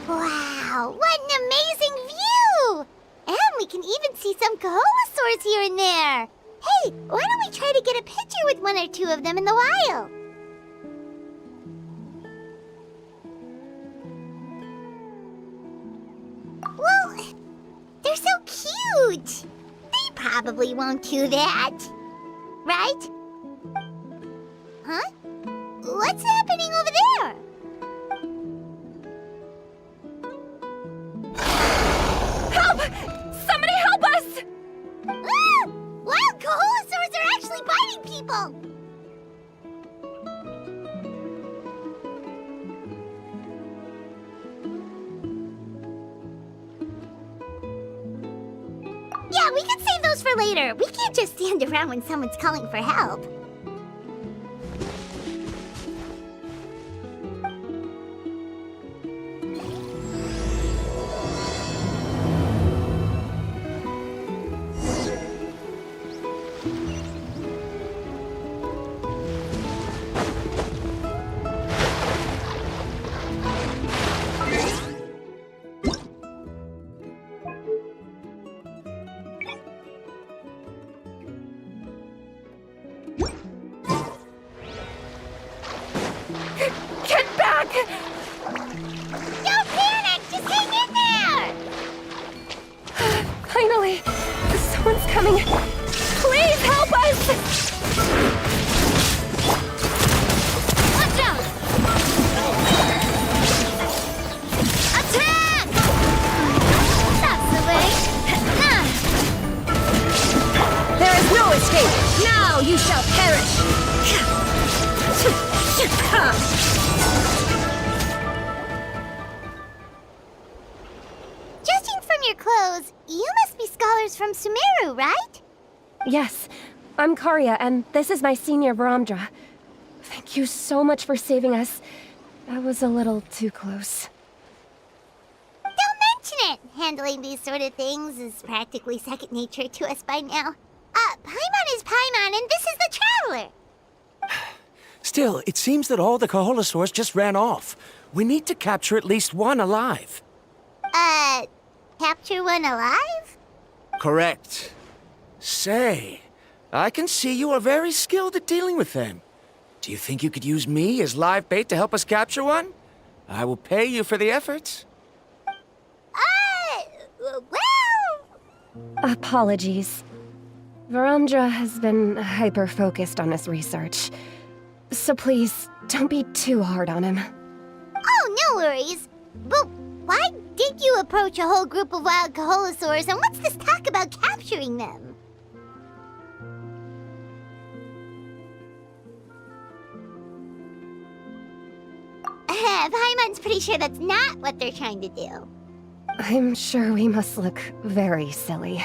Wow, what an amazing view! And we can even see some Kaholasaurs here and there. Hey, why don't we try to get a picture with one or two of them in the wild? Well, they're so cute. They probably won't do that. Right? Huh? What's happening over there? Help! Somebody help us! Ah! Wild Kaholasaurs are actually biting people! Yeah, we can save those for later. We can't just stand around when someone's calling for help. Get back! Don't panic! Just hang in there! Finally! Someone's coming! Please help us! Watch out! Attack! That's the way. There is no escape! Now you shall perish! Judging from your clothes, you must be scholars from Sumeru, right? Yes, I'm Karya, and this is my senior Varamdra. Thank you so much for saving us. That was a little too close. Don't mention it! Handling these sort of things is practically second nature to us by now. Paimon is Paimon, and this is the Traveler! Still, it seems that all the Kaholasaurs just ran off. We need to capture at least one alive. Capture one alive? Correct. Say, I can see you are very skilled at dealing with them. Do you think you could use me as live bait to help us capture one? I will pay you for the efforts. Well... Apologies. Varamdra has been hyper-focused on his research. So please, don't be too hard on him. Oh, no worries. But why did you approach a whole group of wild Kaholasaurs, and what's this talk about capturing them? Paimon's pretty sure that's not what they're trying to do. I'm sure we must look very silly.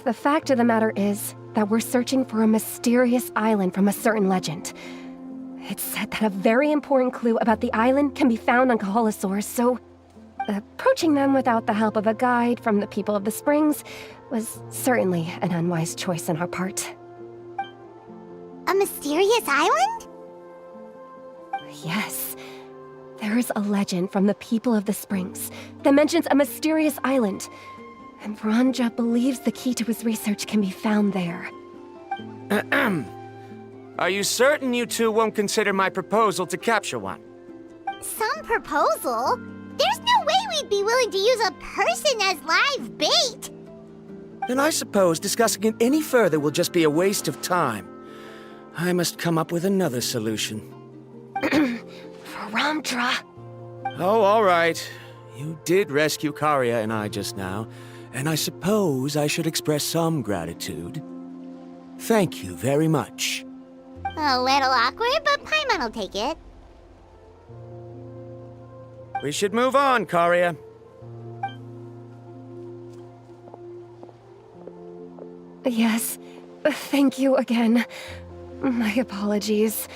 The fact of the matter is that we're searching for a mysterious island from a certain legend. It's said that a very important clue about the island can be found on Kaholasaurs, so approaching them without the help of a guide from the people of the Springs was certainly an unwise choice on our part. A mysterious island? Yes. There is a legend from the people of the Springs that mentions a mysterious island, and Varamdra believes the key to his research can be found there. Are you certain you two won't consider my proposal to capture one? Some proposal? There's no way we'd be willing to use a person as live bait! Then I suppose discussing it any further will just be a waste of time. I must come up with another solution. Ramdra. Oh, all right. You did rescue Karia and I just now, and I suppose I should express some gratitude. Thank you very much. A little awkward, but Paimon will take it. We should move on, Karia. Yes, thank you again. My apologies.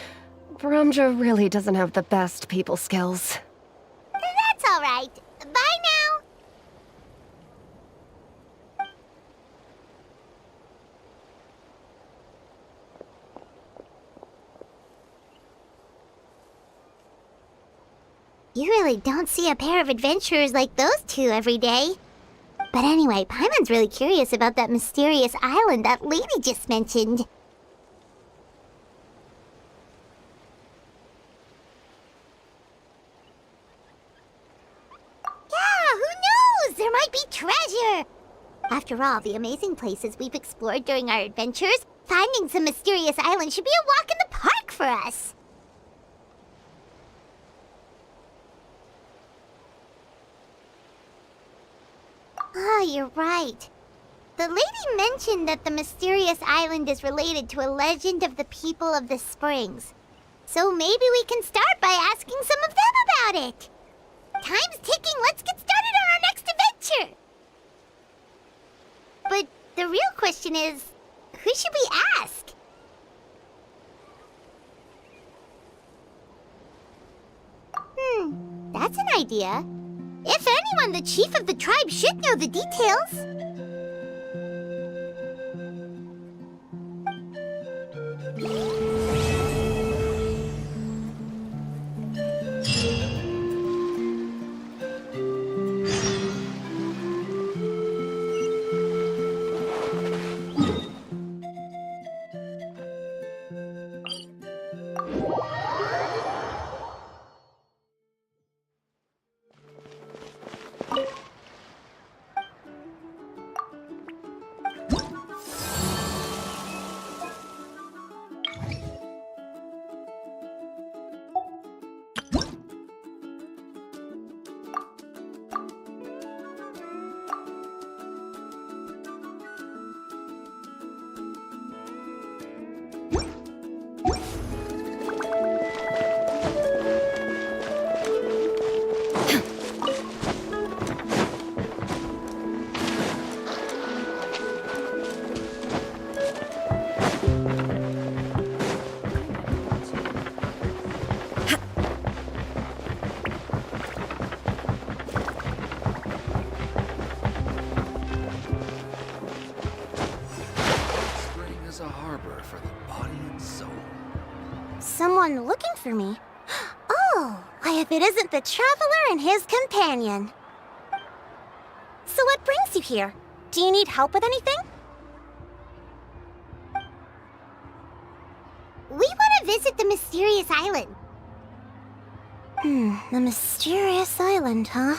Ramdra really doesn't have the best people skills. That's all right. Bye now. You really don't see a pair of adventurers like those two every day. But anyway, Paimon's really curious about that mysterious island that lady just mentioned. Yeah, who knows? There might be treasure! After all, the amazing places we've explored during our adventures, finding some mysterious island should be a walk in the park for us. Ah, you're right. The lady mentioned that the mysterious island is related to a legend of the people of the springs. So maybe we can start by asking some of them about it. Time's ticking, let's get started on our next adventure! But the real question is, who should we ask? That's an idea. If anyone, the chief of the tribe should know the details. Someone looking for me? Oh, why if it isn't the traveler and his companion. So what brings you here? Do you need help with anything? We want to visit the mysterious island. The mysterious island, huh?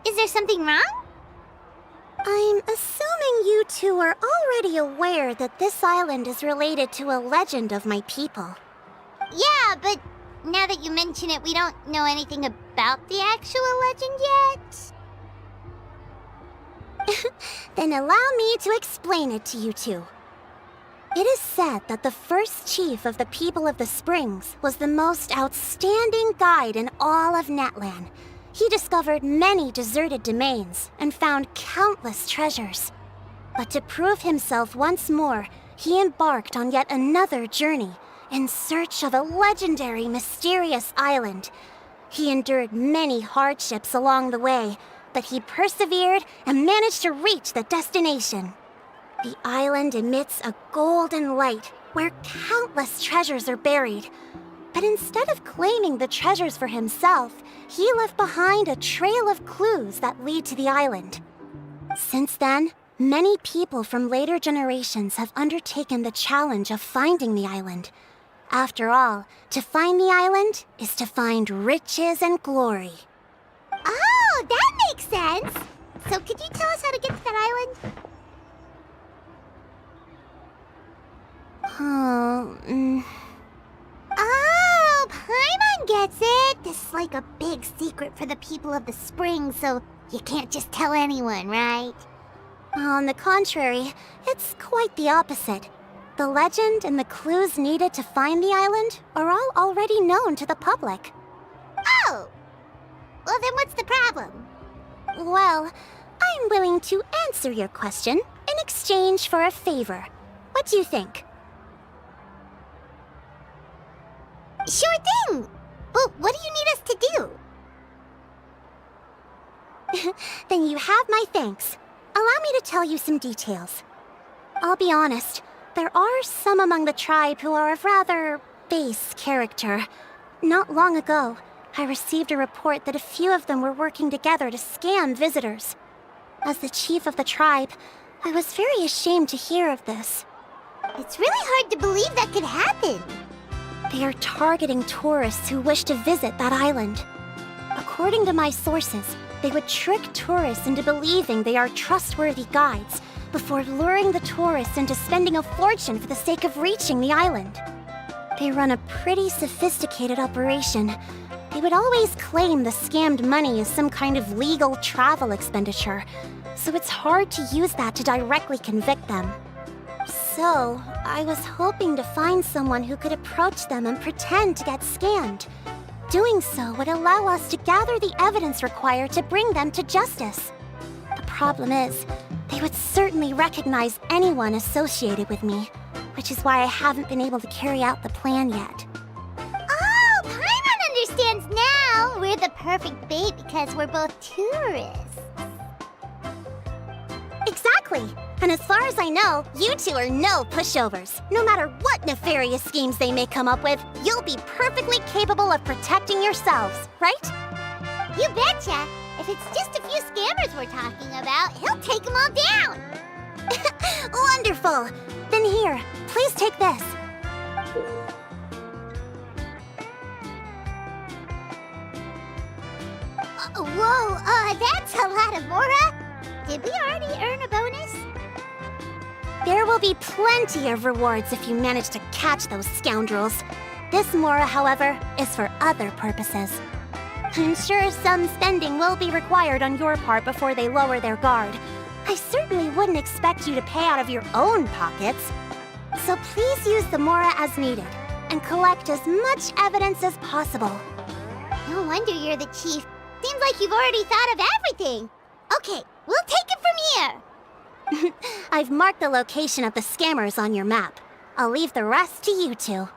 Is there something wrong? I'm assuming you two are already aware that this island is related to a legend of my people. Yeah, but now that you mention it, we don't know anything about the actual legend yet. Then allow me to explain it to you two. It is said that the first chief of the people of the Springs was the most outstanding guide in all of Natlan. He discovered many deserted domains and found countless treasures. But to prove himself once more, he embarked on yet another journey in search of a legendary, mysterious island. He endured many hardships along the way, but he persevered and managed to reach the destination. The island emits a golden light where countless treasures are buried. But instead of claiming the treasures for himself, he left behind a trail of clues that lead to the island. Since then, many people from later generations have undertaken the challenge of finding the island. After all, to find the island is to find riches and glory. Oh, that makes sense. So could you tell us how to get to that island? Oh, Paimon gets it. This is like a big secret for the people of the spring, so you can't just tell anyone, right? On the contrary, it's quite the opposite. The legend and the clues needed to find the island are all already known to the public. Oh! Well, then what's the problem? Well, I'm willing to answer your question in exchange for a favor. What do you think? Sure thing! Well, what do you need us to do? Then you have my thanks. Allow me to tell you some details. I'll be honest, there are some among the tribe who are of rather base character. Not long ago, I received a report that a few of them were working together to scam visitors. As the chief of the tribe, I was very ashamed to hear of this. It's really hard to believe that could happen. They are targeting tourists who wish to visit that island. According to my sources, they would trick tourists into believing they are trustworthy guides before luring the tourists into spending a fortune for the sake of reaching the island. They run a pretty sophisticated operation. They would always claim the scammed money is some kind of legal travel expenditure, so it's hard to use that to directly convict them. So, I was hoping to find someone who could approach them and pretend to get scammed. Doing so would allow us to gather the evidence required to bring them to justice. The problem is, they would certainly recognize anyone associated with me, which is why I haven't been able to carry out the plan yet. Oh, Paimon understands now! We're the perfect bait because we're both tourists. Exactly! And as far as I know, you two are no pushovers. No matter what nefarious schemes they may come up with, you'll be perfectly capable of protecting yourselves, right? You betcha! If it's just a few scammers we're talking about, he'll take them all down! Wonderful! Then here, please take this. Whoa, that's a lot of Mora! Did we already earn a bonus? There will be plenty of rewards if you manage to catch those scoundrels. This Mora, however, is for other purposes. I'm sure some spending will be required on your part before they lower their guard. I certainly wouldn't expect you to pay out of your own pockets. So please use the Mora as needed, and collect as much evidence as possible. No wonder you're the chief. Seems like you've already thought of everything. Okay, we'll take it from here. I've marked the location of the scammers on your map. I'll leave the rest to you two.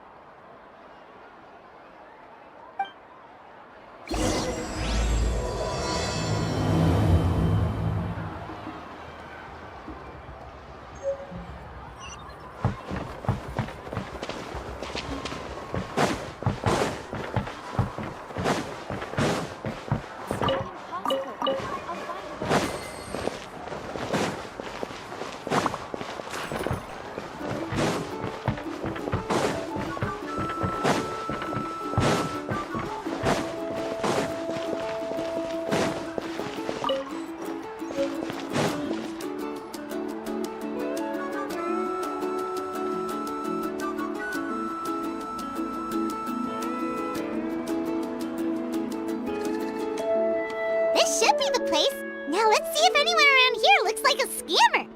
This should be the place. Now let's see if anyone around here looks like a scammer.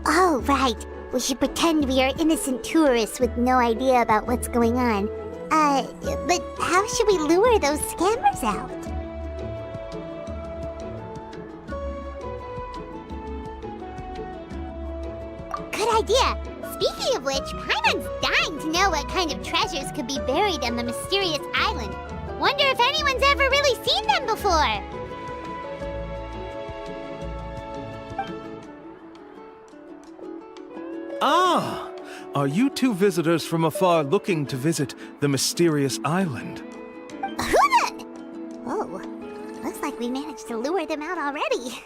Oh, right. We should pretend we are innocent tourists with no idea about what's going on. But how should we lure those scammers out? Good idea! Speaking of which, Paimon's dying to know what kind of treasures could be buried on the mysterious island. Wonder if anyone's ever really seen them before? Ah! Are you two visitors from afar looking to visit the mysterious island? Oh, looks like we managed to lure them out already.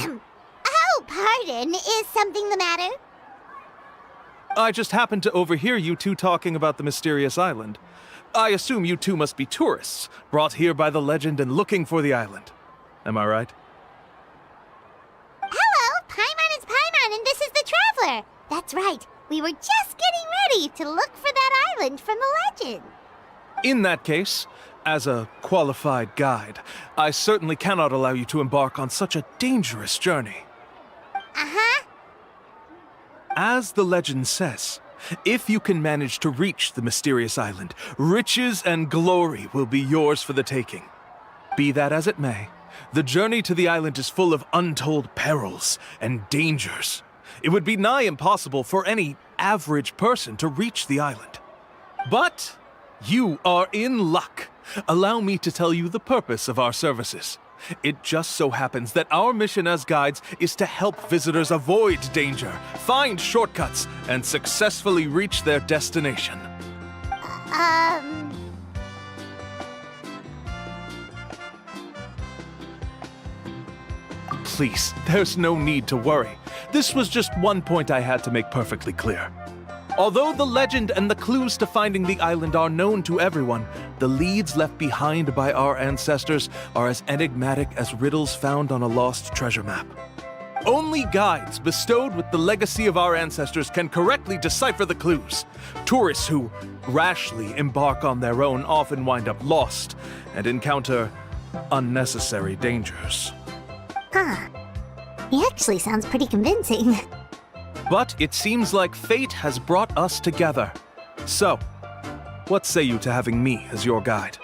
Oh, pardon. Is something the matter? I just happened to overhear you two talking about the mysterious island. I assume you two must be tourists, brought here by the legend and looking for the island. Am I right? Hello, Paimon is Paimon, and this is the Traveler. That's right. We were just getting ready to look for that island from the legend. In that case, as a qualified guide, I certainly cannot allow you to embark on such a dangerous journey. Uh-huh. As the legend says, if you can manage to reach the mysterious island, riches and glory will be yours for the taking. Be that as it may, the journey to the island is full of untold perils and dangers. It would be nigh impossible for any average person to reach the island. But you are in luck. Allow me to tell you the purpose of our services. It just so happens that our mission as guides is to help visitors avoid danger, find shortcuts, and successfully reach their destination. Please, there's no need to worry. This was just one point I had to make perfectly clear. Although the legend and the clues to finding the island are known to everyone, the leads left behind by our ancestors are as enigmatic as riddles found on a lost treasure map. Only guides bestowed with the legacy of our ancestors can correctly decipher the clues. Tourists who rashly embark on their own often wind up lost and encounter unnecessary dangers. Huh. He actually sounds pretty convincing. But it seems like fate has brought us together. So, what say you to having me as your guide?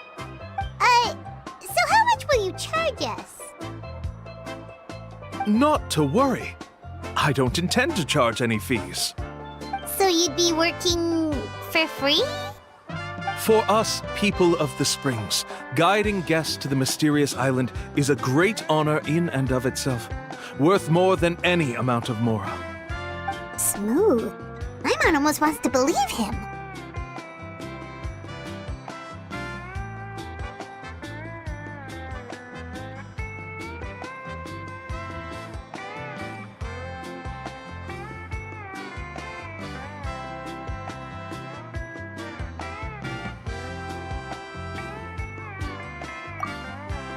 So how much will you charge us? Not to worry. I don't intend to charge any fees. So you'd be working for free? For us, people of the Springs, guiding guests to the mysterious island is a great honor in and of itself, worth more than any amount of Mora. Smooth. Paimon almost wants to believe him.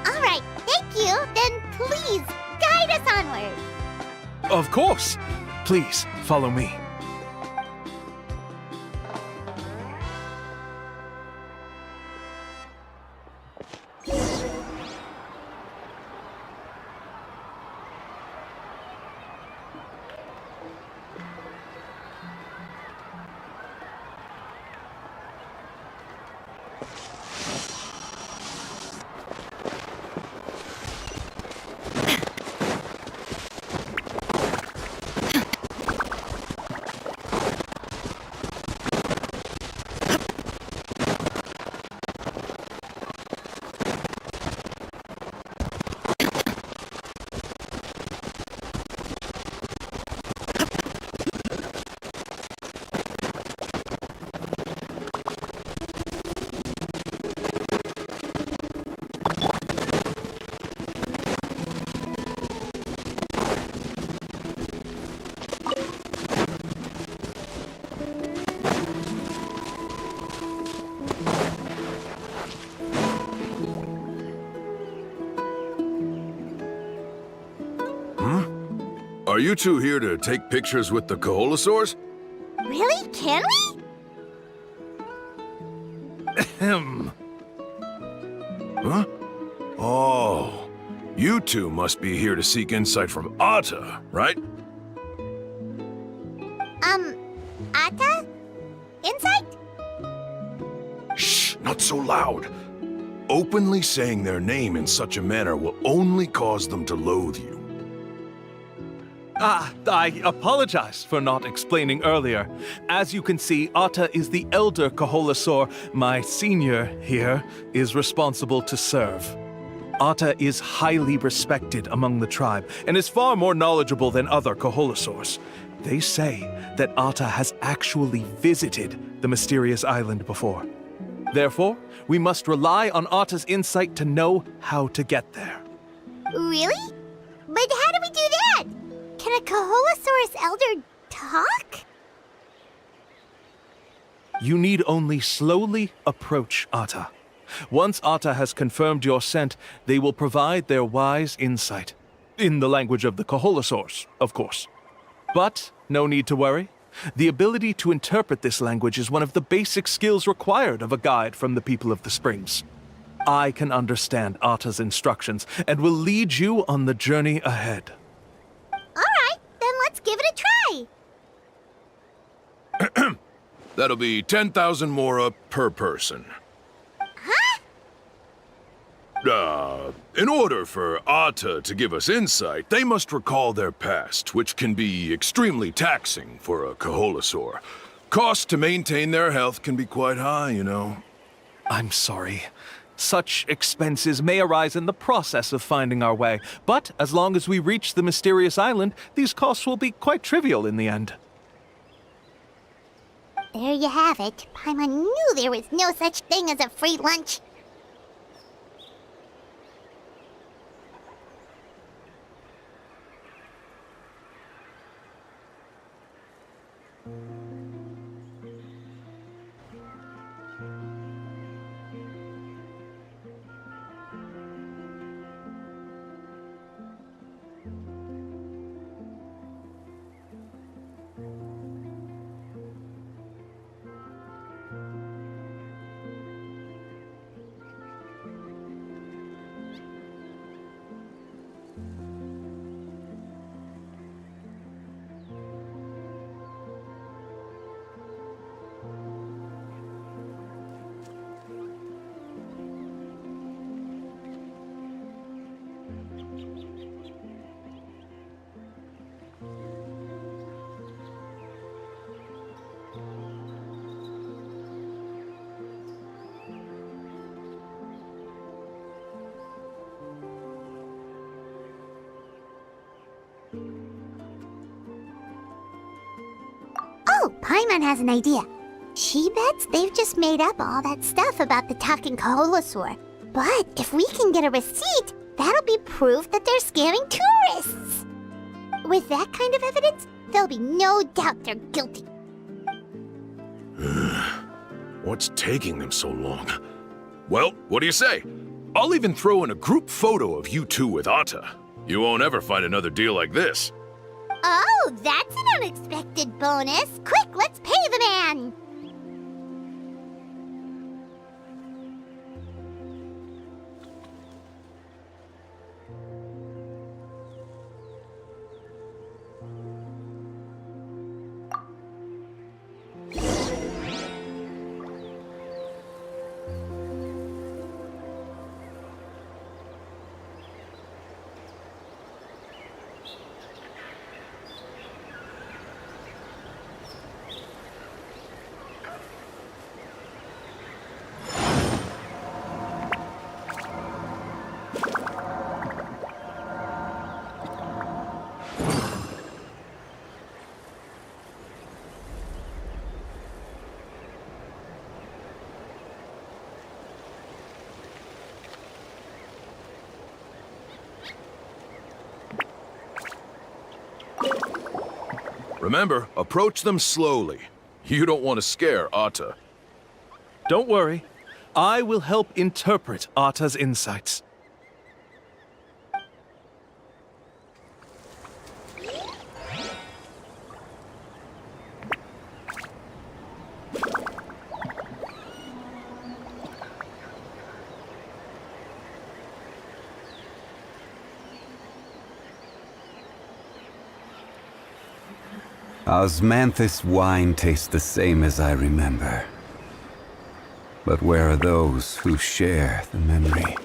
All right, thank you. Then please guide us onward. Of course! Please, follow me. Are you two here to take pictures with the Koholosaurs? Really? Can we? Ahem. Huh? Oh, you two must be here to seek insight from Atta, right? Atta? Insight? Shh, not so loud. Openly saying their name in such a manner will only cause them to loathe you. I apologize for not explaining earlier. As you can see, Atta is the elder Kaholasaur. My senior here is responsible to serve. Atta is highly respected among the tribe and is far more knowledgeable than other Kaholasaurs. They say that Atta has actually visited the mysterious island before. Therefore, we must rely on Atta's insight to know how to get there. Really? But how do we do that? Can a Kaholosaurus elder talk? You need only slowly approach Atta. Once Atta has confirmed your scent, they will provide their wise insight. In the language of the Kaholosaurs, of course. But no need to worry. The ability to interpret this language is one of the basic skills required of a guide from the people of the Springs. I can understand Atta's instructions and will lead you on the journey ahead. Alright, then let's give it a try. That'll be 10,000 Mora per person. In order for Atta to give us insight, they must recall their past, which can be extremely taxing for a Kaholasaur. Cost to maintain their health can be quite high, you know. I'm sorry. Such expenses may arise in the process of finding our way, but as long as we reach the mysterious island, these costs will be quite trivial in the end. There you have it. Paimon knew there was no such thing as a free lunch. Oh, Paimon has an idea. She bets they've just made up all that stuff about the talking Kaholosaur. But if we can get a receipt, that'll be proof that they're scamming tourists. With that kind of evidence, there'll be no doubt they're guilty. What's taking them so long? Well, what do you say? I'll even throw in a group photo of you two with Atta. You won't ever find another deal like this. Oh, that's an unexpected bonus. Quick, let's pay the man. Remember, approach them slowly. You don't want to scare Atta. Don't worry. I will help interpret Atta's insights. Osmanthus wine tastes the same as I remember. But where are those who share the memory?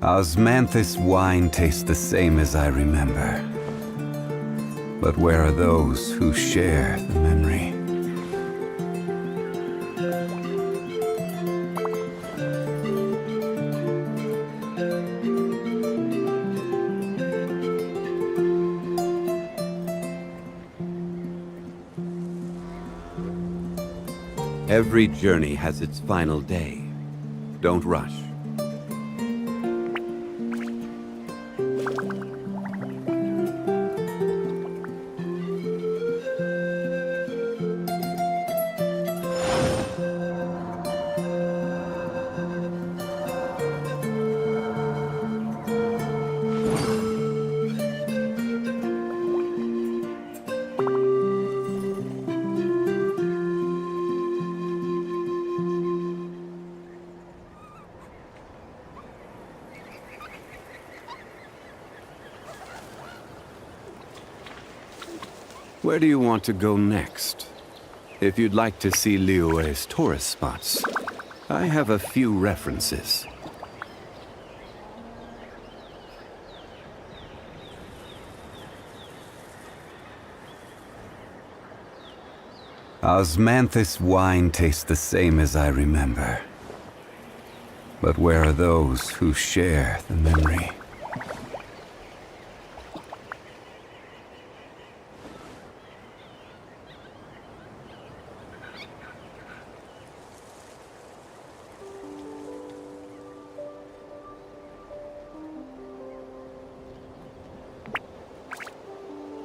Osmanthus wine tastes the same as I remember. But where are those who share the memory? Every journey has its final day. Don't rush. Where do you want to go next? If you'd like to see Liyue's tourist spots, I have a few references. Osmanthus wine tastes the same as I remember. But where are those who share the memory?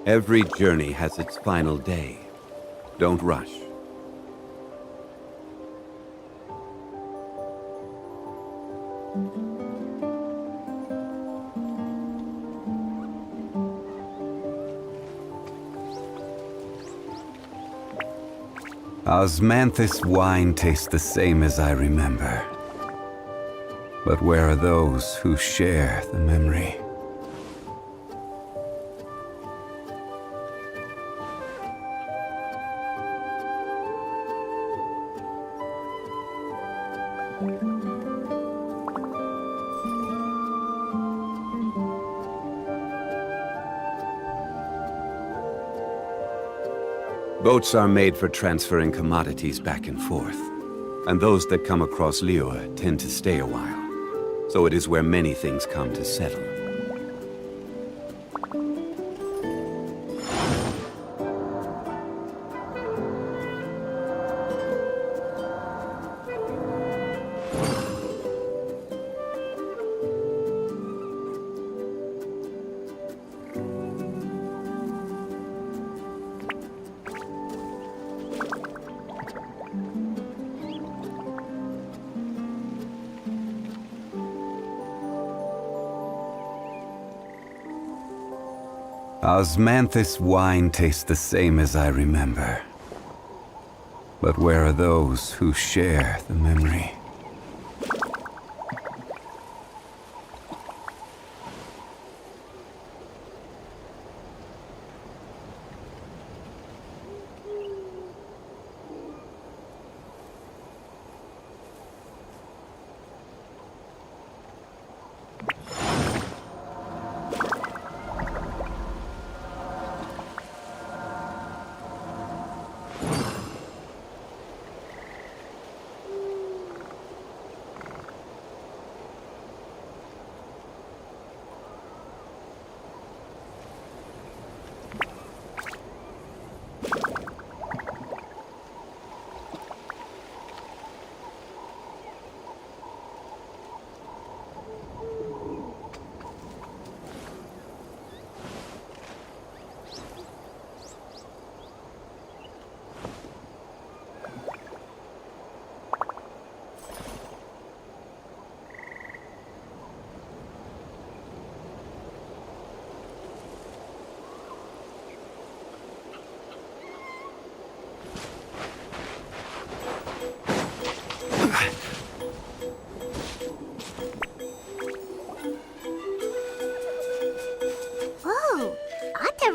Every journey has its final day. Don't rush. Osmanthus wine tastes the same as I remember. But where are those who share the memory? Boats are made for transferring commodities back and forth, and those that come across Liyue tend to stay a while, so it is where many things come to settle. Osmanthus wine tastes the same as I remember. But where are those who share the memory?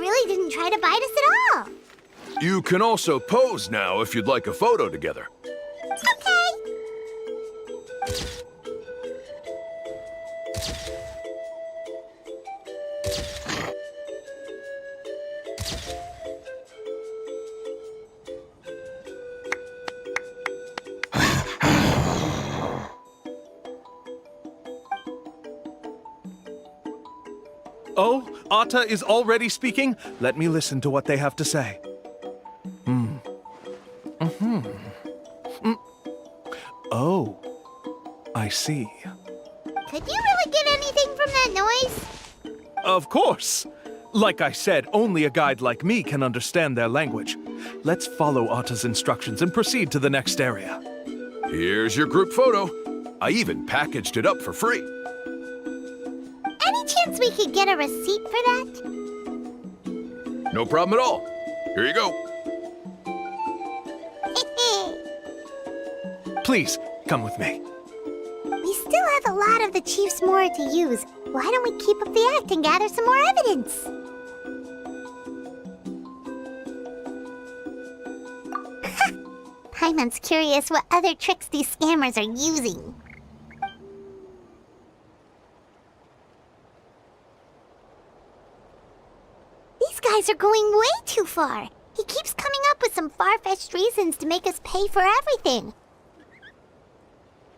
really didn't try to bite us at all. You can also pose now if you'd like a photo together. Okay. Oh, Atta is already speaking? Let me listen to what they have to say. Oh, I see. Could you really get anything from that noise? Of course! Like I said, only a guide like me can understand their language. Let's follow Atta's instructions and proceed to the next area. Here's your group photo. I even packaged it up for free. Any chance we could get a receipt for that? No problem at all. Here you go. Please, come with me. We still have a lot of the Chief's Mora to use. Why don't we keep up the act and gather some more evidence? Paimon's curious what other tricks these scammers are using. These guys are going way too far. He keeps coming up with some far-fetched reasons to make us pay for everything.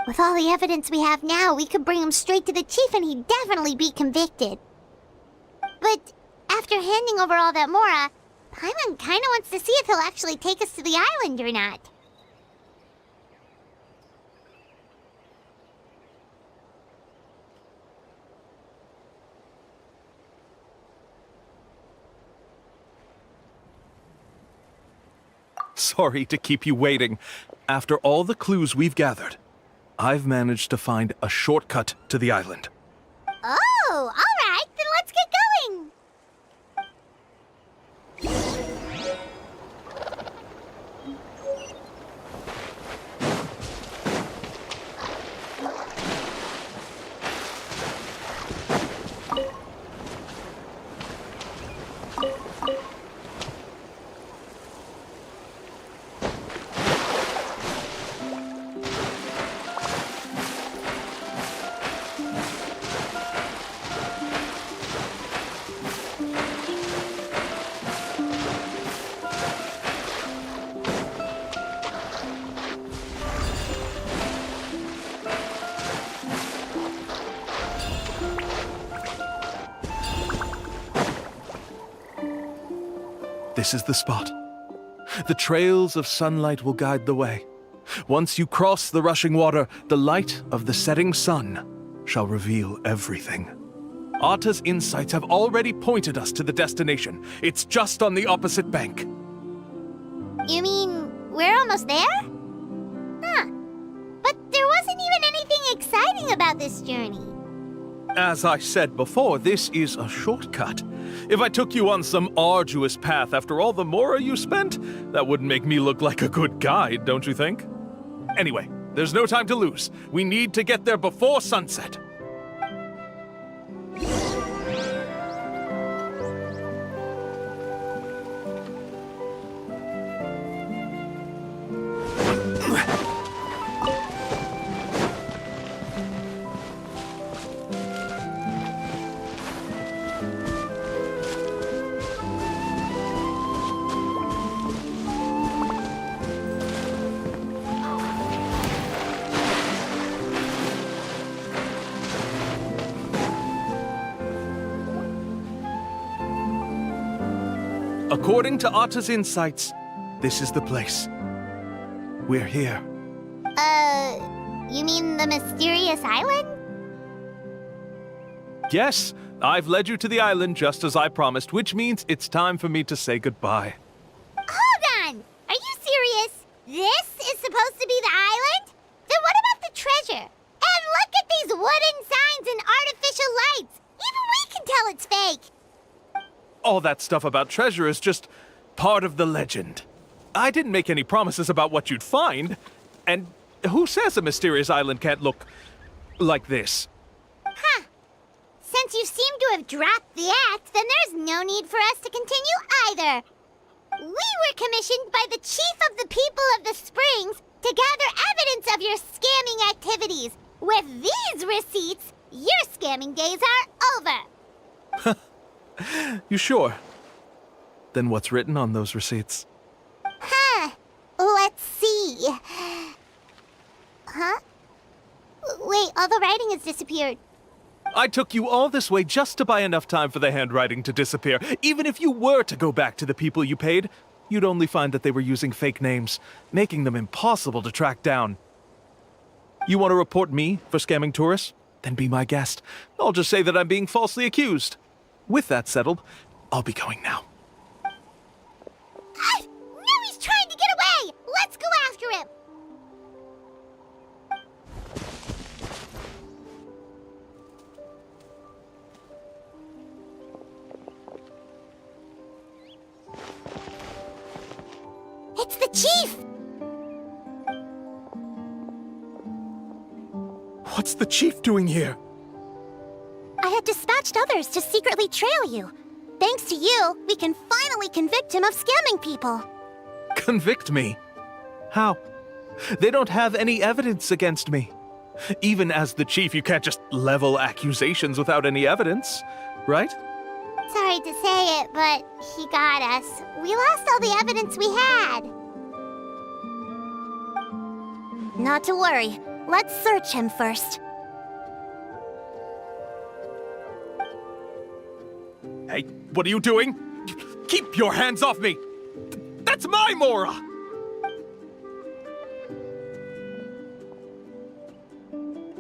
With all the evidence we have now, we could bring him straight to the chief and he'd definitely be convicted. But after handing over all that Mora, Paimon kinda wants to see if he'll actually take us to the island or not. Sorry to keep you waiting. After all the clues we've gathered, I've managed to find a shortcut to the island. Oh, all right, then let's get going. This is the spot. The trails of sunlight will guide the way. Once you cross the rushing water, the light of the setting sun shall reveal everything. Atta's insights have already pointed us to the destination. It's just on the opposite bank. You mean we're almost there? Huh. But there wasn't even anything exciting about this journey. As I said before, this is a shortcut. If I took you on some arduous path after all the Mora you spent, that wouldn't make me look like a good guide, don't you think? Anyway, there's no time to lose. We need to get there before sunset. According to Atta's insights, this is the place. We're here. You mean the mysterious island? Yes, I've led you to the island just as I promised, which means it's time for me to say goodbye. Hold on! Are you serious? This is supposed to be the island? Then what about the treasure? And look at these wooden signs and artificial lights! Even we can tell it's fake! All that stuff about treasure is just part of the legend. I didn't make any promises about what you'd find. And who says a mysterious island can't look like this? Huh. Since since you seem to have dropped the act, then there's no need for us to continue either. We were commissioned by the chief of the people of the Springs to gather evidence of your scamming activities. With these receipts, your scamming days are over. You sure? Then what's written on those receipts? Huh. Let's see. Huh? Wait, all the writing has disappeared. I took you all this way just to buy enough time for the handwriting to disappear. Even if you were to go back to the people you paid, you'd only find that they were using fake names, making them impossible to track down. You want to report me for scamming tourists? Then be my guest. I'll just say that I'm being falsely accused. With that settled, I'll be going now. Now he's trying to get away! Let's go after him! It's the chief! What's the chief doing here? I had dispatched others to secretly trail you. Thanks to you, we can finally convict him of scamming people. Convict me? How? They don't have any evidence against me. Even as the chief, you can't just level accusations without any evidence, right? Sorry to say it, but he got us. We lost all the evidence we had. Not to worry. Let's search him first. Hey, what are you doing? Keep your hands off me! That's my Mora!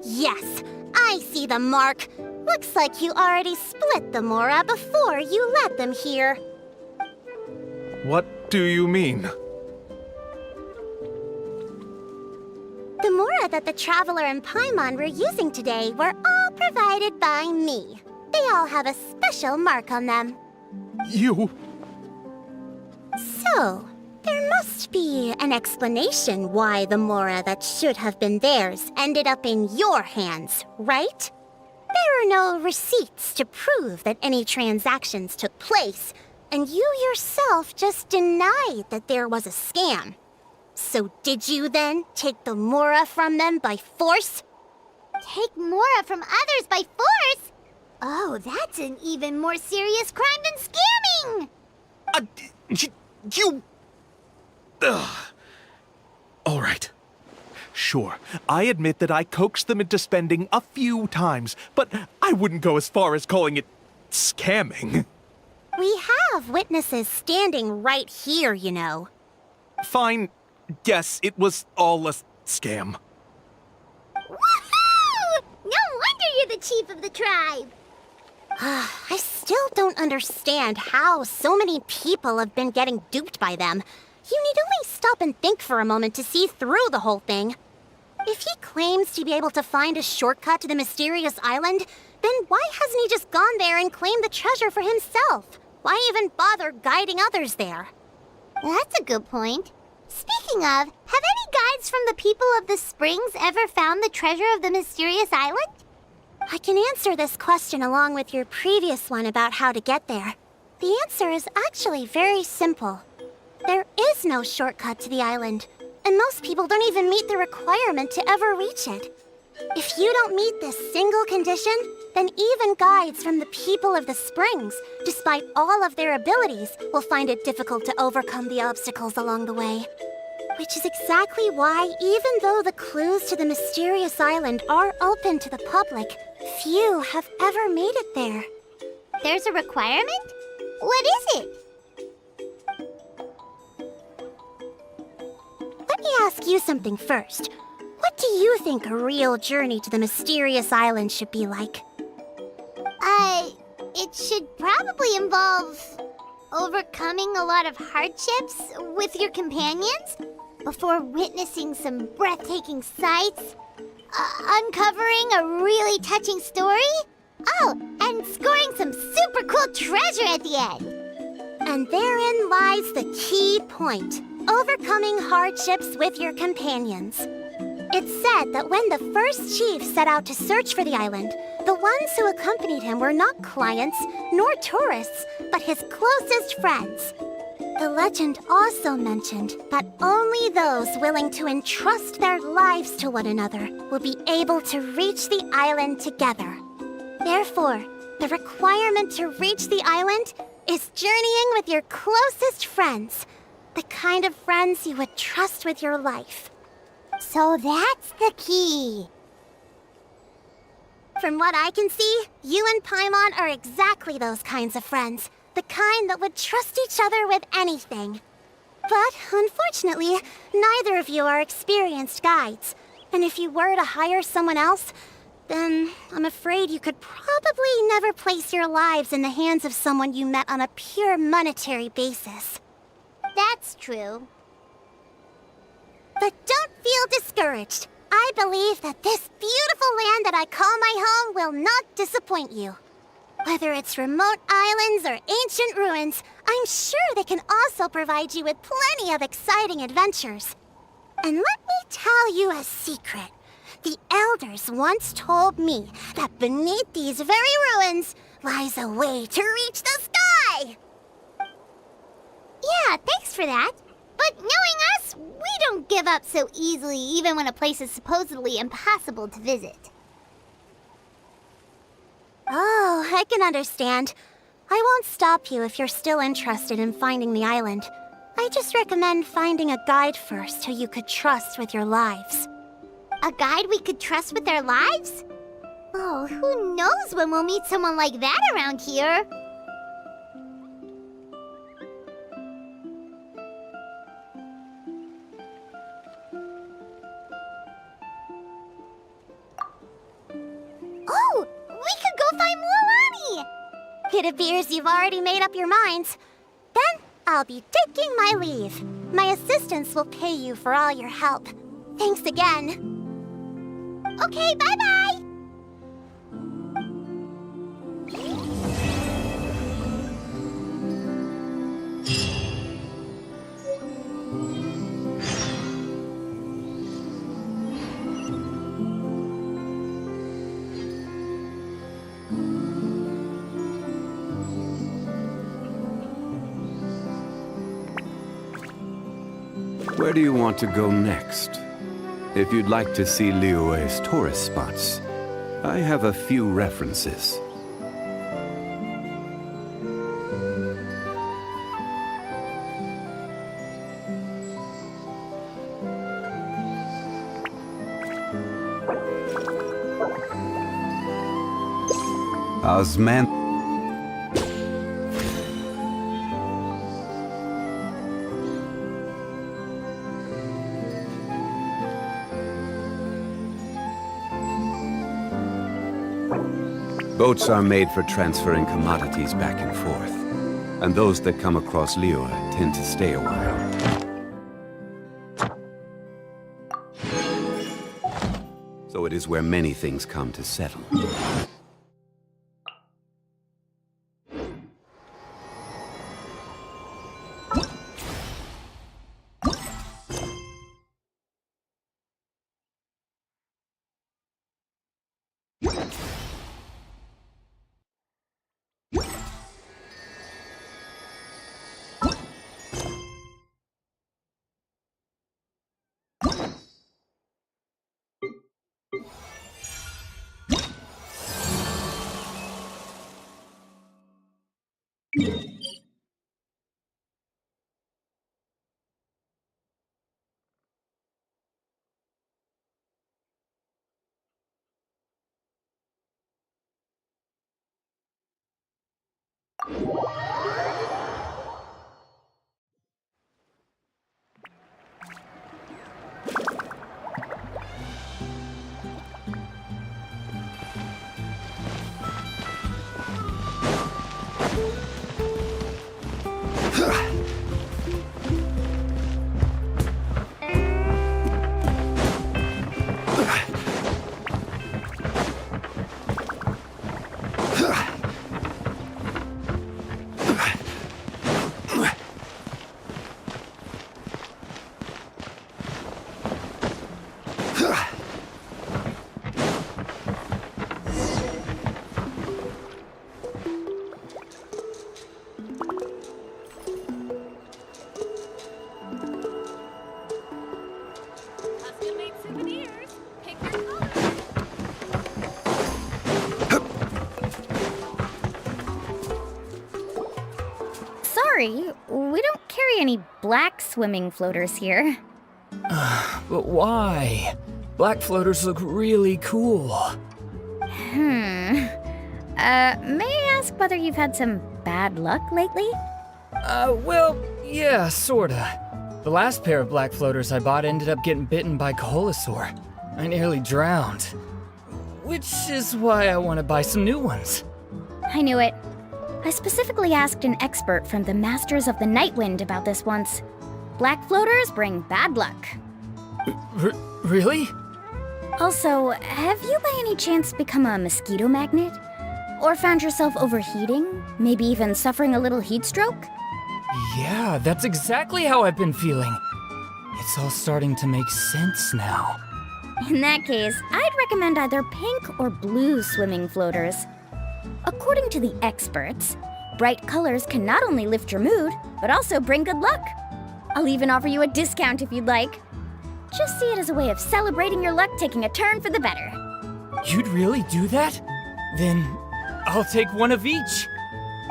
Yes, I see the mark. Looks like you already split the Mora before you let them here. What do you mean? The Mora that the Traveler and Paimon were using today were all provided by me. They all have a special mark on them. You... So, there must be an explanation why the Mora that should have been theirs ended up in your hands, right? There are no receipts to prove that any transactions took place, and you yourself just denied that there was a scam. So did you then take the Mora from them by force? Take Mora from others by force? Oh, that's an even more serious crime than scamming! You... Ugh. All right. Sure, I admit that I coaxed them into spending a few times, but I wouldn't go as far as calling it scamming. We have witnesses standing right here, you know. Fine. Yes, it was all a scam. Woohoo! No wonder you're the chief of the tribe! I still don't understand how so many people have been getting duped by them. You need only stop and think for a moment to see through the whole thing. If he claims to be able to find a shortcut to the mysterious island, then why hasn't he just gone there and claimed the treasure for himself? Why even bother guiding others there? That's a good point. Speaking of, have any guides from the people of the Springs ever found the treasure of the mysterious island? I can answer this question along with your previous one about how to get there. The answer is actually very simple. There is no shortcut to the island, and most people don't even meet the requirement to ever reach it. If you don't meet this single condition, then even guides from the people of the Springs, despite all of their abilities, will find it difficult to overcome the obstacles along the way. Which is exactly why, even though the clues to the mysterious island are open to the public, few have ever made it there. There's a requirement? What is it? Let me ask you something first. What do you think a real journey to the mysterious island should be like? It should probably involve overcoming a lot of hardships with your companions before witnessing some breathtaking sights, uncovering a really touching story, and scoring some super cool treasure at the end. And therein lies the key point. Overcoming hardships with your companions. It's said that when the first chief set out to search for the island, The ones who accompanied him were not clients, nor tourists, but his closest friends. The legend also mentioned that only those willing to entrust their lives to one another will be able to reach the island together. Therefore, the requirement to reach the island is journeying with your closest friends, the kind of friends you would trust with your life. So that's the key. From what I can see, you and Paimon are exactly those kinds of friends. The kind that would trust each other with anything. But, unfortunately, neither of you are experienced guides. And if you were to hire someone else, then I'm afraid you could probably never place your lives in the hands of someone you met on a pure monetary basis. That's true. But don't feel discouraged. I believe that this beautiful land that I call my home will not disappoint you. Whether it's remote islands or ancient ruins, I'm sure they can also provide you with plenty of exciting adventures. And let me tell you a secret. The elders once told me that beneath these very ruins lies a way to reach the sky! Yeah, thanks for that. But knowing us, we don't give up so easily even when a place is supposedly impossible to visit. Oh, I can understand. I won't stop you if you're still interested in finding the island. I just recommend finding a guide first who you could trust with your lives. A guide we could trust with our lives? Oh, who knows when we'll meet someone like that around here? Oh, we could go find Mualani! It appears you've already made up your minds. Then I'll be taking my leave. My assistants will pay you for all your help. Thanks again. Okay, bye-bye! Where do you want to go next? If you'd like to see Liyue's tourist spots, I have a few references. Osman. Boats are made for transferring commodities back and forth, and those that come across Liyue tend to stay a while. So it is where many things come to settle. worry, we don't carry any black swimming floaters here. But why? Black floaters look really cool. May I ask whether you've had some bad luck lately? Well, yeah, sorta. The last pair of black floaters I bought ended up getting bitten by Kaholasaur. I nearly drowned. Which is why I want to buy some new ones. I knew it. I specifically asked an expert from the Masters of the Nightwind about this once. Black floaters bring bad luck. Really? Also, have you by any chance become a mosquito magnet? Or found yourself overheating? Maybe even suffering a little heat stroke? Yeah, that's exactly how I've been feeling. It's all starting to make sense now. In that case, I'd recommend either pink or blue swimming floaters. According to the experts, bright colors can not only lift your mood, but also bring good luck. I'll even offer you a discount if you'd like. Just see it as a way of celebrating your luck taking a turn for the better. You'd really do that? Then I'll take one of each.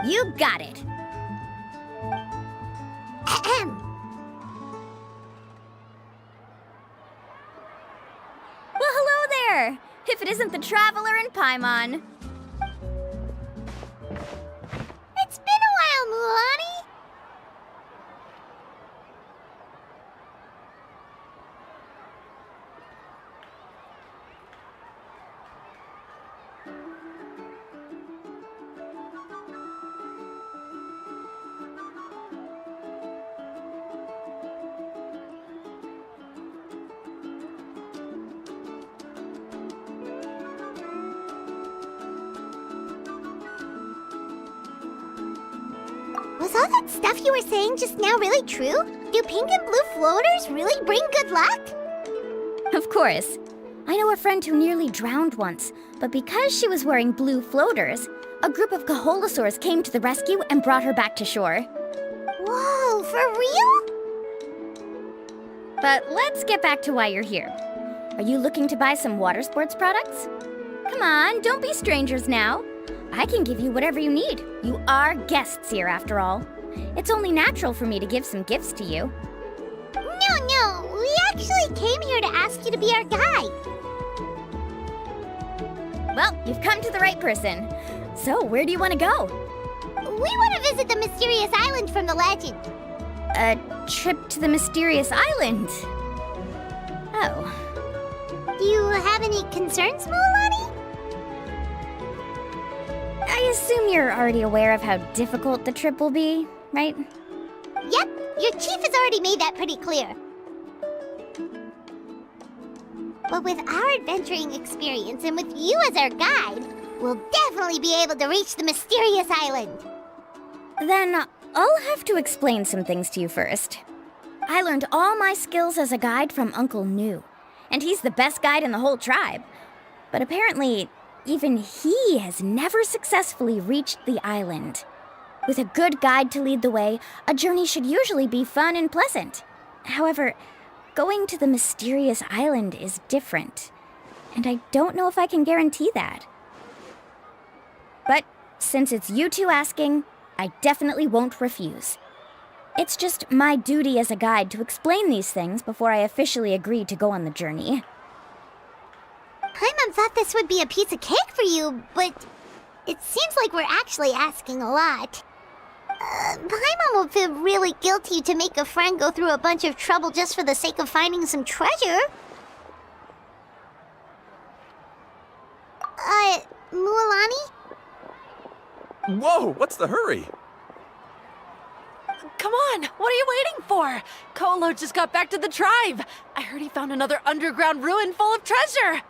You got it. Ahem. Well, hello there! If it isn't the Traveler in Paimon. It's been a while, Mualani. Was all that stuff you were saying just now really true? Do pink and blue floaters really bring good luck? Of course. I know a friend who nearly drowned once, but because she was wearing blue floaters, a group of Kaholasaurs came to the rescue and brought her back to shore. Whoa, for real? But let's get back to why you're here. Are you looking to buy some water sports products? Come on, don't be strangers now. I can give you whatever you need. You are guests here, after all. It's only natural for me to give some gifts to you. No, we actually came here to ask you to be our guide. Well, you've come to the right person. So, where do you want to go? We want to visit the mysterious island from the legend. A trip to the mysterious island? Oh. Do you have any concerns, Mualani? I assume you're already aware of how difficult the trip will be, right? Yep, your chief has already made that pretty clear. But with our adventuring experience and with you as our guide, we'll definitely be able to reach the mysterious island. Then I'll have to explain some things to you first. I learned all my skills as a guide from Uncle Nu, and he's the best guide in the whole tribe. But apparently, even he has never successfully reached the island. With a good guide to lead the way, a journey should usually be fun and pleasant. However, going to the mysterious island is different, and I don't know if I can guarantee that. But since it's you two asking, I definitely won't refuse. It's just my duty as a guide to explain these things before I officially agree to go on the journey. Paimon thought this would be a piece of cake for you, but it seems like we're actually asking a lot. Paimon will feel really guilty to make a friend go through a bunch of trouble just for the sake of finding some treasure. Mualani? Whoa, what's the hurry? Come on, what are you waiting for? Kolo just got back to the tribe. I heard he found another underground ruin full of treasure.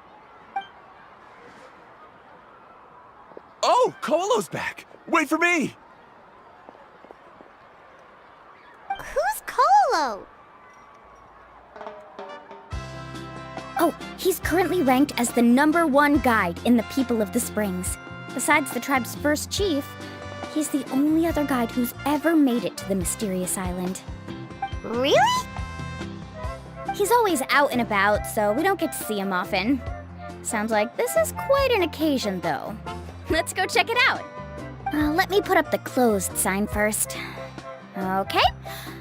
Oh, Kolo's back! Wait for me! Who's Kolo? Oh, he's currently ranked as the #1 guide in the People of the Springs. Besides the tribe's first chief, he's the only other guide who's ever made it to the mysterious island. Really? He's always out and about, so we don't get to see him often. Sounds like this is quite an occasion, though. Let's go check it out. Let me put up the closed sign first. Okay,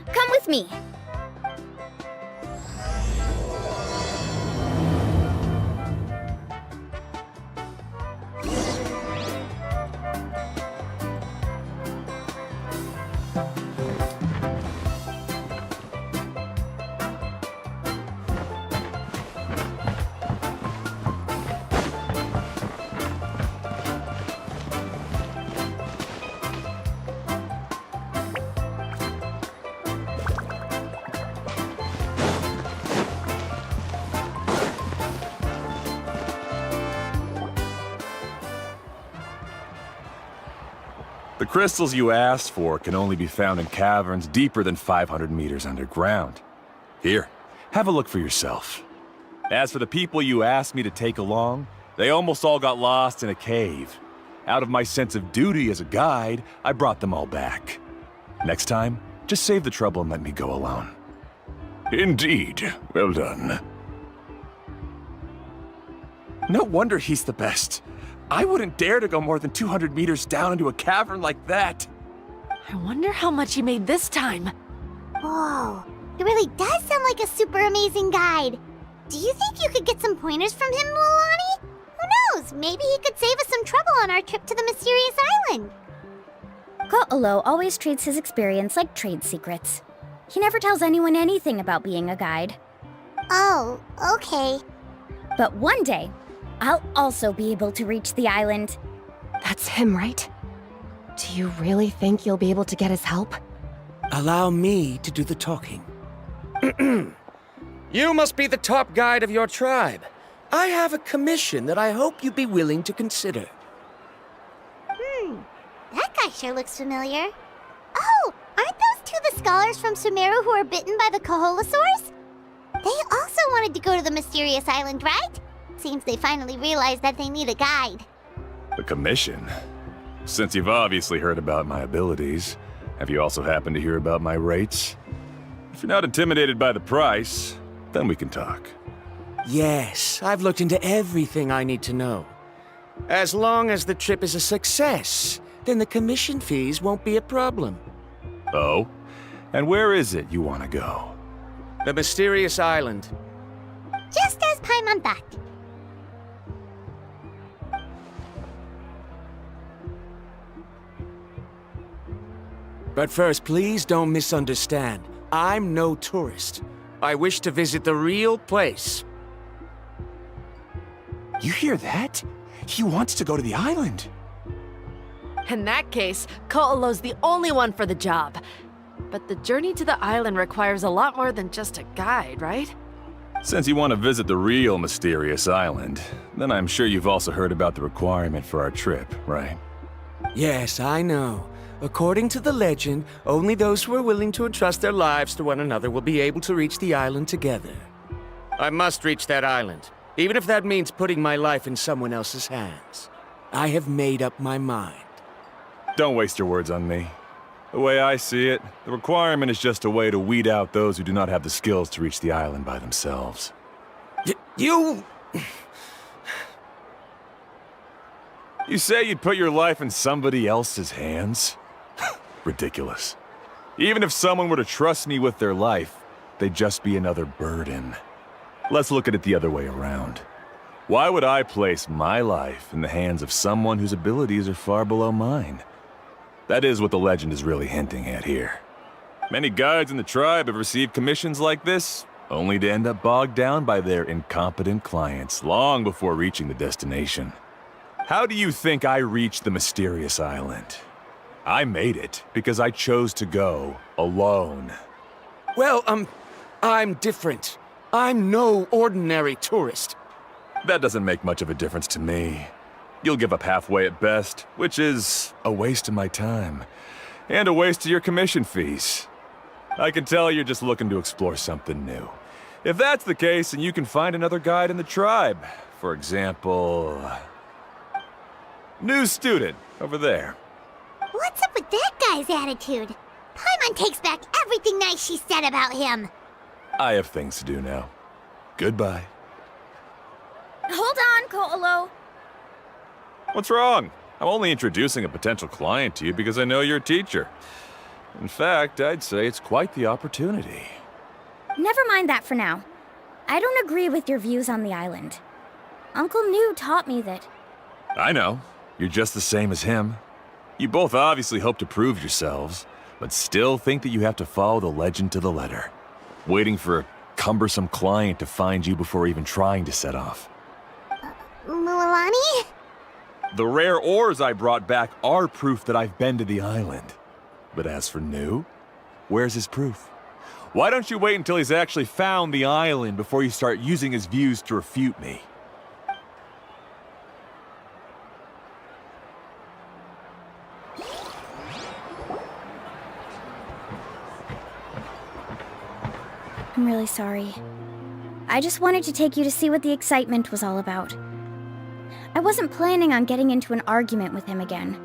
come with me. The crystals you asked for can only be found in caverns deeper than 500 meters underground. Here, have a look for yourself. As for the people you asked me to take along, they almost all got lost in a cave. Out of my sense of duty as a guide, I brought them all back. Next time, just save the trouble and let me go alone. Indeed. Well done. No wonder he's the best. I wouldn't dare to go more than 200 meters down into a cavern like that. I wonder how much he made this time. Whoa, he really does sound like a super amazing guide. Do you think you could get some pointers from him, Mulani? Who knows? Maybe he could save us some trouble on our trip to the mysterious island. Ko'olo always treats his experience like trade secrets. He never tells anyone anything about being a guide. Oh, okay. But one day, I'll also be able to reach the island. That's him, right? Do you really think you'll be able to get his help? Allow me to do the talking. You must be the top guide of your tribe. I have a commission that I hope you'd be willing to consider. That guy sure looks familiar. Oh, aren't those two the scholars from Sumeru who were bitten by the Koholosaurs? They also wanted to go to the mysterious island, right? Seems they finally realized that they need a guide. The commission? Since you've obviously heard about my abilities, have you also happened to hear about my rates? If you're not intimidated by the price, then we can talk. Yes, I've looked into everything I need to know. As long as the trip is a success, then the commission fees won't be a problem. Oh? And where is it you want to go? The mysterious island. Just as Paimon thought. But first, please don't misunderstand. I'm no tourist. I wish to visit the real place. You hear that? He wants to go to the island. In that case, Ko'olo's the only one for the job. But the journey to the island requires a lot more than just a guide, right? Since you want to visit the real mysterious island, then I'm sure you've also heard about the requirement for our trip, right? Yes, I know. According to the legend, only those who are willing to entrust their lives to one another will be able to reach the island together. I must reach that island, even if that means putting my life in someone else's hands. I have made up my mind. Don't waste your words on me. The way I see it, the requirement is just a way to weed out those who do not have the skills to reach the island by themselves. You... You say you'd put your life in somebody else's hands? Ridiculous. Even if someone were to trust me with their life, they'd just be another burden. Let's look at it the other way around. Why would I place my life in the hands of someone whose abilities are far below mine? That is what the legend is really hinting at here. Many guides in the tribe have received commissions like this, only to end up bogged down by their incompetent clients long before reaching the destination. How do you think I reached the mysterious island? I made it because I chose to go alone. Well, I'm different. I'm no ordinary tourist. That doesn't make much of a difference to me. You'll give up halfway at best, which is a waste of my time. And a waste of your commission fees. I can tell you're just looking to explore something new. If that's the case, then you can find another guide in the tribe. For example... new student, over there. What's up with that guy's attitude? Paimon takes back everything nice she said about him. I have things to do now. Goodbye. Hold on, Ko'olo. What's wrong? I'm only introducing a potential client to you because I know you're a teacher. In fact, I'd say it's quite the opportunity. Never mind that for now. I don't agree with your views on the island. Uncle New taught me that... I know. You're just the same as him. You both obviously hope to prove yourselves, but still think that you have to follow the legend to the letter, waiting for a cumbersome client to find you before even trying to set off. Mualani? The rare ores I brought back are proof that I've been to the island. But as for New, where's his proof? Why don't you wait until he's actually found the island before you start using his views to refute me? I'm really sorry. I just wanted to take you to see what the excitement was all about. I wasn't planning on getting into an argument with him again.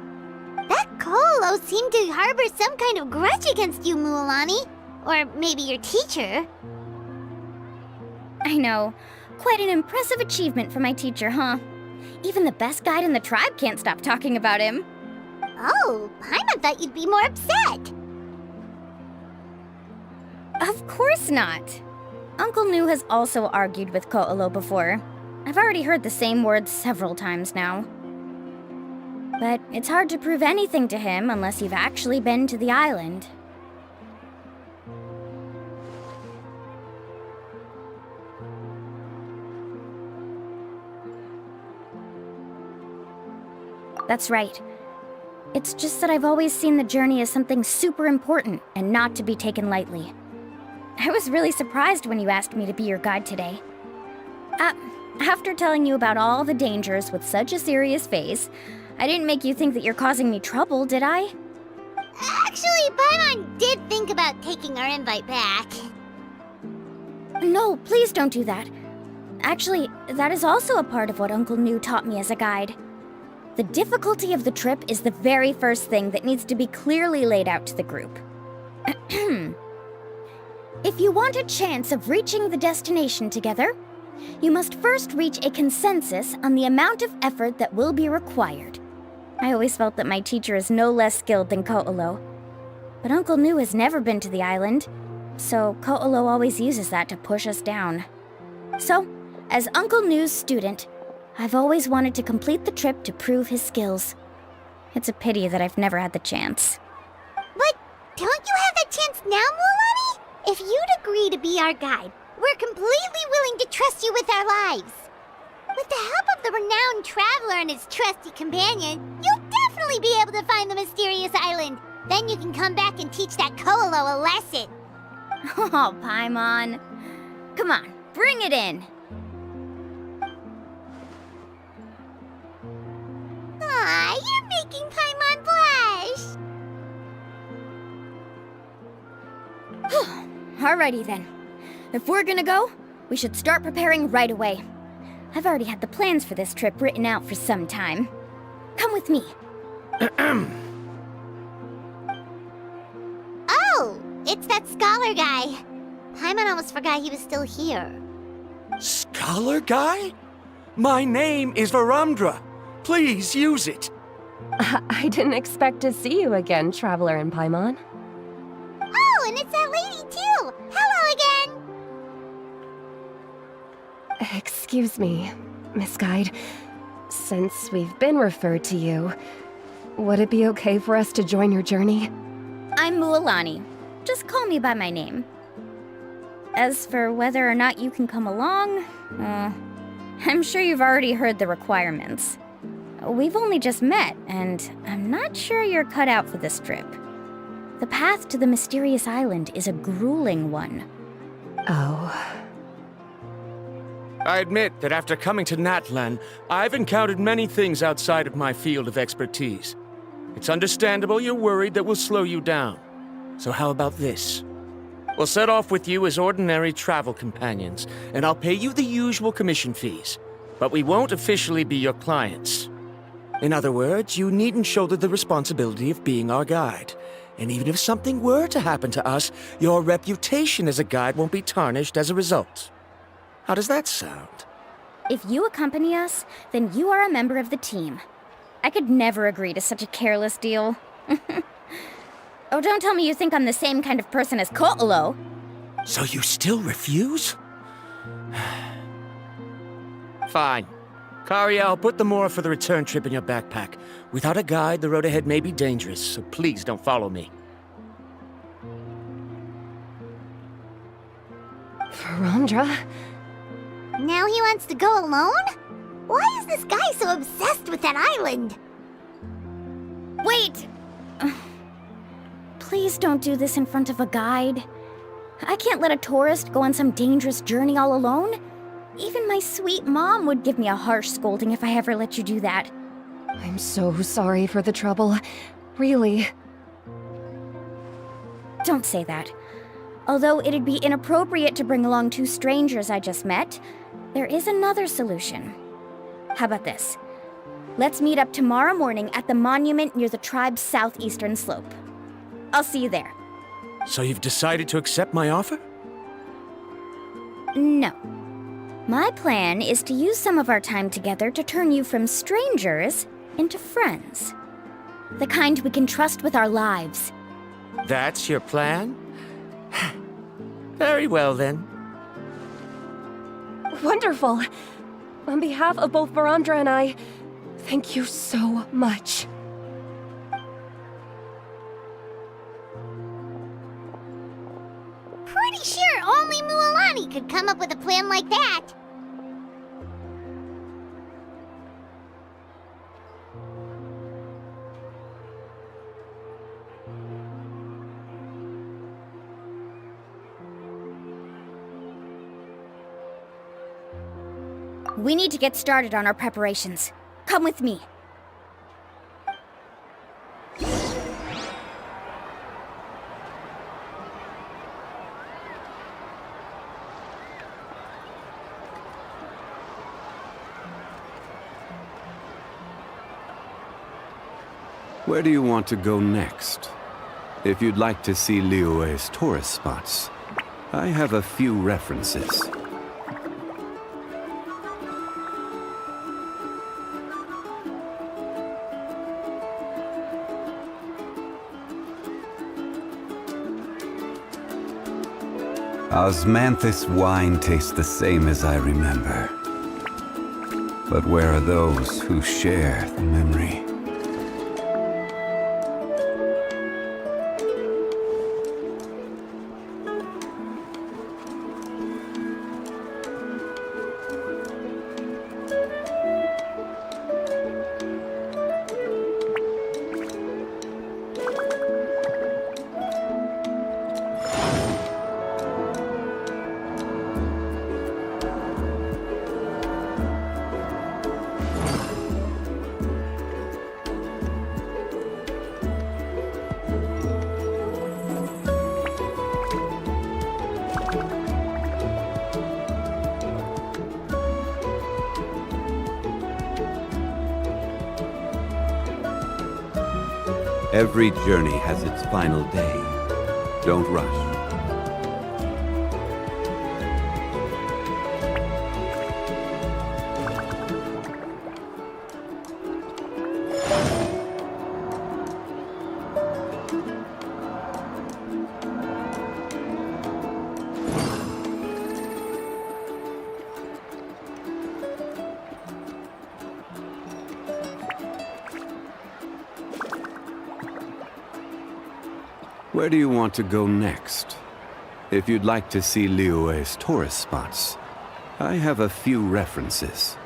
That Ko'olo seemed to harbor some kind of grudge against you, Mualani. Or maybe your teacher. I know. Quite an impressive achievement for my teacher, huh? Even the best guide in the tribe can't stop talking about him. Oh, Paimon thought you'd be more upset. Of course not. Uncle New has also argued with Ko'olo before. I've already heard the same words several times now. But it's hard to prove anything to him unless you've actually been to the island. That's right. It's just that I've always seen the journey as something super important and not to be taken lightly. I was really surprised when you asked me to be your guide today. After telling you about all the dangers with such a serious face, I didn't make you think that you're causing me trouble, did I? Actually, Paimon did think about taking our invite back. No, please don't do that. Actually, that is also a part of what Uncle New taught me as a guide. The difficulty of the trip is the very first thing that needs to be clearly laid out to the group. If you want a chance of reaching the destination together, you must first reach a consensus on the amount of effort that will be required. I always felt that my teacher is no less skilled than Ko'olo. But Uncle New has never been to the island, so Ko'olo always uses that to push us down. So, as Uncle New's student, I've always wanted to complete the trip to prove his skills. It's a pity that I've never had the chance. But don't you have that chance now, Mualani? If you'd agree to be our guide, we're completely willing to trust you with our lives. With the help of the renowned traveler and his trusty companion, you'll definitely be able to find the mysterious island. Then you can come back and teach that Ko'olo a lesson. Oh, Paimon. Come on, bring it in. Aw, you're making Paimon blush. Alrighty then. If we're gonna go, we should start preparing right away. I've already had the plans for this trip written out for some time. Come with me. Oh, it's that scholar guy. Paimon almost forgot he was still here. Scholar guy? My name is Varamdra. Please use it. I didn't expect to see you again, Traveler and Paimon. Oh, and it's that lady too. Hello again. Excuse me, Miss Guide. Since we've been referred to you, would it be okay for us to join your journey? I'm Mualani. Just call me by my name. As for whether or not you can come along, I'm sure you've already heard the requirements. We've only just met, and I'm not sure you're cut out for this trip. The path to the mysterious island is a grueling one. Oh. I admit that after coming to Natlan, I've encountered many things outside of my field of expertise. It's understandable you're worried that we'll slow you down. So how about this? We'll set off with you as ordinary travel companions, and I'll pay you the usual commission fees. But we won't officially be your clients. In other words, you needn't shoulder the responsibility of being our guide. And even if something were to happen to us, your reputation as a guide won't be tarnished as a result. How does that sound? If you accompany us, then you are a member of the team. I could never agree to such a careless deal. Oh, don't tell me you think I'm the same kind of person as Ko'olo. So you still refuse? Fine. Kariel, put the Mora for the return trip in your backpack. Without a guide, the road ahead may be dangerous, so please don't follow me. Verandra? Now he wants to go alone? Why is this guy so obsessed with that island? Wait! Please don't do this in front of a guide. I can't let a tourist go on some dangerous journey all alone. Even my sweet mom would give me a harsh scolding if I ever let you do that. I'm so sorry for the trouble. Really. Don't say that. Although it'd be inappropriate to bring along two strangers I just met, there is another solution. How about this? Let's meet up tomorrow morning at the monument near the tribe's southeastern slope. I'll see you there. So you've decided to accept my offer? No. My plan is to use some of our time together to turn you from strangers into friends. The kind we can trust with our lives. That's your plan? Very well, then. Wonderful. On behalf of both Verandra and I, thank you so much. Pretty sure only Mualani could come up with a plan like that. We need to get started on our preparations. Come with me. Where do you want to go next? If you'd like to see Liyue's tourist spots, I have a few references. Osmanthus wine tastes the same as I remember. But where are those who share the memory? Every journey has its final day. Don't rush. Where do you want to go next? If you'd like to see Liyue's tourist spots, I have a few references.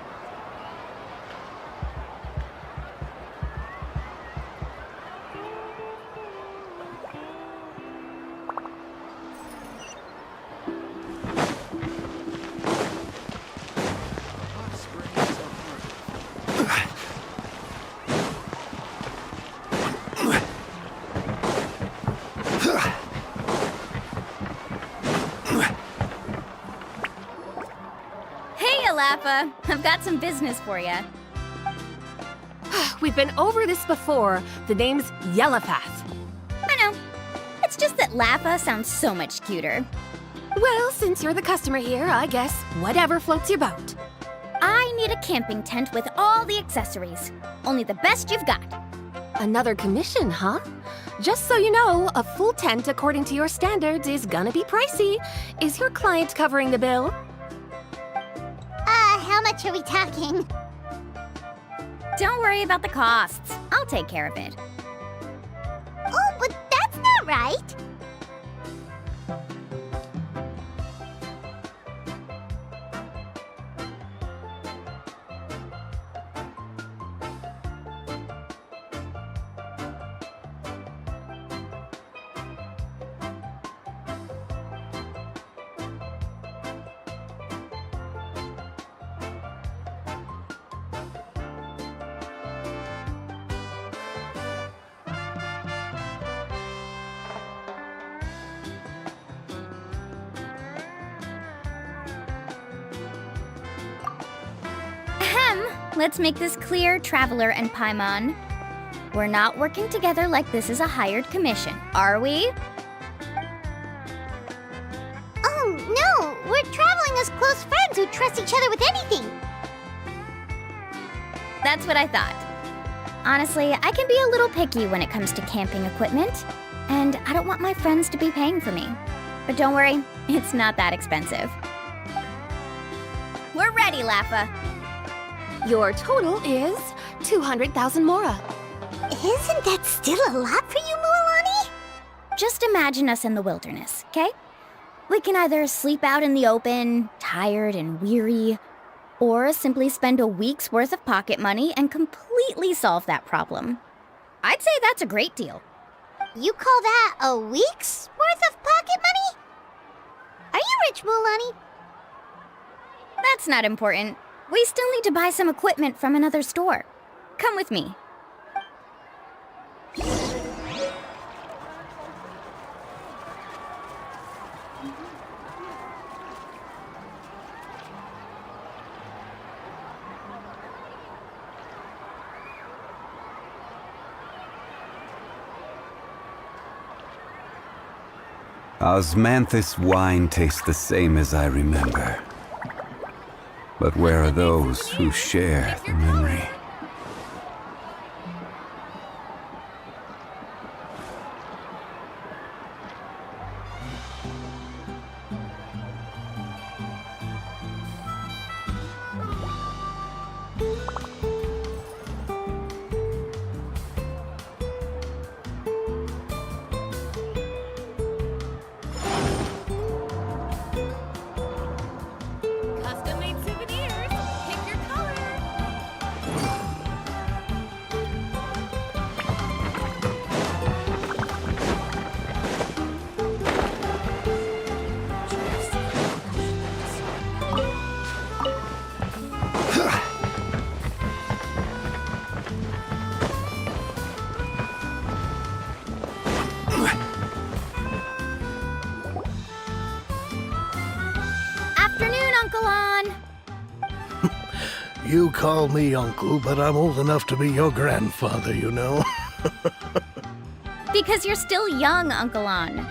I've got some business for you. We've been over this before. The name's Yellowpath. I know. It's just that Lappa sounds so much cuter. Well, since you're the customer here, I guess whatever floats your boat. I need a camping tent with all the accessories. Only the best you've got. Another commission, huh? Just so you know, a full tent according to your standards is gonna be pricey. Is your client covering the bill? How much are we talking? Don't worry about the costs. I'll take care of it. Oh, but that's not right. Let's make this clear, Traveler and Paimon. We're not working together like this is a hired commission, are we? Oh, no! We're traveling as close friends who trust each other with anything. That's what I thought. Honestly, I can be a little picky when it comes to camping equipment, and I don't want my friends to be paying for me. But don't worry, it's not that expensive. We're ready, Lafa. Your total is 200,000 Mora. Isn't that still a lot for you, Mualani? Just imagine us in the wilderness, okay? We can either sleep out in the open, tired and weary, or simply spend a week's worth of pocket money and completely solve that problem. I'd say that's a great deal. You call that a week's worth of pocket money? Are you rich, Mualani? That's not important. We still need to buy some equipment from another store. Come with me. Osmanthus wine tastes the same as I remember. But where are those who share the memory? You call me uncle, but I'm old enough to be your grandfather, you know. Because you're still young, Uncle On.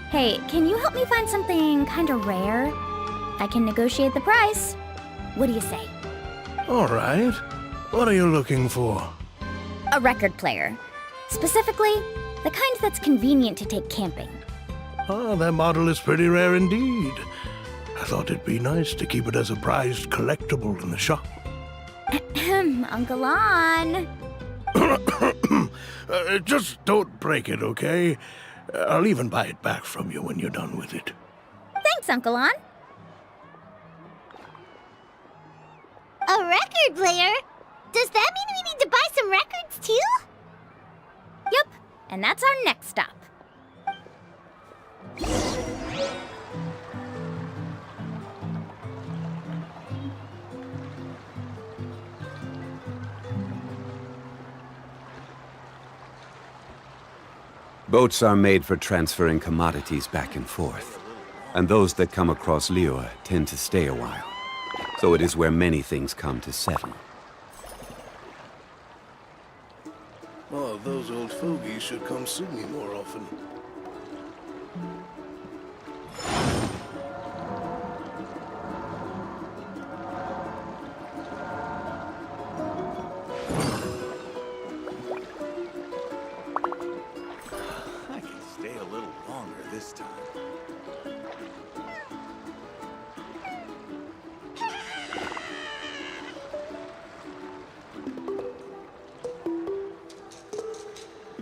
Hey, can you help me find something kinda rare? I can negotiate the price. What do you say? All right. What are you looking for? A record player. Specifically, the kind that's convenient to take camping. Ah, that model is pretty rare indeed. I thought it'd be nice to keep it as a prized collectible in the shop. Uncle On. Just don't break it, okay? I'll even buy it back from you when you're done with it. Thanks, Uncle On. A record player? Does that mean we need to buy some records too? Yep, and that's our next stop. Boats are made for transferring commodities back and forth, and those that come across Lior tend to stay a while. So it is where many things come to settle. Oh, those old fogies should come see me more often. Stay a little longer this time.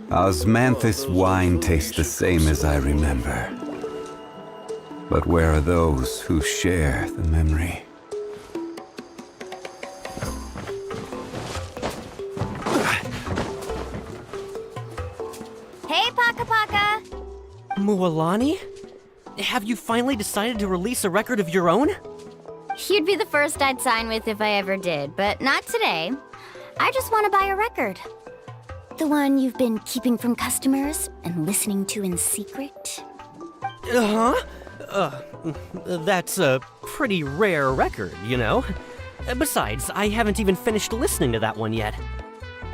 Osmanthus wine tastes the same as I remember. But where are those who share the memory? Hey, Paka Paka! Mualani? Have you finally decided to release a record of your own? You'd be the first I'd sign with if I ever did, but not today. I just want to buy a record. The one you've been keeping from customers and listening to in secret? That's a pretty rare record, you know? Besides, I haven't even finished listening to that one yet.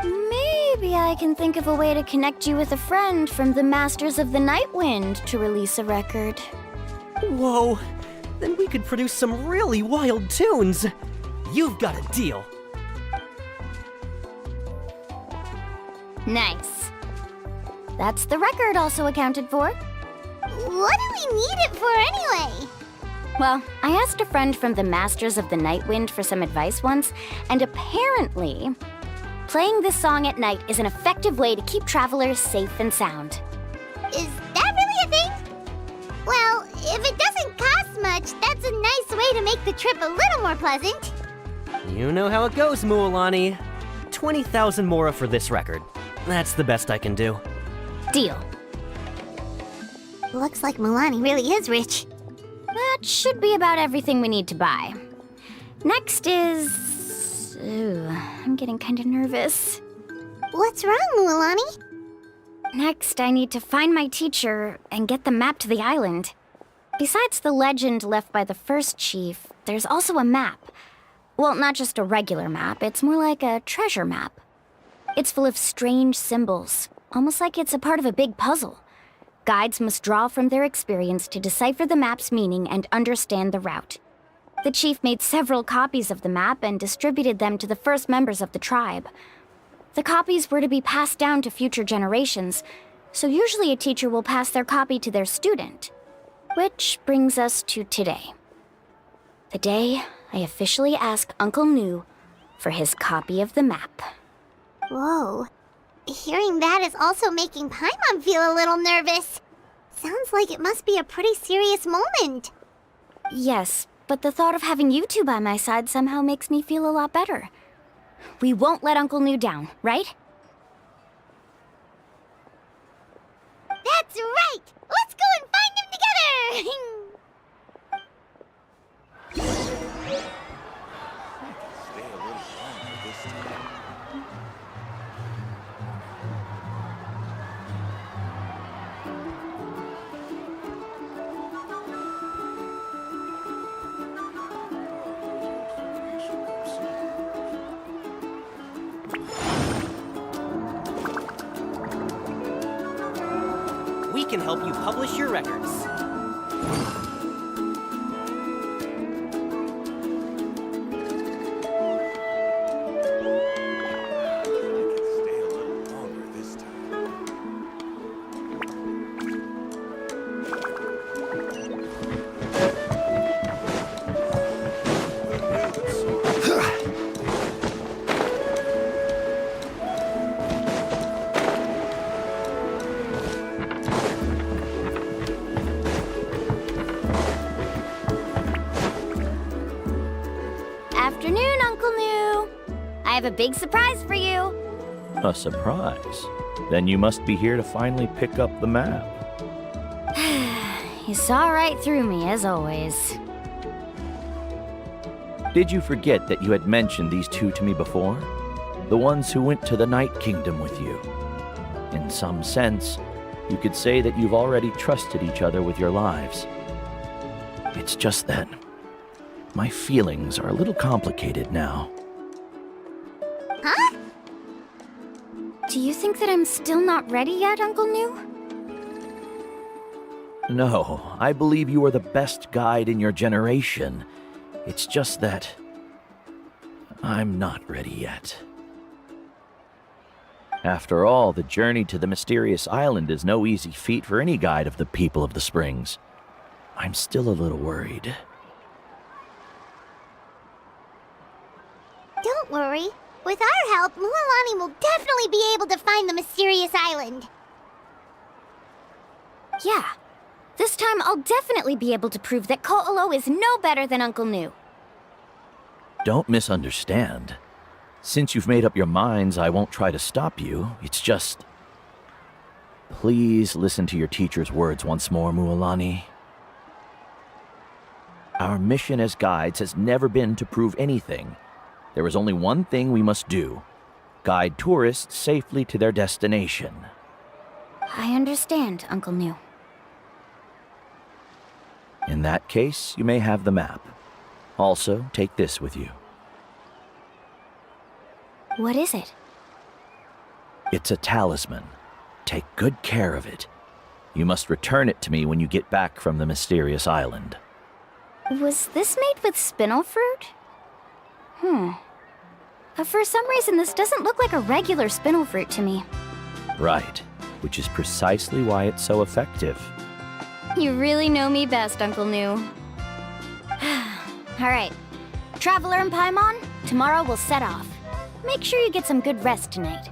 Maybe I can think of a way to connect you with a friend from the Masters of the Night Wind to release a record. Whoa, then we could produce some really wild tunes. You've got a deal. Nice. That's the record also accounted for. What do we need it for anyway? Well, I asked a friend from the Masters of the Night Wind for some advice once, and apparently, playing this song at night is an effective way to keep travelers safe and sound. Is that really a thing? Well, if it doesn't cost much, that's a nice way to make the trip a little more pleasant. You know how it goes, Mualani. 20,000 Mora for this record. That's the best I can do. Deal. Looks like Mualani really is rich. That should be about everything we need to buy. Next is... Ooh, I'm getting kind of nervous. What's wrong, Mualani? Next, I need to find my teacher and get the map to the island. Besides the legend left by the first chief, there's also a map. Well, not just a regular map, it's more like a treasure map. It's full of strange symbols, almost like it's a part of a big puzzle. Guides must draw from their experience to decipher the map's meaning and understand the route. The chief made several copies of the map and distributed them to the first members of the tribe. The copies were to be passed down to future generations, so usually a teacher will pass their copy to their student. Which brings us to today. The day I officially ask Uncle Nu for his copy of the map. Whoa. Hearing that is also making Paimon feel a little nervous. Sounds like it must be a pretty serious moment. Yes, but the thought of having you two by my side somehow makes me feel a lot better. We won't let Uncle Nu down, right? That's right! Let's go and find him together! Stay a little longer this time. We can help you publish your records. Stay a little longer this time. Afternoon, Uncle Nu. I have a big surprise for you. A surprise? Then you must be here to finally pick up the map. You saw right through me, as always. Did you forget that you had mentioned these two to me before? The ones who went to the Night Kingdom with you. In some sense, you could say that you've already trusted each other with your lives. It's just that my feelings are a little complicated now. Huh? Do you think that I'm still not ready yet, Uncle Nu? No, I believe you are the best guide in your generation. It's just that I'm not ready yet. After all, the journey to the mysterious island is no easy feat for any guide of the people of the springs. I'm still a little worried. Don't worry. With our help, Mualani will definitely be able to find the mysterious island. Yeah. This time I'll definitely be able to prove that Ko'olo is no better than Uncle Nu. Don't misunderstand. Since you've made up your minds, I won't try to stop you. It's just... Please listen to your teacher's words once more, Mualani. Our mission as guides has never been to prove anything. There is only one thing we must do. Guide tourists safely to their destination. I understand, Uncle Nu. In that case, you may have the map. Also, take this with you. What is it? It's a talisman. Take good care of it. You must return it to me when you get back from the mysterious island. Was this made with spinel fruit? For some reason, this doesn't look like a regular spinel fruit to me. Right, which is precisely why it's so effective. You really know me best, Uncle Nu. Alright, Traveler and Paimon, tomorrow we'll set off. Make sure you get some good rest tonight.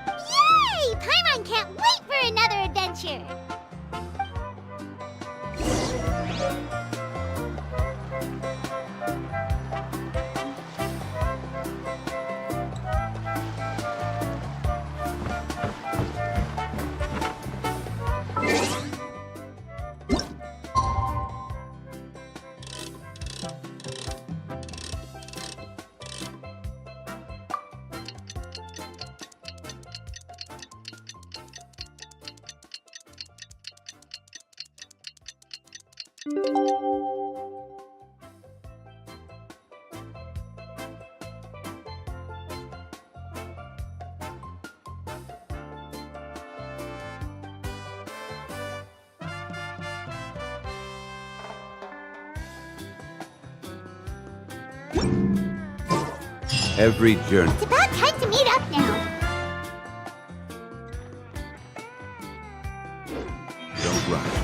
Yay! Paimon can't wait for another adventure! Every journey. It's about time to meet up now. Don't rush.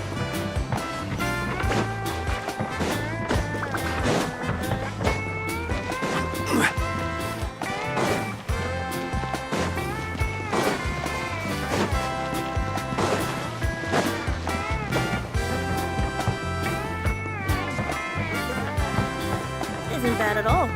Isn't bad at all.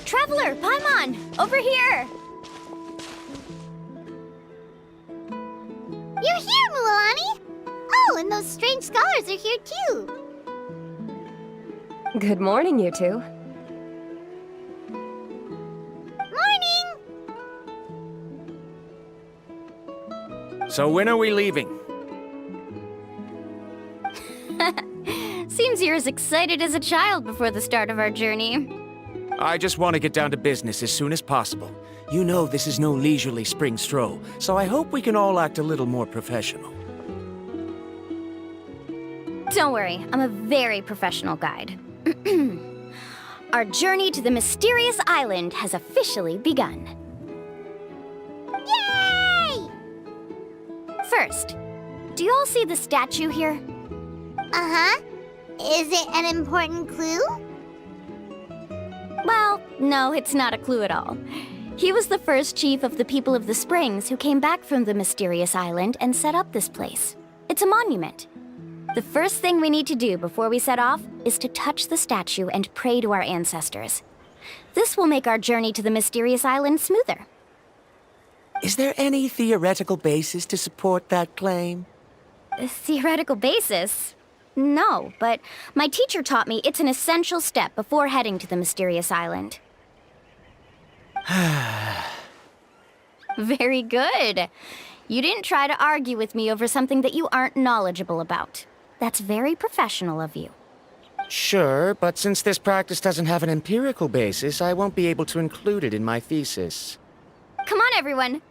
Traveler, Paimon, over here! You're here, Mualani! Oh, and those strange scholars are here too. Good morning, you two. Morning! So when are we leaving? Seems you're as excited as a child before the start of our journey. I just want to get down to business as soon as possible. You know this is no leisurely spring stroll, so I hope we can all act a little more professional. Don't worry, I'm a very professional guide. Our journey to the mysterious island has officially begun. Yay! First, do you all see the statue here? Uh-huh. Is it an important clue? Well, no, it's not a clue at all. He was the first chief of the people of the Springs who came back from the mysterious island and set up this place. It's a monument. The first thing we need to do before we set off is to touch the statue and pray to our ancestors. This will make our journey to the mysterious island smoother. Is there any theoretical basis to support that claim? A theoretical basis? No, but my teacher taught me it's an essential step before heading to the mysterious island. Very good. You didn't try to argue with me over something that you aren't knowledgeable about. That's very professional of you. Sure, but since this practice doesn't have an empirical basis, I won't be able to include it in my thesis. Come on, everyone.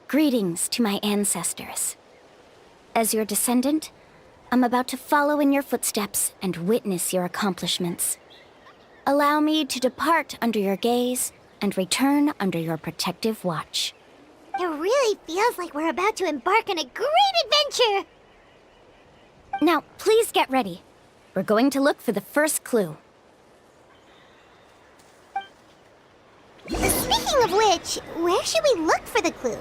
Greetings to my ancestors. As your descendant, I'm about to follow in your footsteps and witness your accomplishments. Allow me to depart under your gaze and return under your protective watch. It really feels like we're about to embark on a great adventure! Now, please get ready. We're going to look for the first clue. Speaking of which, where should we look for the clue?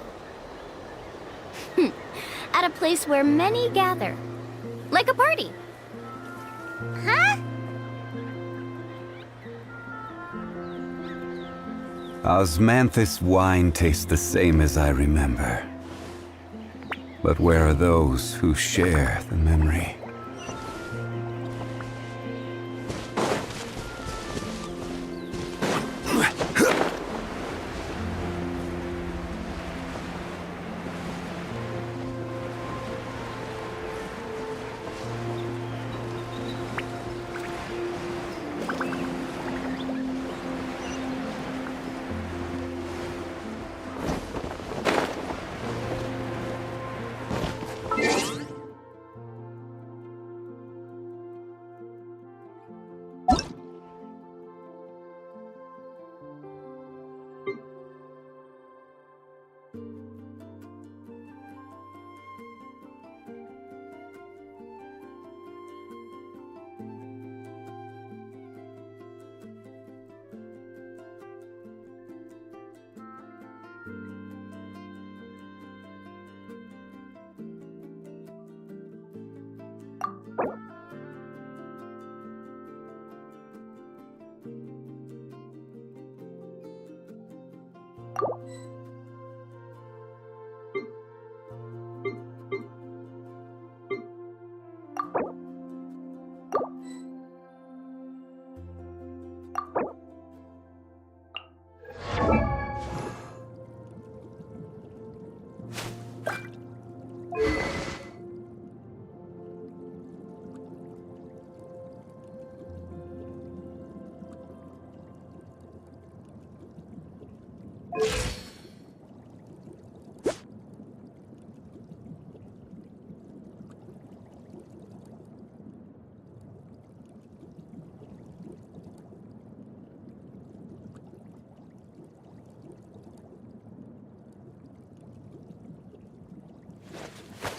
At a place where many gather. Like a party. Huh? Osmanthus wine tastes the same as I remember. But where are those who share the memory?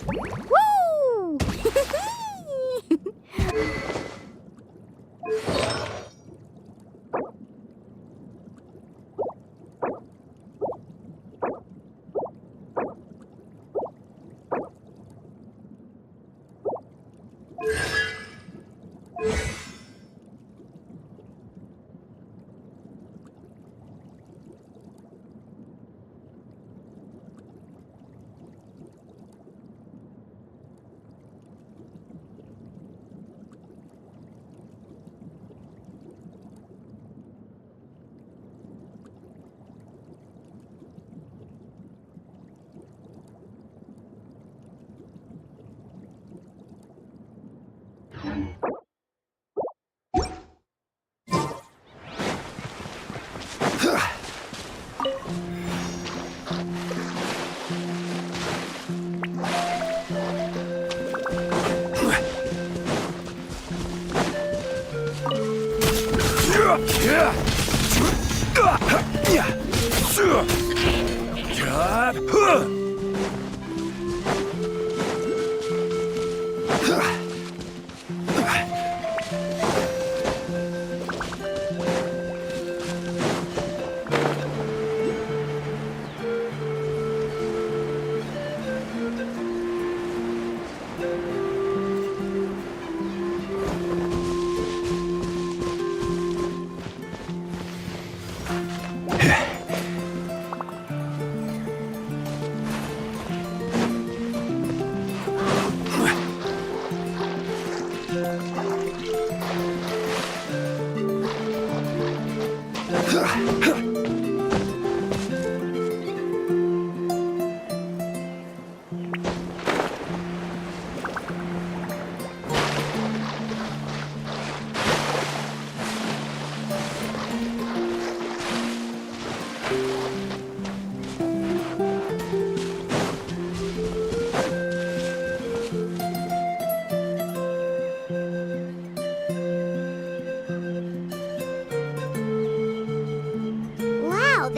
Woo!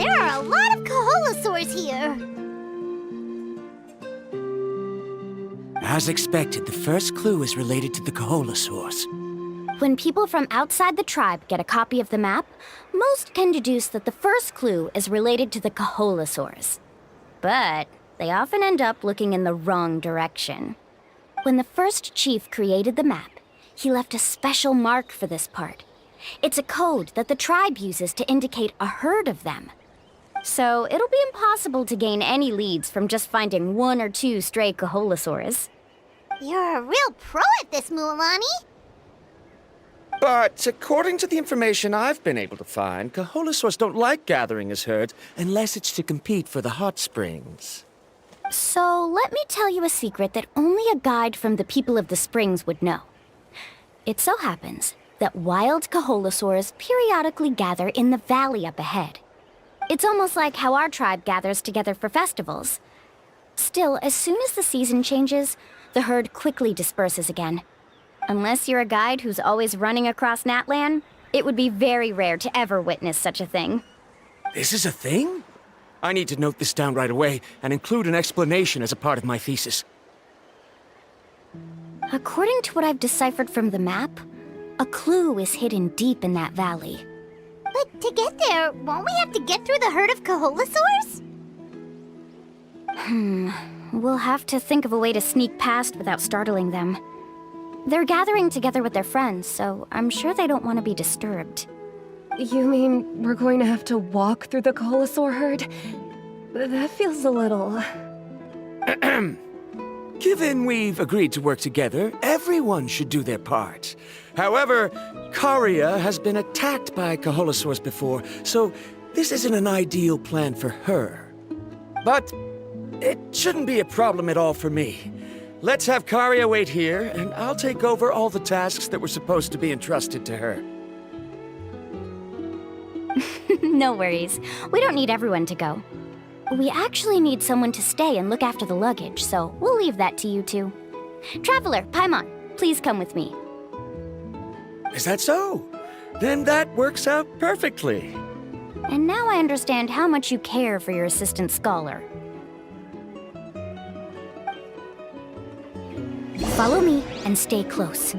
There are a lot of Kaholasaurs here. As expected, the first clue is related to the Kaholasaurs. When people from outside the tribe get a copy of the map, most can deduce that the first clue is related to the Kaholasaurs. But they often end up looking in the wrong direction. When the first chief created the map, he left a special mark for this part. It's a code that the tribe uses to indicate a herd of them. So it'll be impossible to gain any leads from just finding 1 or 2 stray Kaholasaurs. You're a real pro at this, Mualani. But according to the information I've been able to find, Kaholasaurs don't like gathering as herds unless it's to compete for the hot springs. So let me tell you a secret that only a guide from the people of the springs would know. It so happens that wild Kaholasaurs periodically gather in the valley up ahead. It's almost like how our tribe gathers together for festivals. Still, as soon as the season changes, the herd quickly disperses again. Unless you're a guide who's always running across Natlan, it would be very rare to ever witness such a thing. This is a thing? I need to note this down right away and include an explanation as a part of my thesis. According to what I've deciphered from the map, a clue is hidden deep in that valley. But to get there, won't we have to get through the herd of Kaholasaurs? We'll have to think of a way to sneak past without startling them. They're gathering together with their friends, so I'm sure they don't want to be disturbed. You mean we're going to have to walk through the Kaholasaur herd? That feels a little... Given we've agreed to work together, everyone should do their part. However, Karia has been attacked by Kaholasaurs before, so this isn't an ideal plan for her. But it shouldn't be a problem at all for me. Let's have Karia wait here, and I'll take over all the tasks that were supposed to be entrusted to her. No worries. We don't need everyone to go. We actually need someone to stay and look after the luggage, so we'll leave that to you two. Traveler, Paimon, please come with me. Is that so? Then that works out perfectly. And now I understand how much you care for your assistant scholar. Follow me and stay close.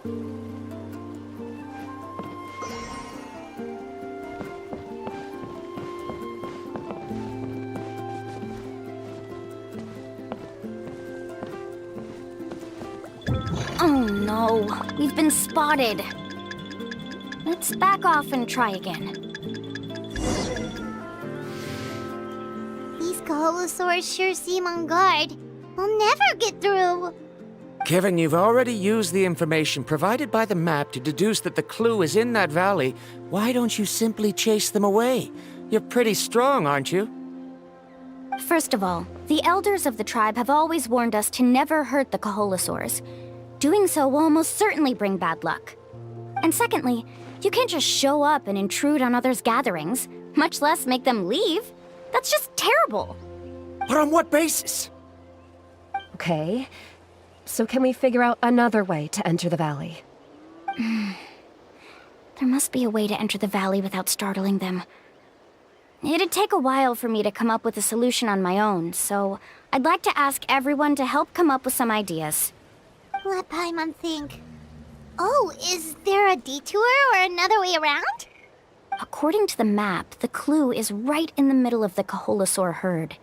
Oh no, we've been spotted. Let's back off and try again. These Kaholosaurs sure seem on guard. We'll never get through. Given you've already used the information provided by the map to deduce that the clue is in that valley, why don't you simply chase them away? You're pretty strong, aren't you? First of all, the elders of the tribe have always warned us to never hurt the Kaholosaurs. Doing so will almost certainly bring bad luck. And secondly, you can't just show up and intrude on others' gatherings, much less make them leave. That's just terrible. But on what basis? Okay, so can we figure out another way to enter the valley? There must be a way to enter the valley without startling them. It'd take a while for me to come up with a solution on my own, so I'd like to ask everyone to help come up with some ideas. Let Paimon think. Oh, is there a detour or another way around? According to the map, the clue is right in the middle of the Kaholosaur herd.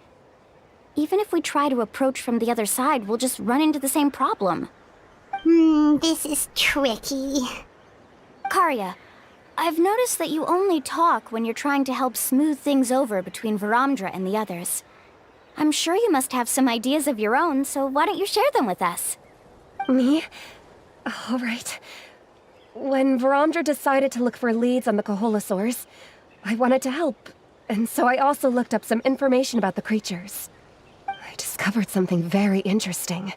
Even if we try to approach from the other side, we'll just run into the same problem. This is tricky. Karya, I've noticed that you only talk when you're trying to help smooth things over between Varamdra and the others. I'm sure you must have some ideas of your own, so why don't you share them with us? Me? All right. When Varamdra decided to look for leads on the Kaholosaurs, I wanted to help, and so I also looked up some information about the creatures. I discovered something very interesting.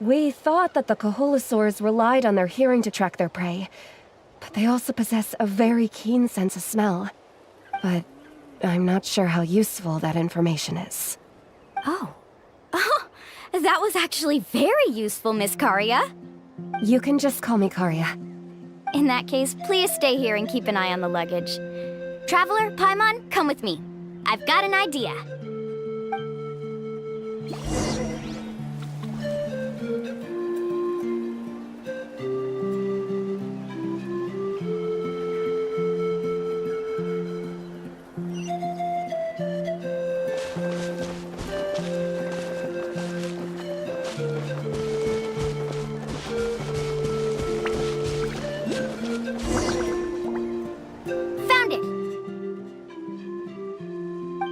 We thought that the Kaholosaurs relied on their hearing to track their prey, but they also possess a very keen sense of smell. But I'm not sure how useful that information is. Oh. That was actually very useful, Miss Karya. You can just call me Karya. In that case, please stay here and keep an eye on the luggage. Traveler, Paimon, come with me. I've got an idea.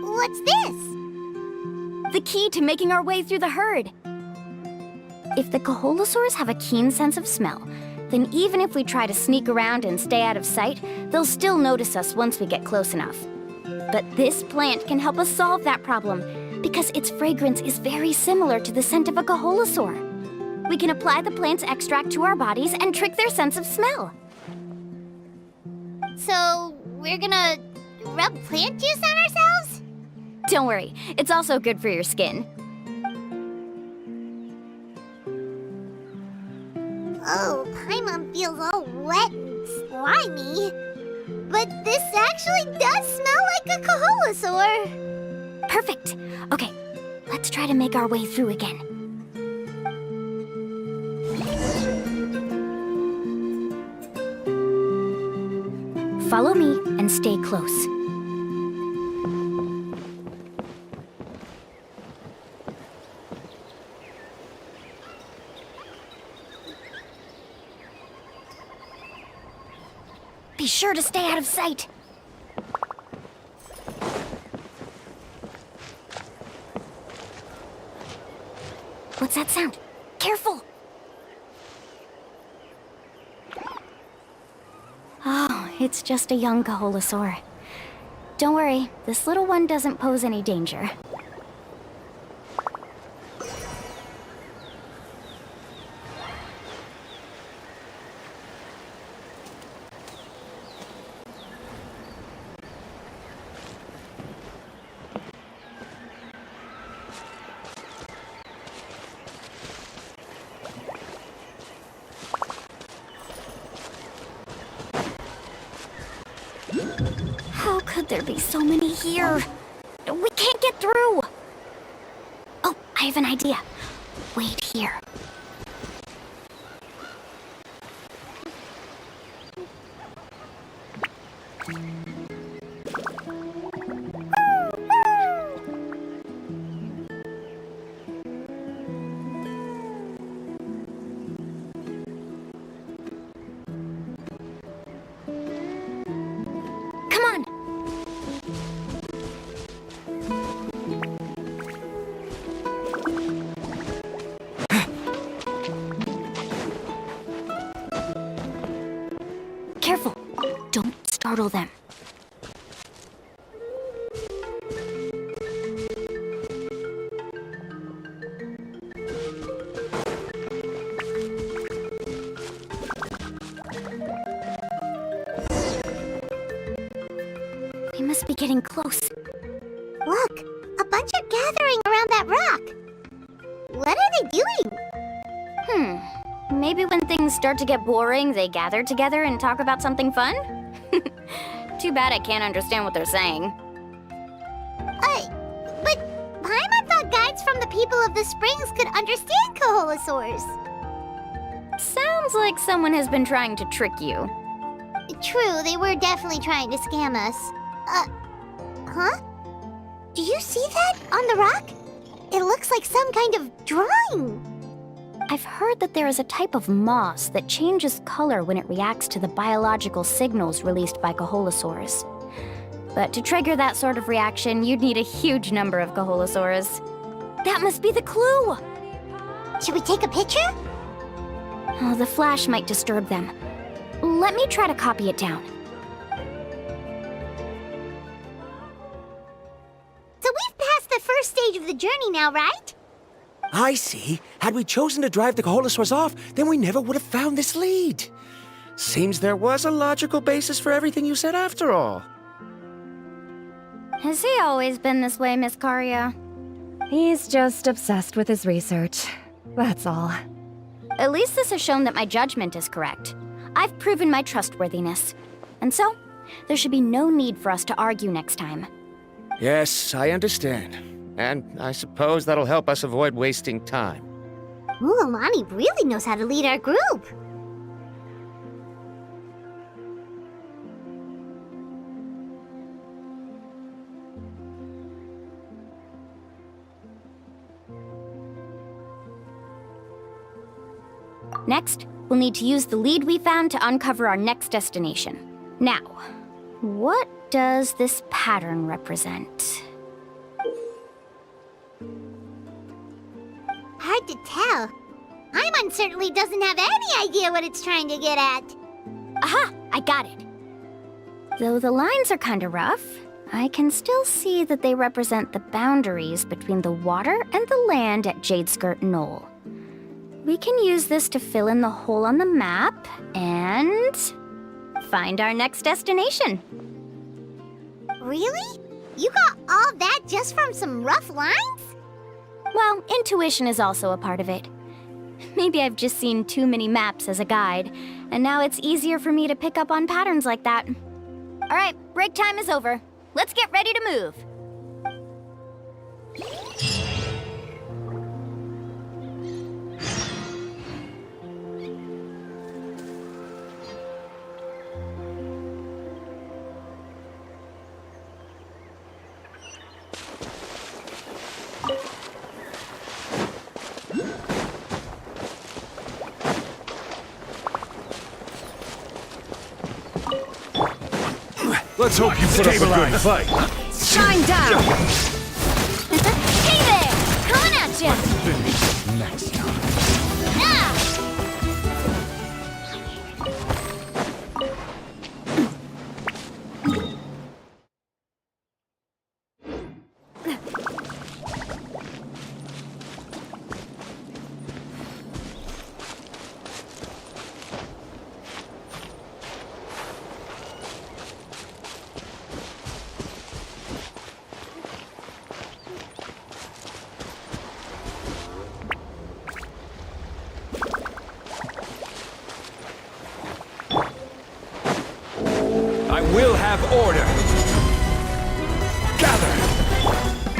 What's this? The key to making our way through the herd. If the Kaholosaurs have a keen sense of smell, then even if we try to sneak around and stay out of sight, they'll still notice us once we get close enough. But this plant can help us solve that problem, because its fragrance is very similar to the scent of a Kaholosaur. We can apply the plant's extract to our bodies and trick their sense of smell. So, we're gonna rub plant juice on ourselves? Don't worry, it's also good for your skin. Oh, Paimon feels all wet and slimy. But this actually does smell like a Kaholosaur. Perfect. Okay, let's try to make our way through again. Follow me and stay close. Be sure to stay out of sight. What's that sound? Careful! Oh, it's just a young Kaholosaur. Don't worry, this little one doesn't pose any danger. How could there be so many here? We can't get through! Oh, I have an idea. Wait here. Come on! Careful! Don't startle them. We must be getting close. Look, a bunch are gathering around that rock. What are they doing? Maybe when things start to get boring, they gather together and talk about something fun? Too bad I can't understand what they're saying. But Paimon thought guides from the people of the springs could understand Koholosaurs. Sounds like someone has been trying to trick you. True, they were definitely trying to scam us. Huh? Do you see that on the rock? It looks like some kind of drawing. I've heard that there is a type of moss that changes color when it reacts to the biological signals released by Koholosaurs. But to trigger that sort of reaction, you'd need a huge number of Koholosaurs. That must be the clue! Should we take a picture? Oh, the flash might disturb them. Let me try to copy it down. So we've passed the first stage of the journey now, right? I see. Had we chosen to drive the Koholosaurs off, then we never would have found this lead. Seems there was a logical basis for everything you said after all. Has he always been this way, Miss Karia? He's just obsessed with his research. That's all. At least this has shown that my judgment is correct. I've proven my trustworthiness. And so, there should be no need for us to argue next time. Yes, I understand. And I suppose that'll help us avoid wasting time. Alani really knows how to lead our group. Next, we'll need to use the lead we found to uncover our next destination. Now, what does this pattern represent? Hard to tell. Paimon certainly doesn't have any idea what it's trying to get at. Aha! I got it! Though the lines are kinda rough, I can still see that they represent the boundaries between the water and the land at Jadeskirt Knoll. We can use this to fill in the hole on the map and find our next destination. Really? You got all that just from some rough lines? Well, intuition is also a part of it. Maybe I've just seen too many maps as a guide, and now it's easier for me to pick up on patterns like that. All right, break time is over. Let's get ready to move. Let's hope you put up a good fight. Shine down! Hey there! Coming at ya! Next time. I will have order. Gather!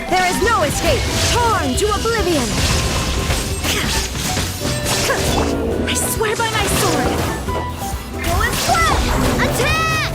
There is no escape! Torn to oblivion! I swear by my sword! Go and fly! Attack!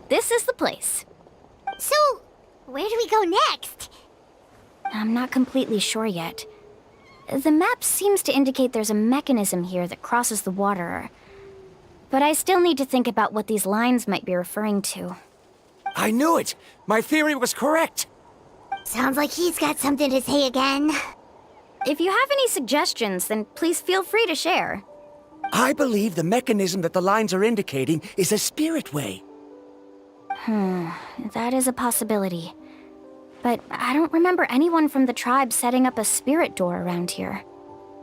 this is the place. So, where do we go next? I'm not completely sure yet. The map seems to indicate there's a mechanism here that crosses the water. But I still need to think about what these lines might be referring to. I knew it! My theory was correct! Sounds like he's got something to say again. If you have any suggestions, then please feel free to share. I believe the mechanism that the lines are indicating is a spirit way. That is a possibility. But I don't remember anyone from the tribe setting up a spirit door around here.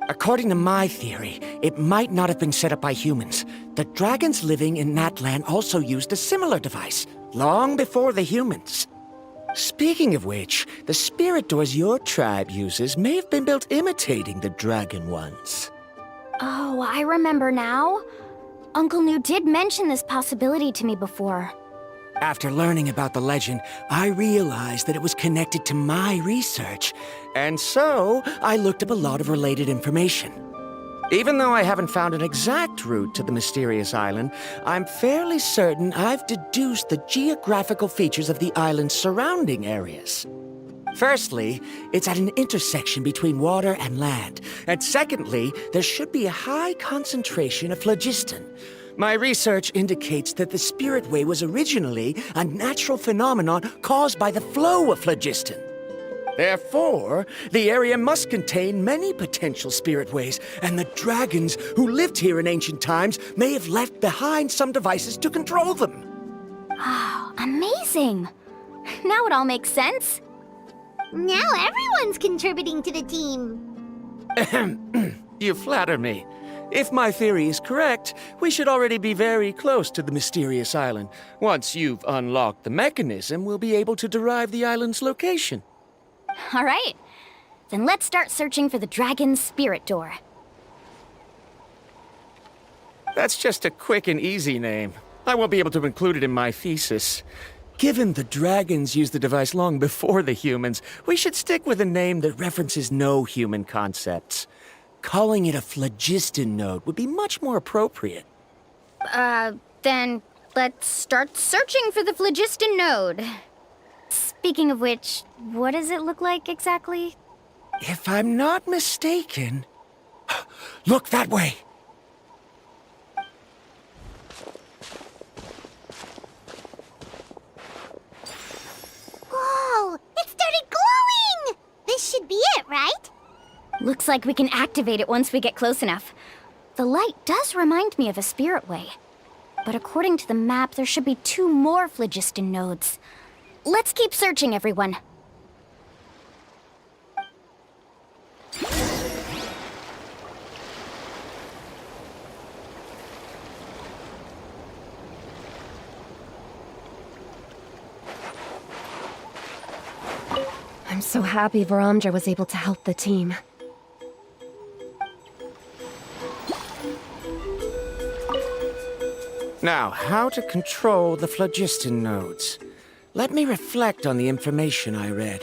According to my theory, it might not have been set up by humans. The dragons living in Natlan also used a similar device, long before the humans. Speaking of which, the spirit doors your tribe uses may have been built imitating the dragon ones. Oh, I remember now. Uncle New did mention this possibility to me before. After learning about the legend, I realized that it was connected to my research, and so I looked up a lot of related information. Even though I haven't found an exact route to the mysterious island, I'm fairly certain I've deduced the geographical features of the island's surrounding areas. Firstly, it's at an intersection between water and land, and secondly, there should be a high concentration of phlogiston. My research indicates that the Spirit Way was originally a natural phenomenon caused by the flow of phlogiston. Therefore, the area must contain many potential Spirit Ways, and the dragons who lived here in ancient times may have left behind some devices to control them. Oh, amazing! Now it all makes sense. Now everyone's contributing to the team. You flatter me. If my theory is correct, we should already be very close to the mysterious island. Once you've unlocked the mechanism, we'll be able to derive the island's location. All right. Then let's start searching for the dragon's spirit door. That's just a quick and easy name. I won't be able to include it in my thesis. Given the dragons used the device long before the humans, we should stick with a name that references no human concepts. Calling it a phlogiston node would be much more appropriate. Then let's start searching for the phlogiston node. Speaking of which, what does it look like exactly? If I'm not mistaken... Look that way! Whoa! It started glowing! This should be it, right? Looks like we can activate it once we get close enough. The light does remind me of a spirit way. But according to the map, there should be 2 more phlogiston nodes. Let's keep searching, everyone. I'm so happy Varamdra was able to help the team. Now, how to control the phlogiston nodes. Let me reflect on the information I read.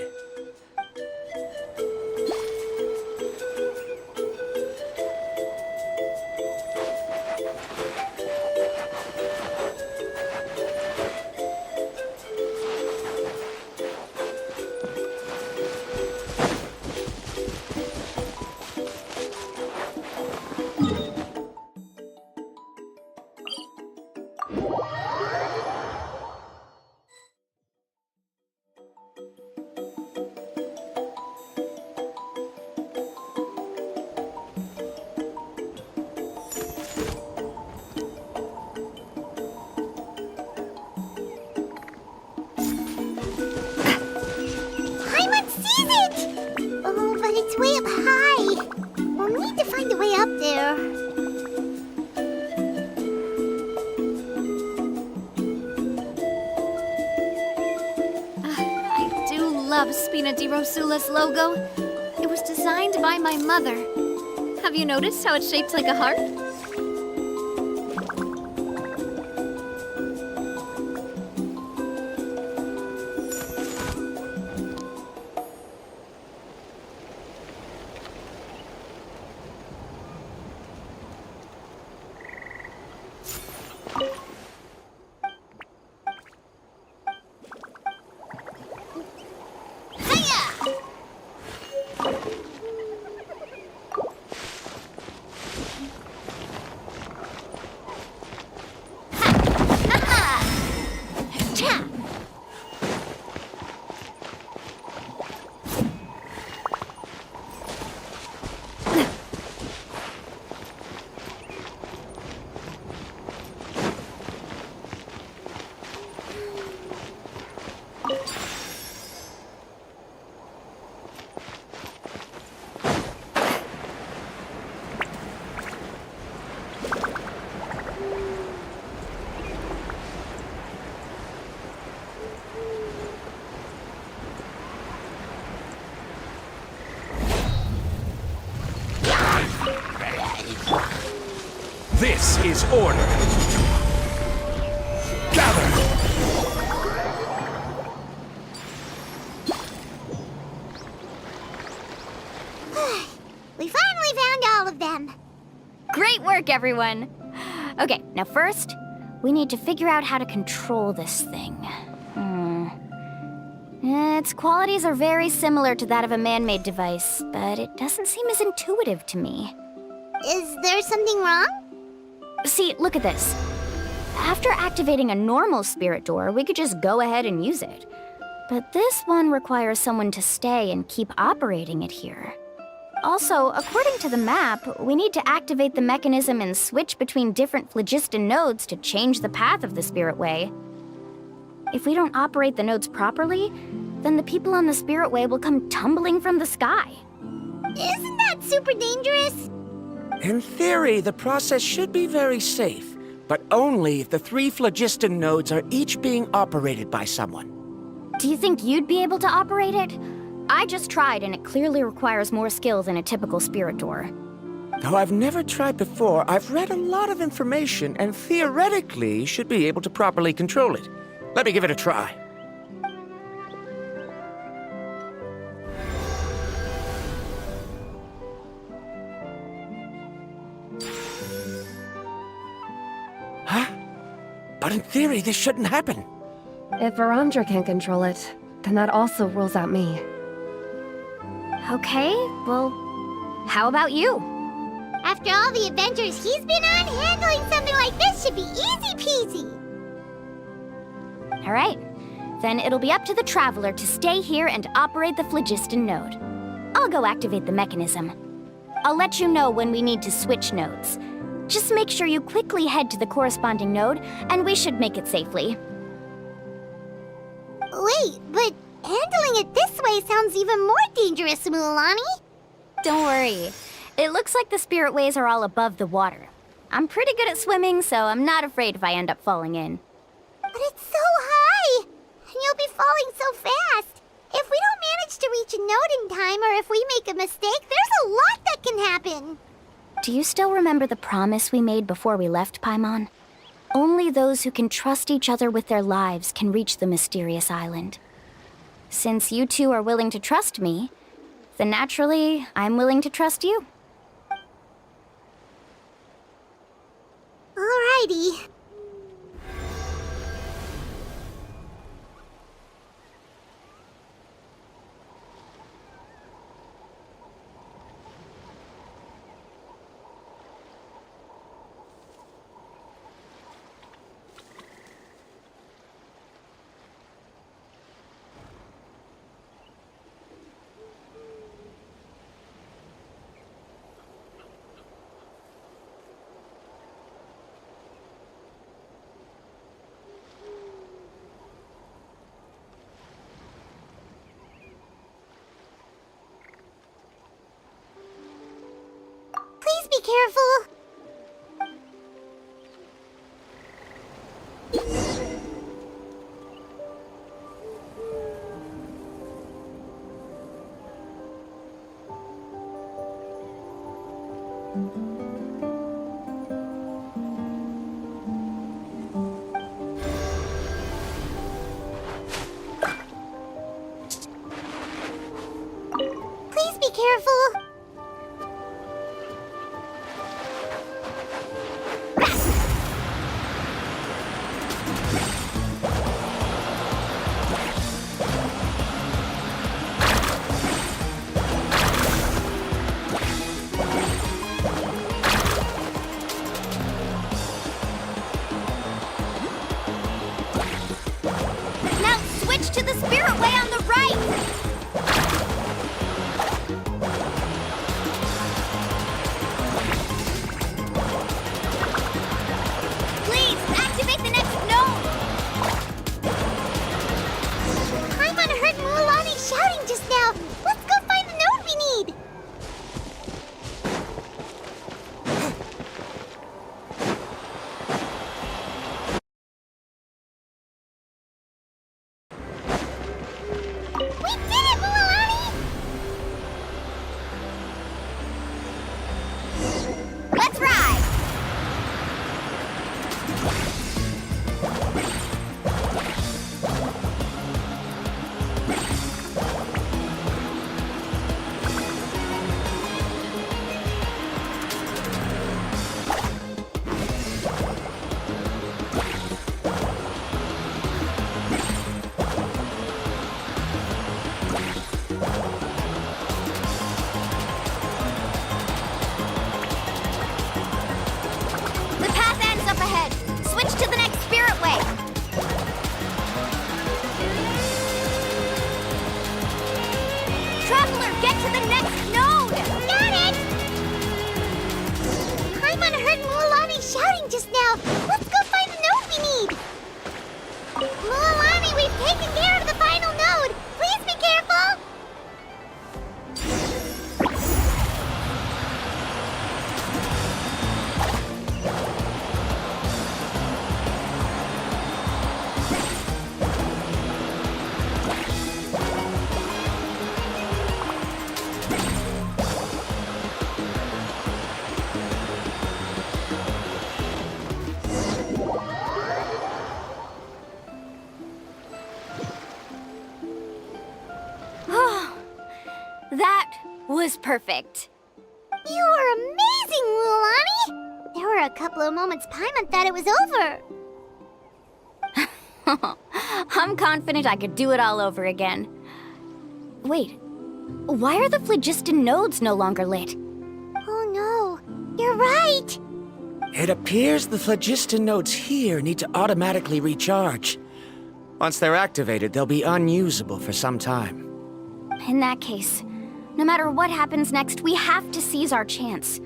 It's way up high. We'll need to find a way up there. I do love Spina di Rosula's logo. It was designed by my mother. Have you noticed how it's shaped like a heart? Meztli's order. Gather! We finally found all of them. Great work, everyone! Okay, now first, we need to figure out how to control this thing. Its qualities are very similar to that of a man-made device, but it doesn't seem as intuitive to me. Is there something wrong? See, look at this. After activating a normal spirit door, we could just go ahead and use it. But this one requires someone to stay and keep operating it here. Also, according to the map, we need to activate the mechanism and switch between different phlogiston nodes to change the path of the Spirit Way. If we don't operate the nodes properly, then the people on the Spirit Way will come tumbling from the sky. Isn't that super dangerous? In theory, the process should be very safe, but only if the 3 phlogiston nodes are each being operated by someone. Do you think you'd be able to operate it? I just tried, and it clearly requires more skill than a typical spirit door. Though I've never tried before, I've read a lot of information and theoretically should be able to properly control it. Let me give it a try. Huh? But in theory, this shouldn't happen. If Verandra can control it, then that also rules out me. Okay, well, how about you? After all the adventures he's been on, handling something like this should be easy peasy. All right, then it'll be up to the Traveler to stay here and operate the phlogiston node. I'll go activate the mechanism. I'll let you know when we need to switch nodes. Just make sure you quickly head to the corresponding node, and we should make it safely. Wait, but handling it this way sounds even more dangerous, Mualani. Don't worry. It looks like the spirit ways are all above the water. I'm pretty good at swimming, so I'm not afraid if I end up falling in. But it's so high! And you'll be falling so fast! If we don't manage to reach a node in time, or if we make a mistake, there's a lot that can happen! Do you still remember the promise we made before we left, Paimon? Only those who can trust each other with their lives can reach the mysterious island. Since you two are willing to trust me, then naturally, I'm willing to trust you. Alrighty. Please be careful. Please be careful. Now switch to the spirit way on the right! Please, activate the next node! Paimon heard Mualani shouting just now. Let's go find the node we need. We did to the next node! Got it! Paimon heard Mualani shouting just now. Let's go find the node we need. Mualani, we've taken care of the final node. Please be careful. That was perfect. You were amazing, Mualani. There were a couple of moments Paimon thought it was over. I'm confident I could do it all over again. Wait, why are the phlogiston nodes no longer lit? Oh no, you're right. It appears the phlogiston nodes here need to automatically recharge. Once they're activated, they'll be unusable for some time. In that case, no matter what happens next, we have to seize our chance.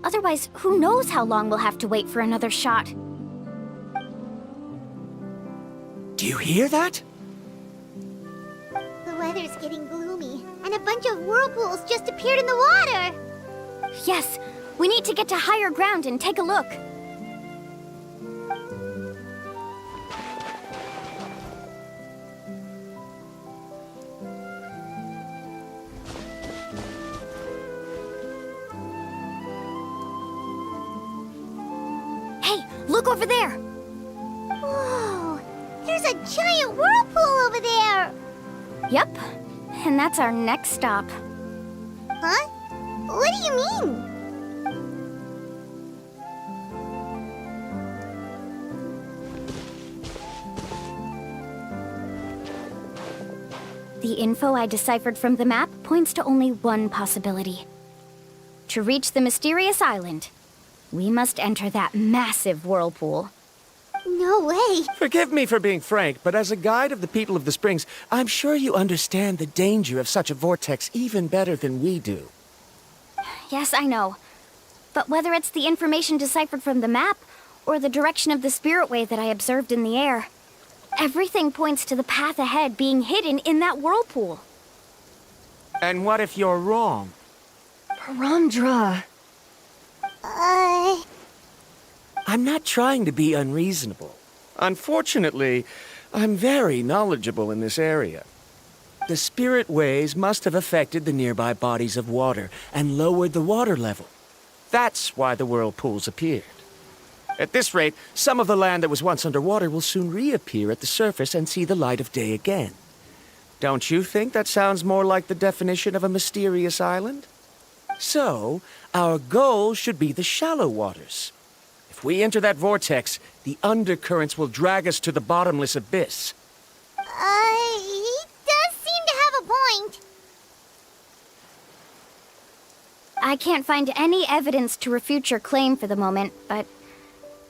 Otherwise, who knows how long we'll have to wait for another shot. Do you hear that? The weather's getting gloomy, and a bunch of whirlpools just appeared in the water. Yes, we need to get to higher ground and take a look. Hey, look over there! Whoa, there's a giant whirlpool over there. Yep, and that's our next stop. Huh? What do you mean? The info I deciphered from the map points to only one possibility. To reach the mysterious island, we must enter that massive whirlpool. No way. Forgive me for being frank, but as a guide of the people of the Springs, I'm sure you understand the danger of such a vortex even better than we do. Yes, I know. But whether it's the information deciphered from the map, or the direction of the spirit wave that I observed in the air, everything points to the path ahead being hidden in that whirlpool. And what if you're wrong? Paramdra. I'm not trying to be unreasonable. Unfortunately, I'm very knowledgeable in this area. The spirit waves must have affected the nearby bodies of water and lowered the water level. That's why the whirlpools appeared. At this rate, some of the land that was once underwater will soon reappear at the surface and see the light of day again. Don't you think that sounds more like the definition of a mysterious island? So, our goal should be the shallow waters. If we enter that vortex, the undercurrents will drag us to the bottomless abyss. He does seem to have a point. I can't find any evidence to refute your claim for the moment, but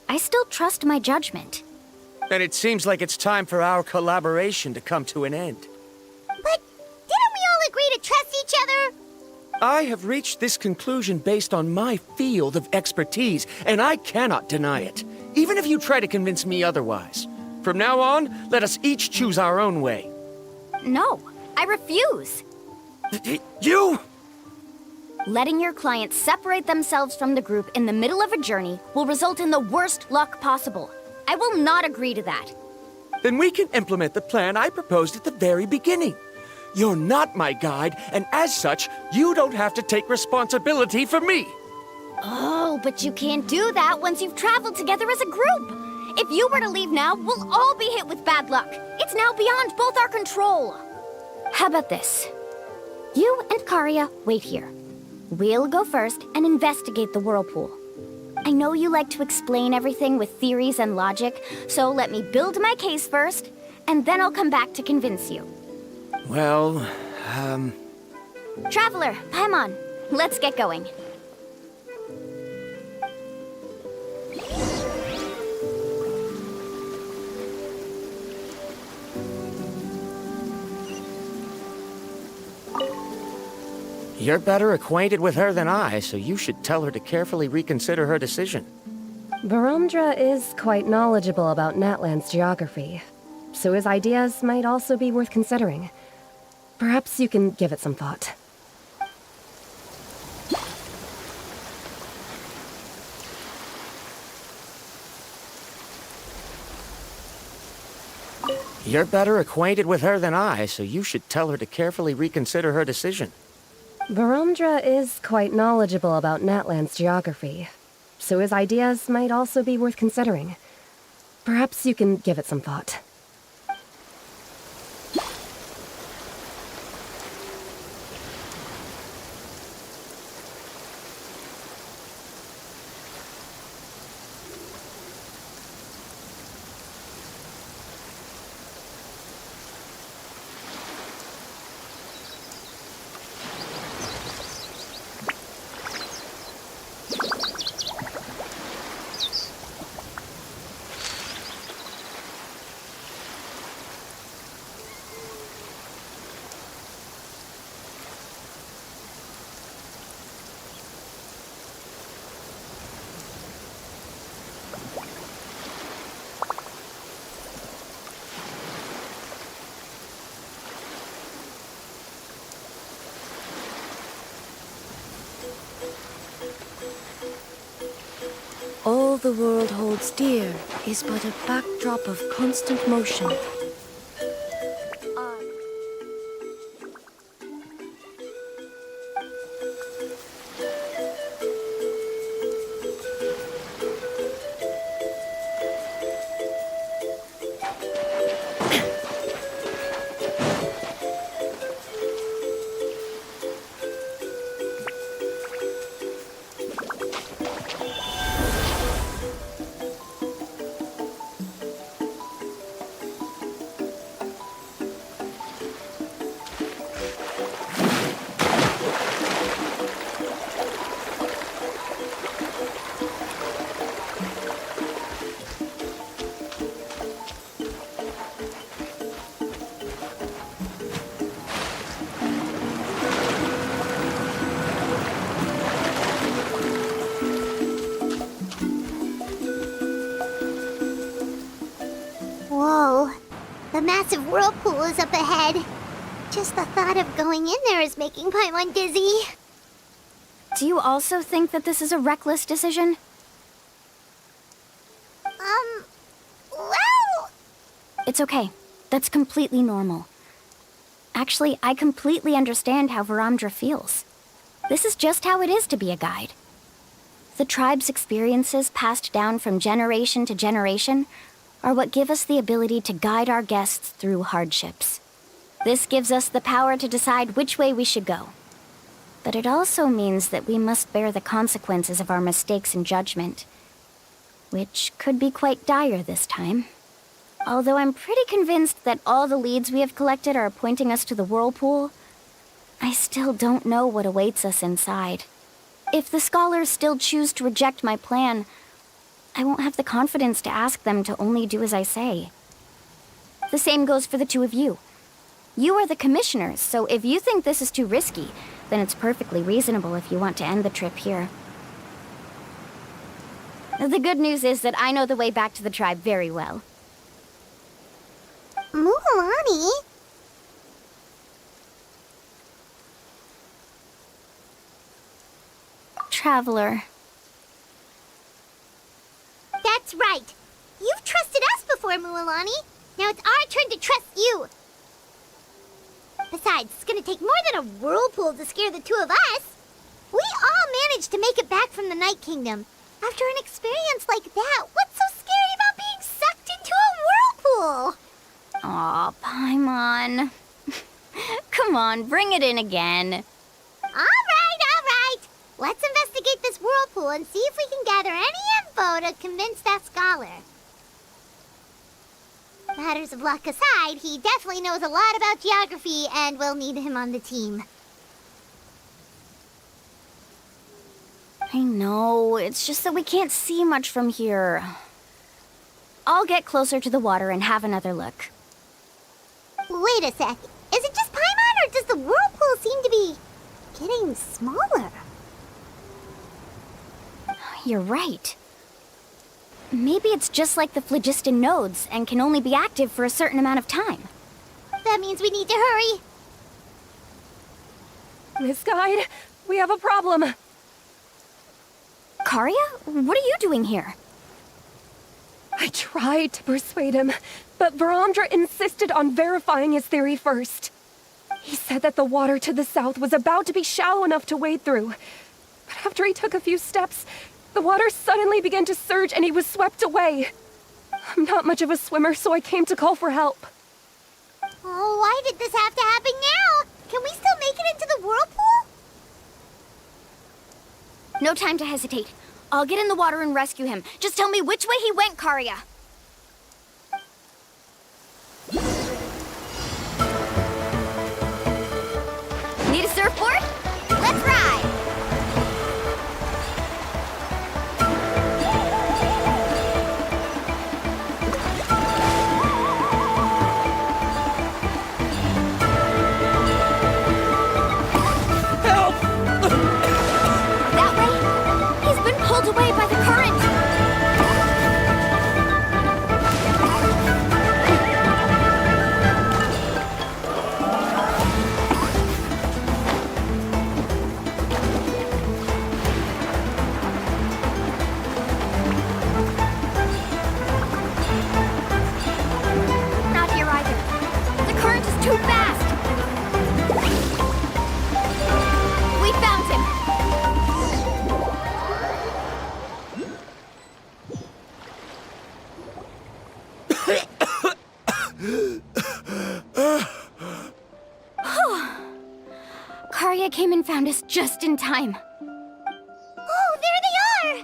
I still trust my judgment. And it seems like it's time for our collaboration to come to an end. But didn't we all agree to trust each other? I have reached this conclusion based on my field of expertise, and I cannot deny it, even if you try to convince me otherwise. From now on, let us each choose our own way. No, I refuse. You! Letting your clients separate themselves from the group in the middle of a journey will result in the worst luck possible. I will not agree to that. Then we can implement the plan I proposed at the very beginning. You're not my guide, and as such, you don't have to take responsibility for me. Oh, but you can't do that once you've traveled together as a group. If you were to leave now, we'll all be hit with bad luck. It's now beyond both our control. How about this? You and Karia wait here. We'll go first and investigate the whirlpool. I know you like to explain everything with theories and logic, so let me build my case first, and then I'll come back to convince you. Well, Traveler, Paimon, let's get going. You're better acquainted with her than I, so you should tell her to carefully reconsider her decision. Baramdra is quite knowledgeable about Natlan's geography, so his ideas might also be worth considering. Perhaps you can give it some thought. You're better acquainted with her than I, so you should tell her to carefully reconsider her decision. Baramdra is quite knowledgeable about Natlan's geography, so his ideas might also be worth considering. Perhaps you can give it some thought. All the world holds dear is but a backdrop of constant motion. Whoa, the massive whirlpool is up ahead. Just the thought of going in there is making Paimon dizzy. Do you also think that this is a reckless decision? Well... It's okay. That's completely normal. Actually, I completely understand how Baramdra feels. This is just how it is to be a guide. The tribe's experiences passed down from generation to generation are what give us the ability to guide our guests through hardships. This gives us the power to decide which way we should go. But it also means that we must bear the consequences of our mistakes in judgment, which could be quite dire this time. Although I'm pretty convinced that all the leads we have collected are pointing us to the whirlpool, I still don't know what awaits us inside. If the scholars still choose to reject my plan, I won't have the confidence to ask them to only do as I say. The same goes for the two of you. You are the commissioners, so if you think this is too risky, then it's perfectly reasonable if you want to end the trip here. The good news is that I know the way back to the tribe very well. Mualani? Traveler. That's right. You've trusted us before, Mualani. Now it's our turn to trust you. Besides, it's gonna take more than a whirlpool to scare the two of us. We all managed to make it back from the Night Kingdom. After an experience like that, what's so scary about being sucked into a whirlpool? Aw, Paimon. Come on, bring it in again. All right. Let's investigate this whirlpool and see if we can gather any info to convince that scholar. Matters of luck aside, he definitely knows a lot about geography, and we'll need him on the team. I know, it's just that we can't see much from here. I'll get closer to the water and have another look. Wait a sec. Is it just Paimon, or does the whirlpool seem to be getting smaller. You're right. Maybe it's just like the phlogiston nodes and can only be active for a certain amount of time. That means we need to hurry. Miss Guide, we have a problem. Karia, what are you doing here? I tried to persuade him, but Varamdra insisted on verifying his theory first. He said that the water to the south was about to be shallow enough to wade through. But after he took a few steps, the water suddenly began to surge and he was swept away. I'm not much of a swimmer, so I came to call for help. Oh, why did this have to happen now? Can we still make it into the whirlpool? No time to hesitate. I'll get in the water and rescue him. Just tell me which way he went, Karia. Need a surfboard? Let's ride! Pulled away by the current! Not here either. The current is too fast! We found him! Karia came and found us just in time. Oh, there they are!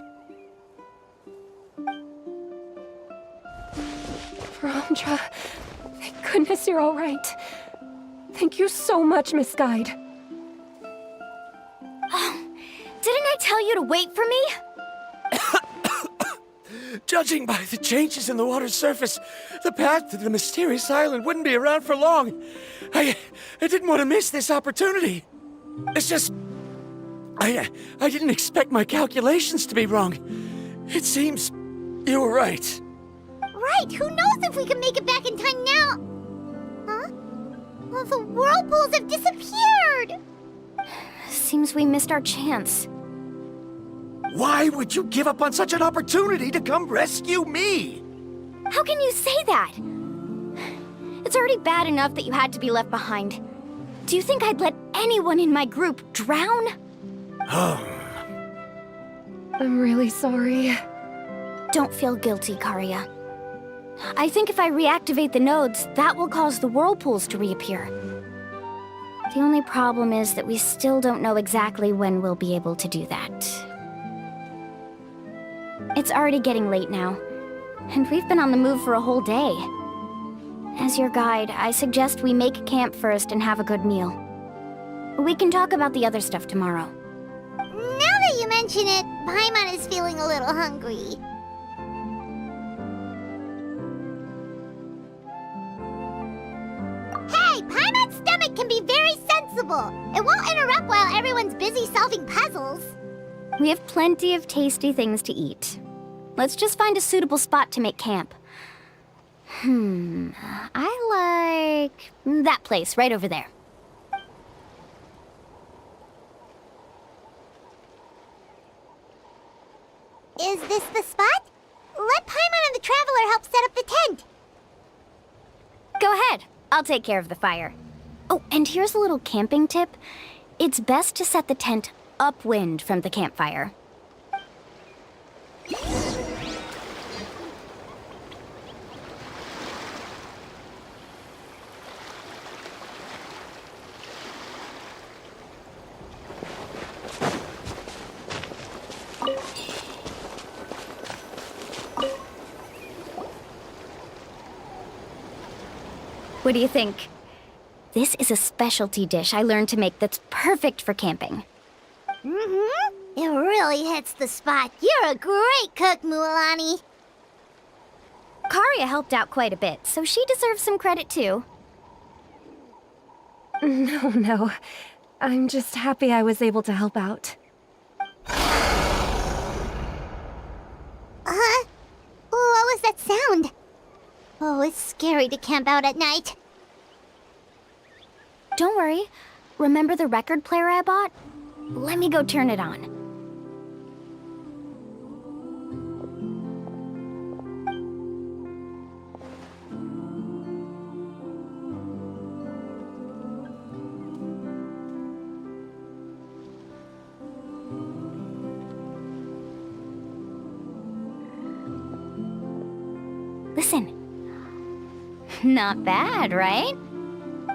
Varamdra, thank goodness you're all right. Thank you so much, Miss Guide. Didn't I tell you to wait for me? Judging by the changes in the water's surface, the path to the mysterious island wouldn't be around for long. I didn't want to miss this opportunity. It's just... I didn't expect my calculations to be wrong. It seems you were right. Right, who knows if we can make it back in time now? Huh? Well, the whirlpools have disappeared! Seems we missed our chance. Why would you give up on such an opportunity to come rescue me? How can you say that? It's already bad enough that you had to be left behind. Do you think I'd let anyone in my group drown? I'm really sorry. Don't feel guilty, Karia. I think if I reactivate the nodes, that will cause the whirlpools to reappear. The only problem is that we still don't know exactly when we'll be able to do that. It's already getting late now, and we've been on the move for a whole day. As your guide, I suggest we make camp first and have a good meal. We can talk about the other stuff tomorrow. Now that you mention it, Paimon is feeling a little hungry. Hey, Paimon's stomach can be very sensible. It won't interrupt while everyone's busy solving puzzles. We have plenty of tasty things to eat. Let's just find a suitable spot to make camp. I like that place right over there. Is this the spot? Let Paimon and the Traveler help set up the tent. Go ahead. I'll take care of the fire. Oh, and here's a little camping tip. It's best to set the tent upwind from the campfire. What do you think? This is a specialty dish I learned to make that's perfect for camping. Mm-hmm. It really hits the spot. You're a great cook, Mualani. Karia helped out quite a bit, so she deserves some credit too. No. I'm just happy I was able to help out. What was that sound? Oh, it's scary to camp out at night. Don't worry. Remember the record player I bought? Let me go turn it on. Listen. Not bad, right?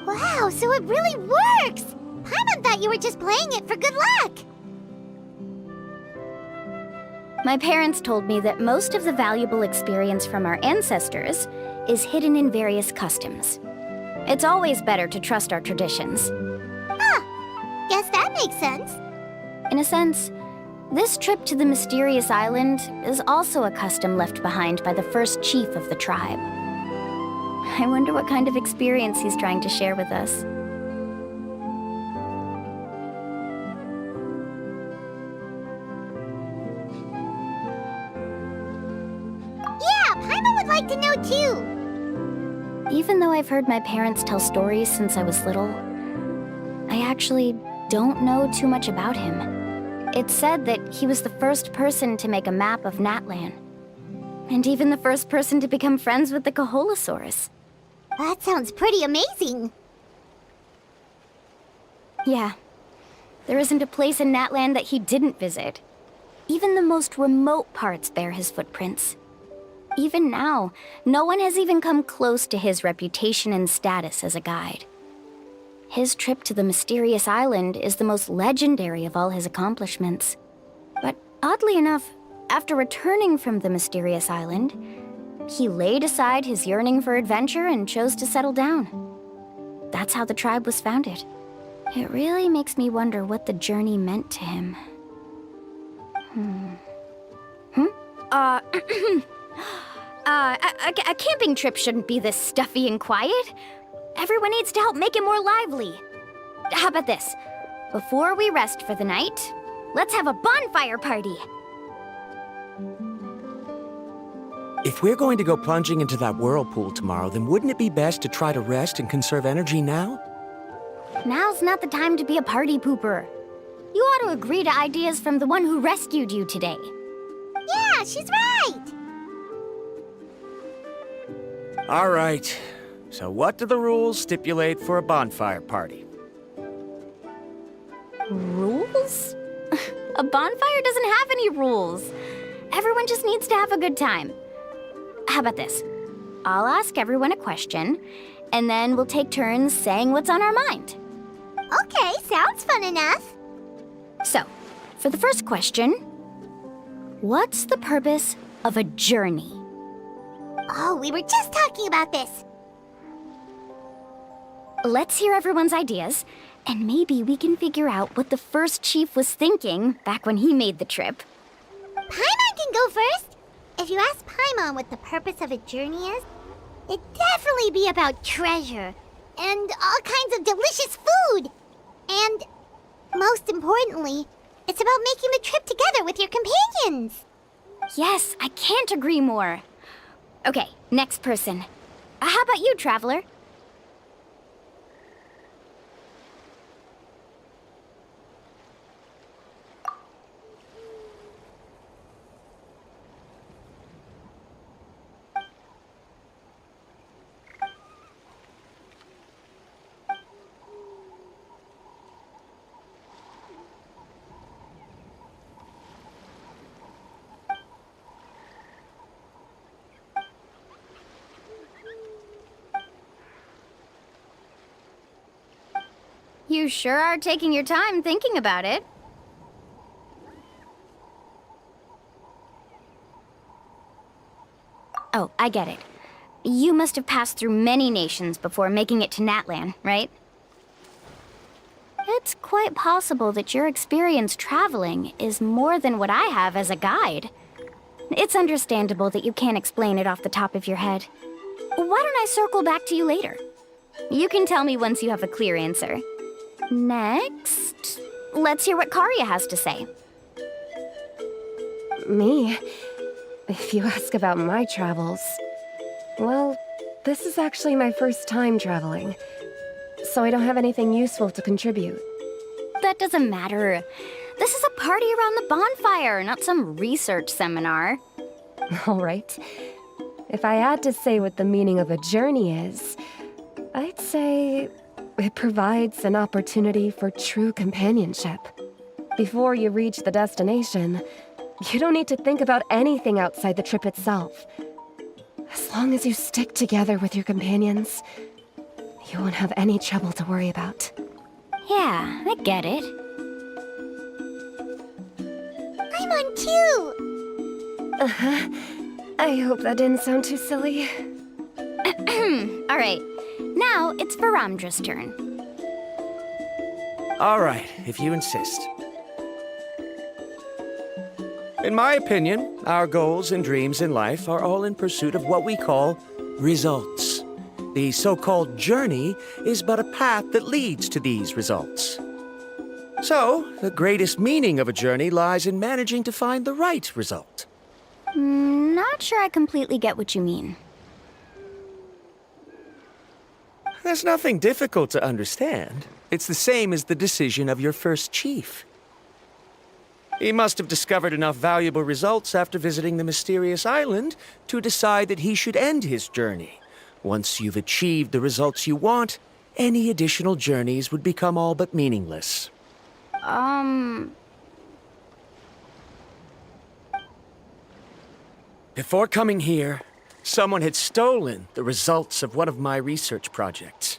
Wow, so it really works! Paimon thought you were just playing it for good luck! My parents told me that most of the valuable experience from our ancestors is hidden in various customs. It's always better to trust our traditions. Guess that makes sense. In a sense, this trip to the mysterious island is also a custom left behind by the first chief of the tribe. I wonder what kind of experience he's trying to share with us. Yeah, Paimon would like to know too! Even though I've heard my parents tell stories since I was little, I actually don't know too much about him. It's said that he was the first person to make a map of Natlan, and even the first person to become friends with the Kaholosaurus. That sounds pretty amazing. Yeah. There isn't a place in Natlan that he didn't visit. Even the most remote parts bear his footprints. Even now, no one has even come close to his reputation and status as a guide. His trip to the mysterious island is the most legendary of all his accomplishments. But oddly enough, after returning from the mysterious island, he laid aside his yearning for adventure and chose to settle down. That's how the tribe was founded. It really makes me wonder what the journey meant to him. A camping trip shouldn't be this stuffy and quiet. Everyone needs to help make it more lively. How about this? Before we rest for the night, let's have a bonfire party. If we're going to go plunging into that whirlpool tomorrow, then wouldn't it be best to try to rest and conserve energy now? Now's not the time to be a party pooper. You ought to agree to ideas from the one who rescued you today. Yeah, she's right! All right. So what do the rules stipulate for a bonfire party? Rules? A bonfire doesn't have any rules. Everyone just needs to have a good time. How about this? I'll ask everyone a question, and then we'll take turns saying what's on our mind. Okay, sounds fun enough. So, for the first question, what's the purpose of a journey? Oh, we were just talking about this. Let's hear everyone's ideas, and maybe we can figure out what the first chief was thinking back when he made the trip. Paimon can go first. If you ask Paimon what the purpose of a journey is, it'd definitely be about treasure and all kinds of delicious food. And most importantly, it's about making the trip together with your companions. Yes, I can't agree more. Okay, next person. How about you, Traveler? You sure are taking your time thinking about it. Oh, I get it. You must have passed through many nations before making it to Natlan, right? It's quite possible that your experience traveling is more than what I have as a guide. It's understandable that you can't explain it off the top of your head. Why don't I circle back to you later? You can tell me once you have a clear answer. Next, let's hear what Karia has to say. Me? If you ask about my travels, well, this is actually my first time traveling, so I don't have anything useful to contribute. That doesn't matter. This is a party around the bonfire, not some research seminar. All right. If I had to say what the meaning of a journey is, I'd say it provides an opportunity for true companionship. Before you reach the destination, you don't need to think about anything outside the trip itself. As long as you stick together with your companions, you won't have any trouble to worry about. Yeah, I get it. I'm on too! Uh-huh. I hope that didn't sound too silly. Alright, now it's Varamdra's turn. All right, if you insist. In my opinion, our goals and dreams in life are all in pursuit of what we call results. The so-called journey is but a path that leads to these results. So, the greatest meaning of a journey lies in managing to find the right result. Not sure I completely get what you mean. There's nothing difficult to understand. It's the same as the decision of your first chief. He must have discovered enough valuable results after visiting the mysterious island to decide that he should end his journey. Once you've achieved the results you want, any additional journeys would become all but meaningless. Before coming here, someone had stolen the results of one of my research projects.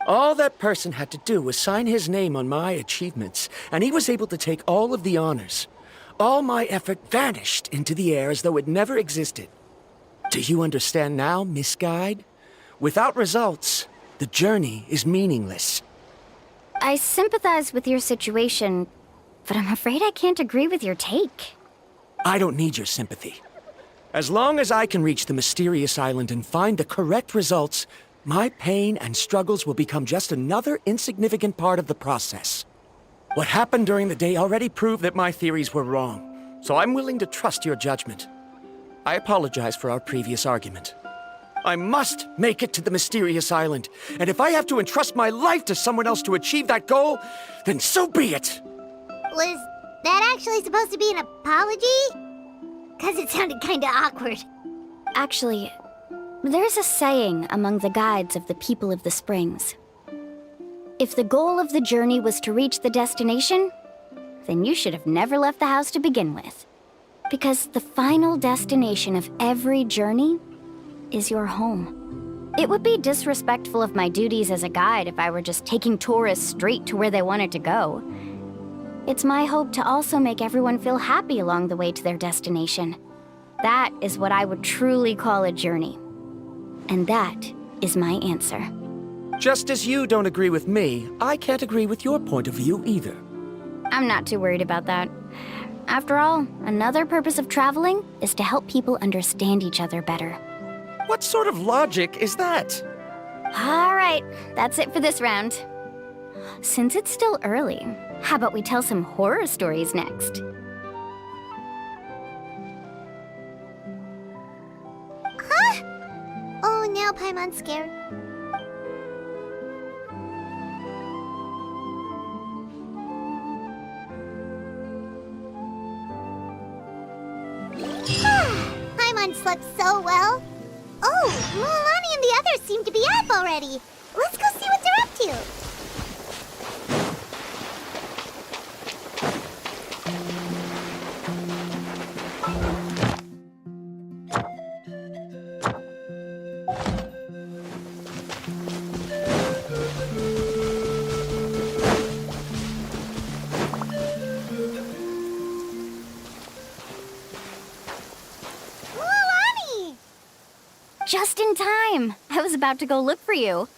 All that person had to do was sign his name on my achievements, and he was able to take all of the honors. All my effort vanished into the air as though it never existed. Do you understand now, Miss Guide? Without results, the journey is meaningless. I sympathize with your situation, but I'm afraid I can't agree with your take. I don't need your sympathy. As long as I can reach the mysterious island and find the correct results, my pain and struggles will become just another insignificant part of the process. What happened during the day already proved that my theories were wrong, so I'm willing to trust your judgment. I apologize for our previous argument. I must make it to the mysterious island, and if I have to entrust my life to someone else to achieve that goal, then so be it! Was that actually supposed to be an apology? 'Cause it sounded kinda awkward. Actually, there's a saying among the guides of the people of the springs. If the goal of the journey was to reach the destination, then you should have never left the house to begin with. Because the final destination of every journey is your home. It would be disrespectful of my duties as a guide if I were just taking tourists straight to where they wanted to go. It's my hope to also make everyone feel happy along the way to their destination. That is what I would truly call a journey. And that is my answer. Just as you don't agree with me, I can't agree with your point of view either. I'm not too worried about that. After all, another purpose of traveling is to help people understand each other better. What sort of logic is that? All right, that's it for this round. Since it's still early, how about we tell some horror stories next? Huh? Oh, now Paimon's scared. Paimon slept so well. Oh, Mualani and the others seem to be up already. Let's go see what they're up to. Just in time! I was about to go look for you.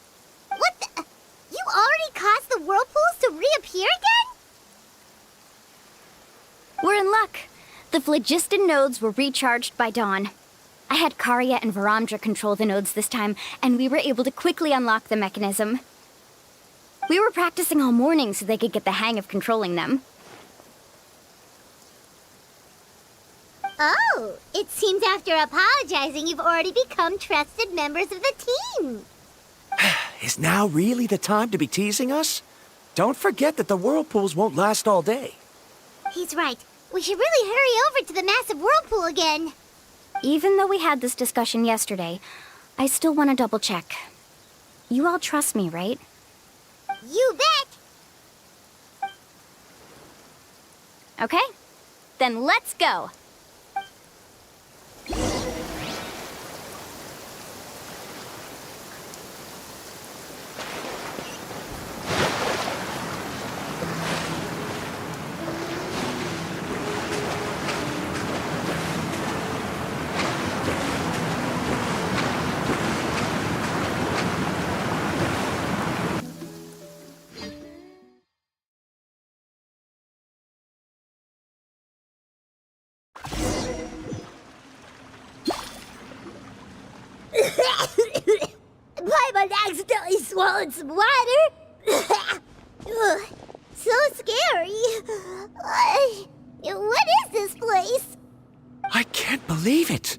What the? You already caused the whirlpools to reappear again? We're in luck. The phlogiston nodes were recharged by dawn. I had Karia and Varamdra control the nodes this time, and we were able to quickly unlock the mechanism. We were practicing all morning so they could get the hang of controlling them. Oh, it seems after apologizing, you've already become trusted members of the team. Is now really the time to be teasing us? Don't forget that the whirlpools won't last all day. He's right. We should really hurry over to the massive whirlpool again. Even though we had this discussion yesterday, I still want to double check. You all trust me, right? You bet! Okay, then let's go. Paimon accidentally swallowed some water. Ugh, so scary. What is this place? I can't believe it.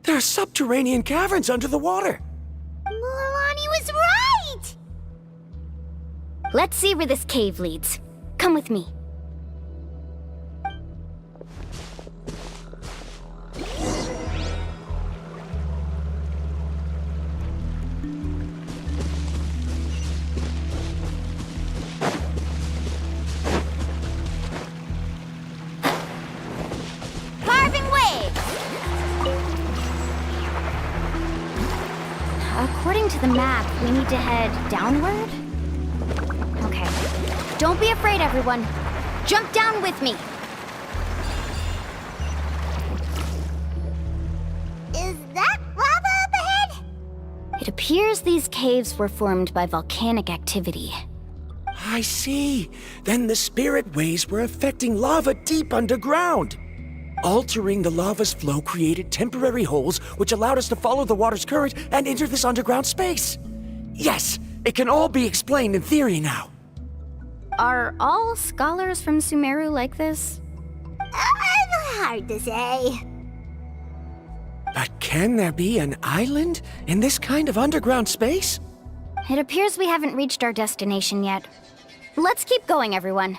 There are subterranean caverns under the water. Milani was right! Let's see where this cave leads. Come with me. According to the map, we need to head downward? Okay. Don't be afraid, everyone. Jump down with me. Is that lava up ahead? It appears these caves were formed by volcanic activity. I see. Then the spirit waves were affecting lava deep underground. Altering the lava's flow created temporary holes which allowed us to follow the water's current and enter this underground space. Yes, it can all be explained in theory now. Are all scholars from Sumeru like this? Hard to say. But can there be an island in this kind of underground space? It appears we haven't reached our destination yet. Let's keep going, everyone.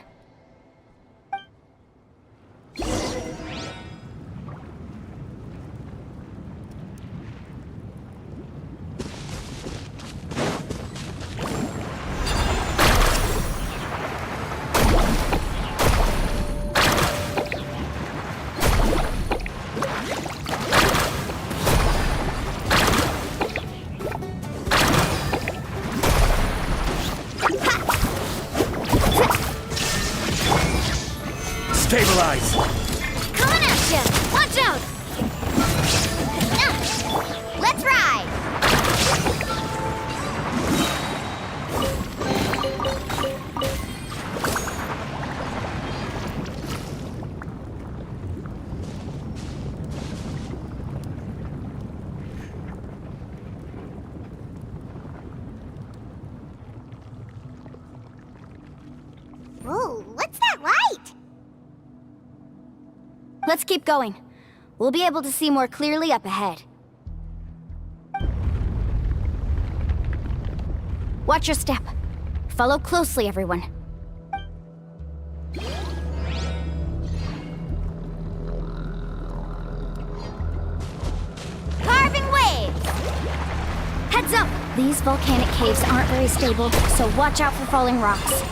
Stabilize! Coming at you! Watch out! Let's ride! Whoa, what's that light? Let's keep going. We'll be able to see more clearly up ahead. Watch your step. Follow closely, everyone. Carving waves! Heads up! These volcanic caves aren't very stable, so watch out for falling rocks.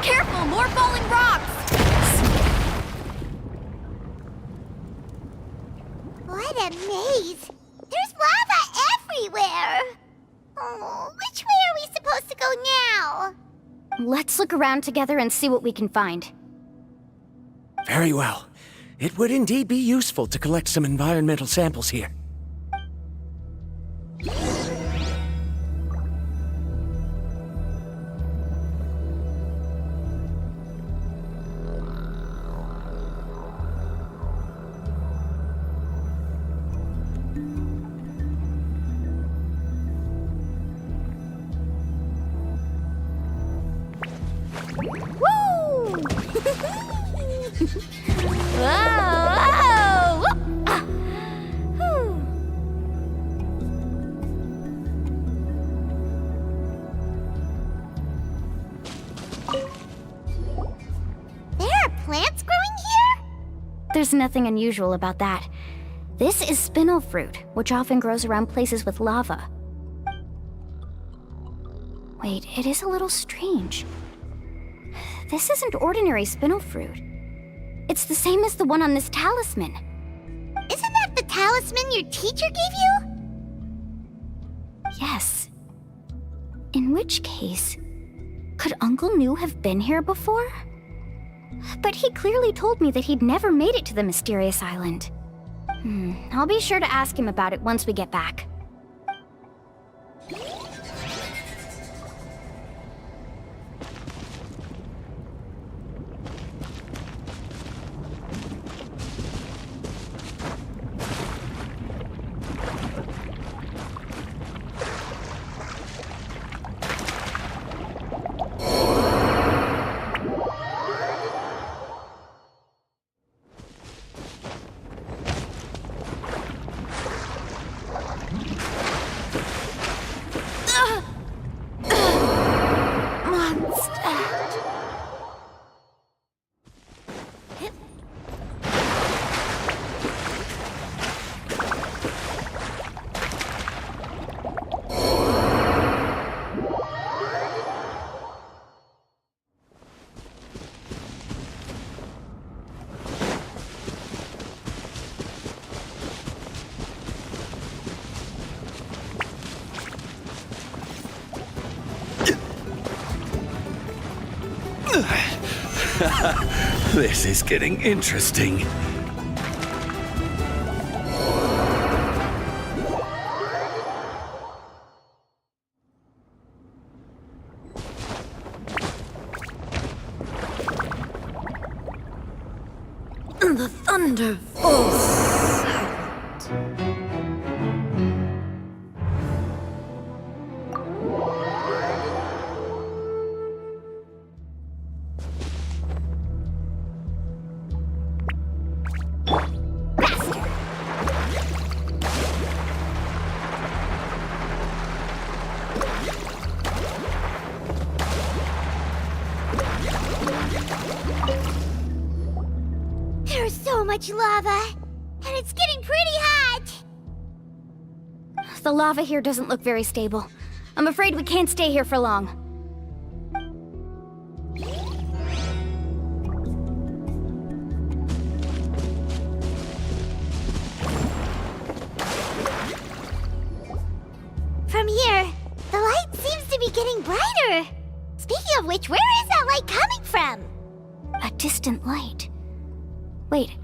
Careful, more falling rocks! What a maze! There's lava everywhere! Oh, which way are we supposed to go now? Let's look around together and see what we can find. Very well. It would indeed be useful to collect some environmental samples here. Woo! Whoa! Whoa! Ah. Whew. There are plants growing here? There's nothing unusual about that. This is spinel fruit, which often grows around places with lava. Wait, it is a little strange. This isn't ordinary spinel fruit. It's the same as the one on this talisman. Isn't that the talisman your teacher gave you? Yes. In which case, could Uncle New have been here before? But he clearly told me that he'd never made it to the mysterious island. I'll be sure to ask him about it once we get back. This is getting interesting. The thunder falls silent. There's so much lava, and it's getting pretty hot. The lava here doesn't look very stable. I'm afraid we can't stay here for long. From here, the light seems to be getting brighter. Speaking of which, where is that light coming from? A distant light. Wait,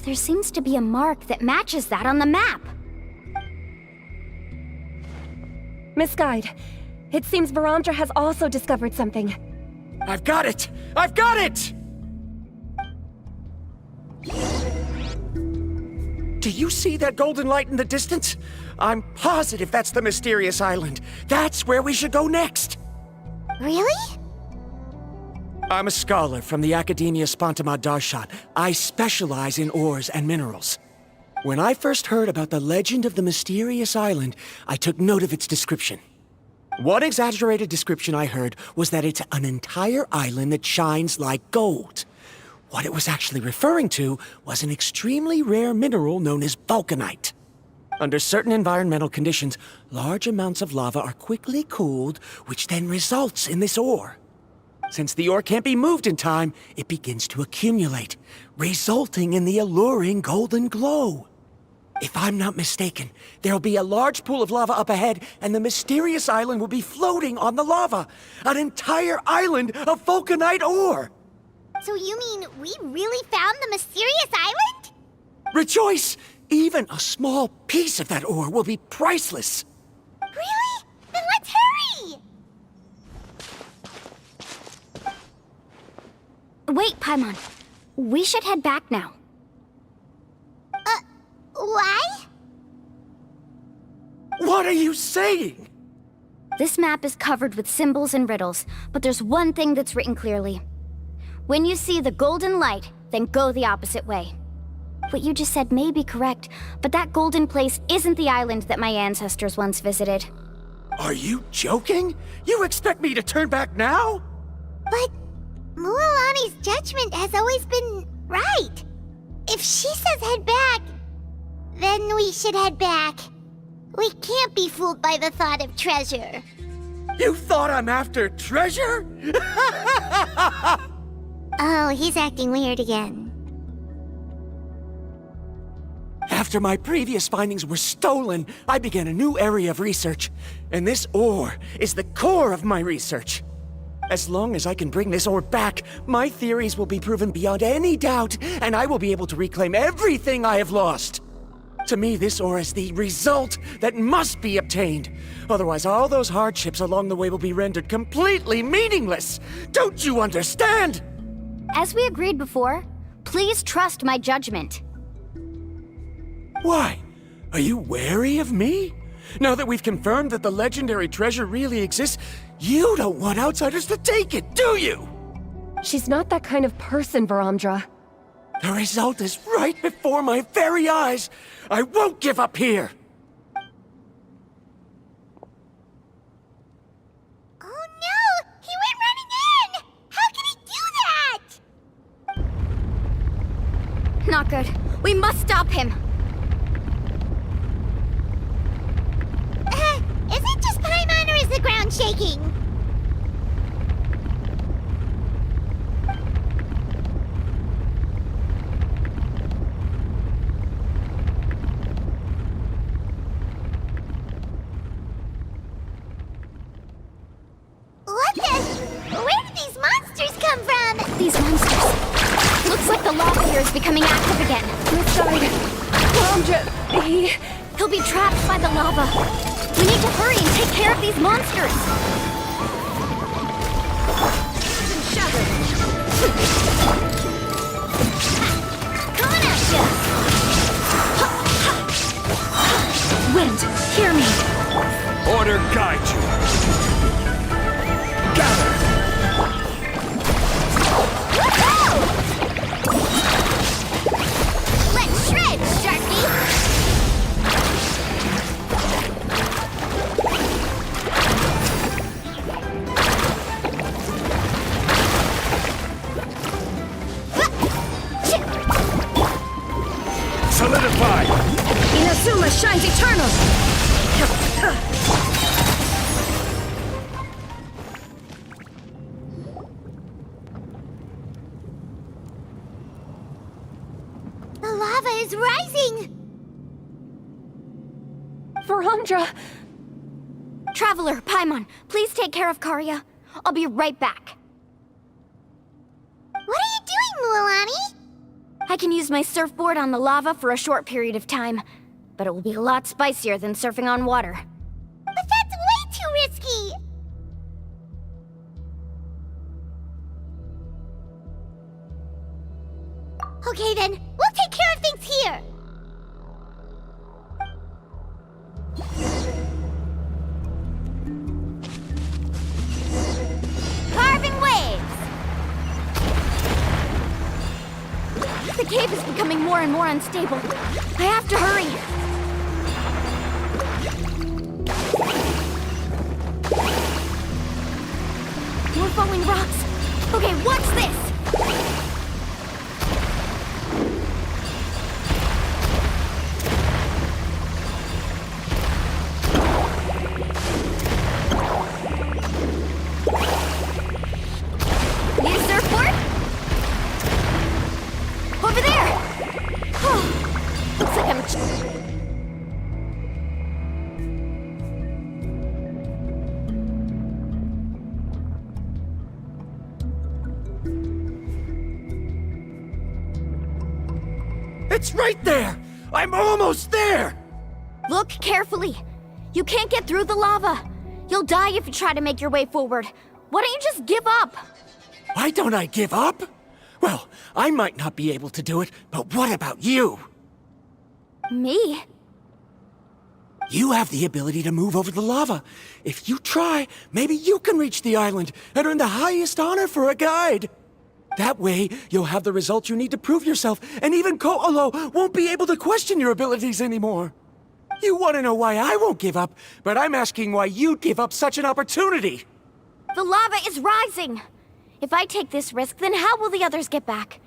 there seems to be a mark that matches that on the map. Miss Guide, it seems Varamdra has also discovered something. I've got it! I've got it! Do you see that golden light in the distance? I'm positive that's the mysterious island. That's where we should go next. Really? I'm a scholar from the Academia Spontima Darshan. I specialize in ores and minerals. When I first heard about the legend of the mysterious island, I took note of its description. One exaggerated description I heard was that it's an entire island that shines like gold. What it was actually referring to was an extremely rare mineral known as vulcanite. Under certain environmental conditions, large amounts of lava are quickly cooled, which then results in this ore. Since the ore can't be moved in time, it begins to accumulate, resulting in the alluring golden glow. If I'm not mistaken, there'll be a large pool of lava up ahead, and the mysterious island will be floating on the lava. An entire island of vulcanite ore! So you mean we really found the mysterious island? Rejoice! Even a small piece of that ore will be priceless. Really? Then let's hurry! Wait, Paimon. We should head back now. Why? What are you saying? This map is covered with symbols and riddles, but there's one thing that's written clearly. When you see the golden light, then go the opposite way. What you just said may be correct, but that golden place isn't the island that my ancestors once visited. Are you joking? You expect me to turn back now? But Mualani's judgment has always been right. If she says head back, then we should head back. We can't be fooled by the thought of treasure. You thought I'm after treasure? Oh, he's acting weird again. After my previous findings were stolen, I began a new area of research. And this ore is the core of my research. As long as I can bring this ore back, my theories will be proven beyond any doubt, and I will be able to reclaim everything I have lost. To me, this ore is the result that must be obtained. Otherwise, all those hardships along the way will be rendered completely meaningless. Don't you understand? As we agreed before, please trust my judgment. Why? Are you wary of me? Now that we've confirmed that the legendary treasure really exists, you don't want outsiders to take it, do you? She's not that kind of person, Varamdra. The result is right before my very eyes. I won't give up here. Oh no! He went running in! How can he do that? Not good. We must stop him. Is it just Paimon or is the ground shaking? What the? Where did these monsters come from? These monsters. Looks like the lava here is becoming active again. This side. Varamdra, He'll be trapped by the lava. We need to hurry and take care of these monsters. Coming at ya! Wind, hear me. Order guide you. Gather! Woohoo! Let's shred, Sharky! Solidify! Inazuma shines eternal! The lava is rising! Varamdra! Traveler, Paimon, please take care of Karya. I'll be right back. What are you doing, Mualani? I can use my surfboard on the lava for a short period of time, but it will be a lot spicier than surfing on water. But that's way too risky! Okay then, we'll take care of things here! Carving waves! The cave is becoming more and more unstable. I have to hurry. More falling rocks. Okay, what's this? Need a surfboard? Over there! Oh, looks like I'm... It's right there! I'm almost there! Look carefully. You can't get through the lava. You'll die if you try to make your way forward. Why don't you just give up? Why don't I give up? Well, I might not be able to do it, but what about you? Me? You have the ability to move over the lava. If you try, maybe you can reach the island and earn the highest honor for a guide. That way, you'll have the results you need to prove yourself, and even Ko'olo won't be able to question your abilities anymore. You want to know why I won't give up, but I'm asking why you'd give up such an opportunity. The lava is rising! If I take this risk, then how will the others get back?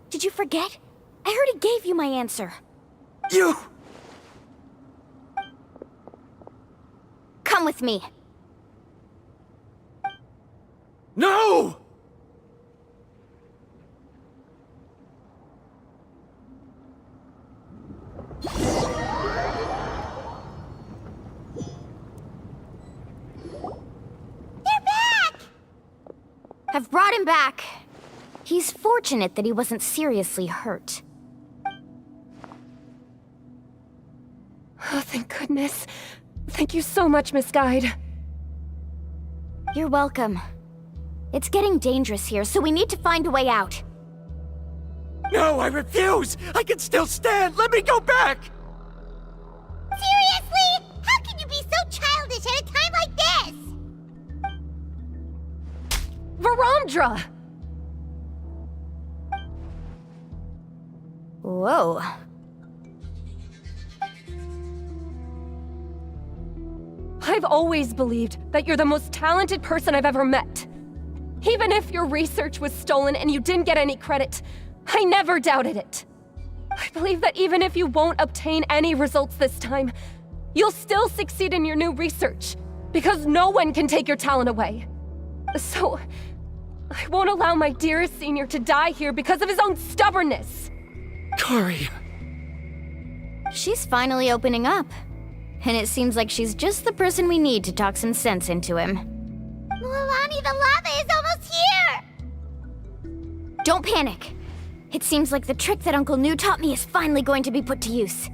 Did you forget? I already gave you my answer. You... Come with me. No! I've brought him back. He's fortunate that he wasn't seriously hurt. Oh, thank goodness. Thank you so much, Miss Guide. You're welcome. It's getting dangerous here, so we need to find a way out. No, I refuse! I can still stand! Let me go back! Seriously? How can you be so childish at a time like this? Verandra! Whoa. I've always believed that you're the most talented person I've ever met. Even if your research was stolen and you didn't get any credit, I never doubted it. I believe that even if you won't obtain any results this time, you'll still succeed in your new research, because no one can take your talent away. So, I won't allow my dearest senior to die here because of his own stubbornness. Kari. She's finally opening up. And it seems like she's just the person we need to talk some sense into him. Mualani, the lava is almost here! Don't panic. It seems like the trick that Uncle New taught me is finally going to be put to use.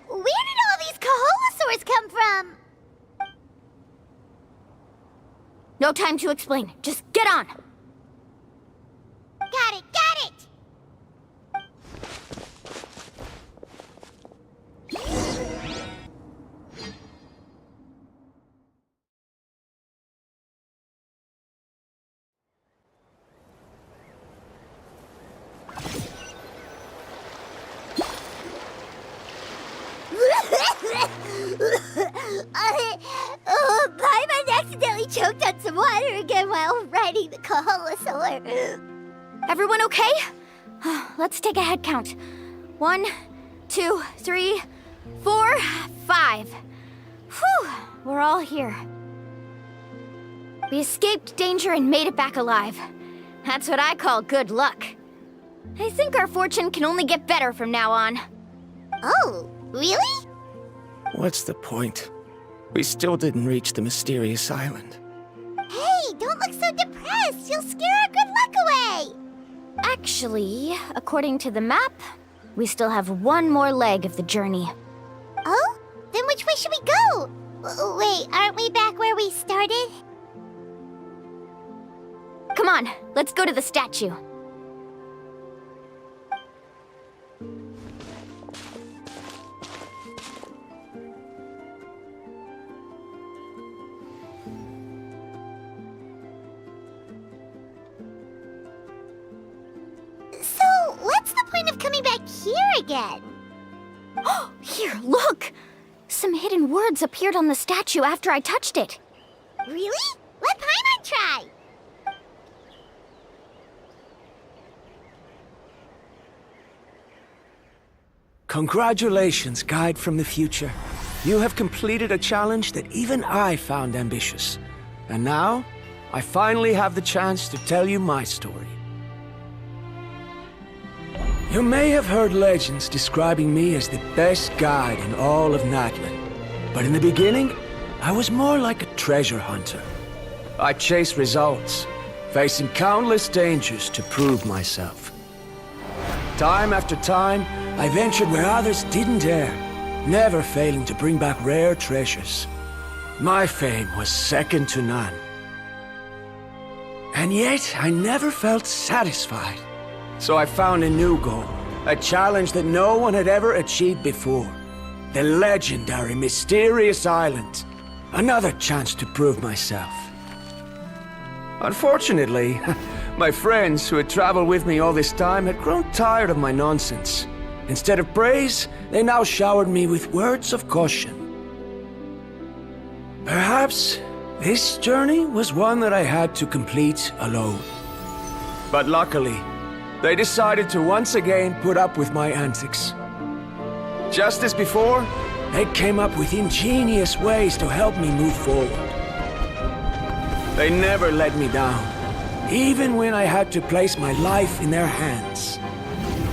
Where did all these Koholosaurs come from? No time to explain. Just get on. Got it, got it! Paimon accidentally choked on some water again while riding the Koholosaur. Everyone okay? Let's take a head count. 1, 2, 3, 4, 5. Whew, we're all here. We escaped danger and made it back alive. That's what I call good luck. I think our fortune can only get better from now on. Oh, really? What's the point? We still didn't reach the mysterious island. Hey, don't look so depressed. You'll scare our good luck away. Actually, according to the map, we still have one more leg of the journey. Oh? Then which way should we go? Wait, aren't we back where we started? Come on, let's go to the statue. So, what's the point of coming back here again? Here, look! Some hidden words appeared on the statue after I touched it. Really? Let Paimon try! Congratulations, Guide from the Future. You have completed a challenge that even I found ambitious. And now, I finally have the chance to tell you my story. You may have heard legends describing me as the best guide in all of Natlan. But in the beginning, I was more like a treasure hunter. I chased results, facing countless dangers to prove myself. Time after time, I ventured where others didn't dare, never failing to bring back rare treasures. My fame was second to none. And yet, I never felt satisfied. So I found a new goal, a challenge that no one had ever achieved before. The legendary Mysterious Island. Another chance to prove myself. Unfortunately, my friends who had traveled with me all this time had grown tired of my nonsense. Instead of praise, they now showered me with words of caution. Perhaps this journey was one that I had to complete alone. But luckily, they decided to once again put up with my antics. Just as before, they came up with ingenious ways to help me move forward. They never let me down, even when I had to place my life in their hands.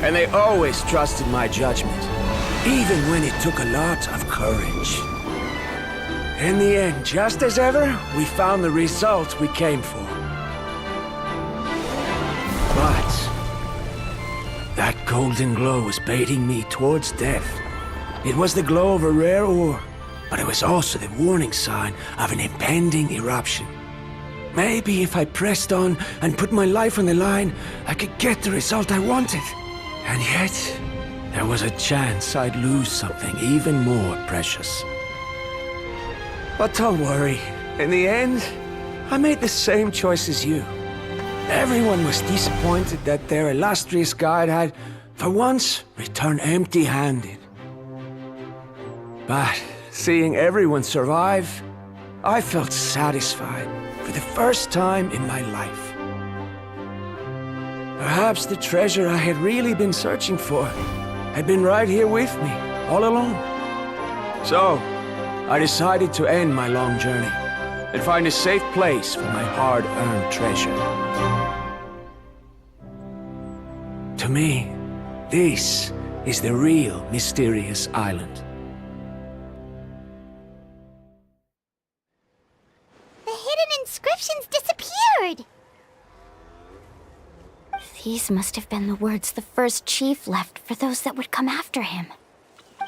And they always trusted my judgment, even when it took a lot of courage. In the end, just as ever, we found the result we came for. But that golden glow was baiting me towards death. It was the glow of a rare ore, but it was also the warning sign of an impending eruption. Maybe if I pressed on and put my life on the line, I could get the result I wanted. And yet, there was a chance I'd lose something even more precious. But don't worry, in the end, I made the same choice as you. Everyone was disappointed that their illustrious guide had, for once, returned empty-handed. But seeing everyone survive, I felt satisfied for the first time in my life. Perhaps the treasure I had really been searching for had been right here with me, all along. So, I decided to end my long journey and find a safe place for my hard-earned treasure. To me, this is the real Mysterious Island. The hidden inscriptions disappeared! These must have been the words the first chief left for those that would come after him.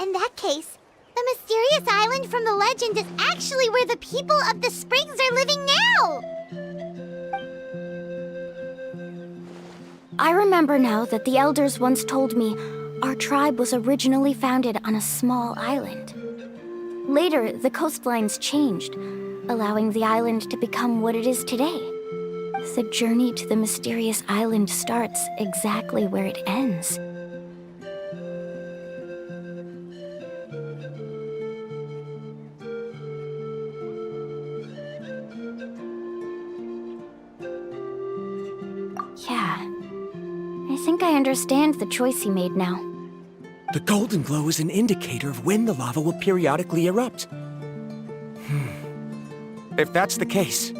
In that case, the Mysterious Island from the legend is actually where the people of the Springs are living now! I remember now that the elders once told me our tribe was originally founded on a small island. Later, the coastlines changed, allowing the island to become what it is today. The journey to the Mysterious Island starts exactly where it ends. Yeah. I think I understand the choice he made now. The golden glow is an indicator of when the lava will periodically erupt. If that's the case,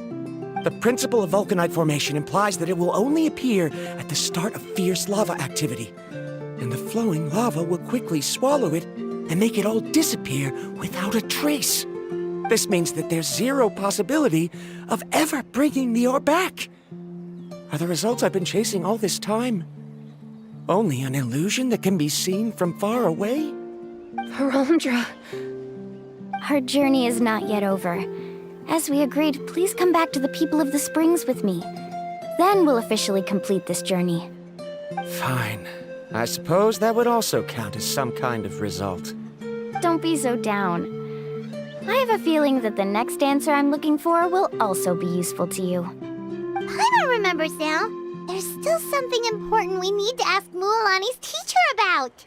the principle of vulcanite formation implies that it will only appear at the start of fierce lava activity, and the flowing lava will quickly swallow it and make it all disappear without a trace. This means that there's zero possibility of ever bringing the ore back. Are the results I've been chasing all this time only an illusion that can be seen from far away? Harondra. Our journey is not yet over. As we agreed, please come back to the people of the Springs with me. Then we'll officially complete this journey. Fine. I suppose that would also count as some kind of result. Don't be so down. I have a feeling that the next answer I'm looking for will also be useful to you. Paimon remembers now. There's still something important we need to ask Mualani's teacher about.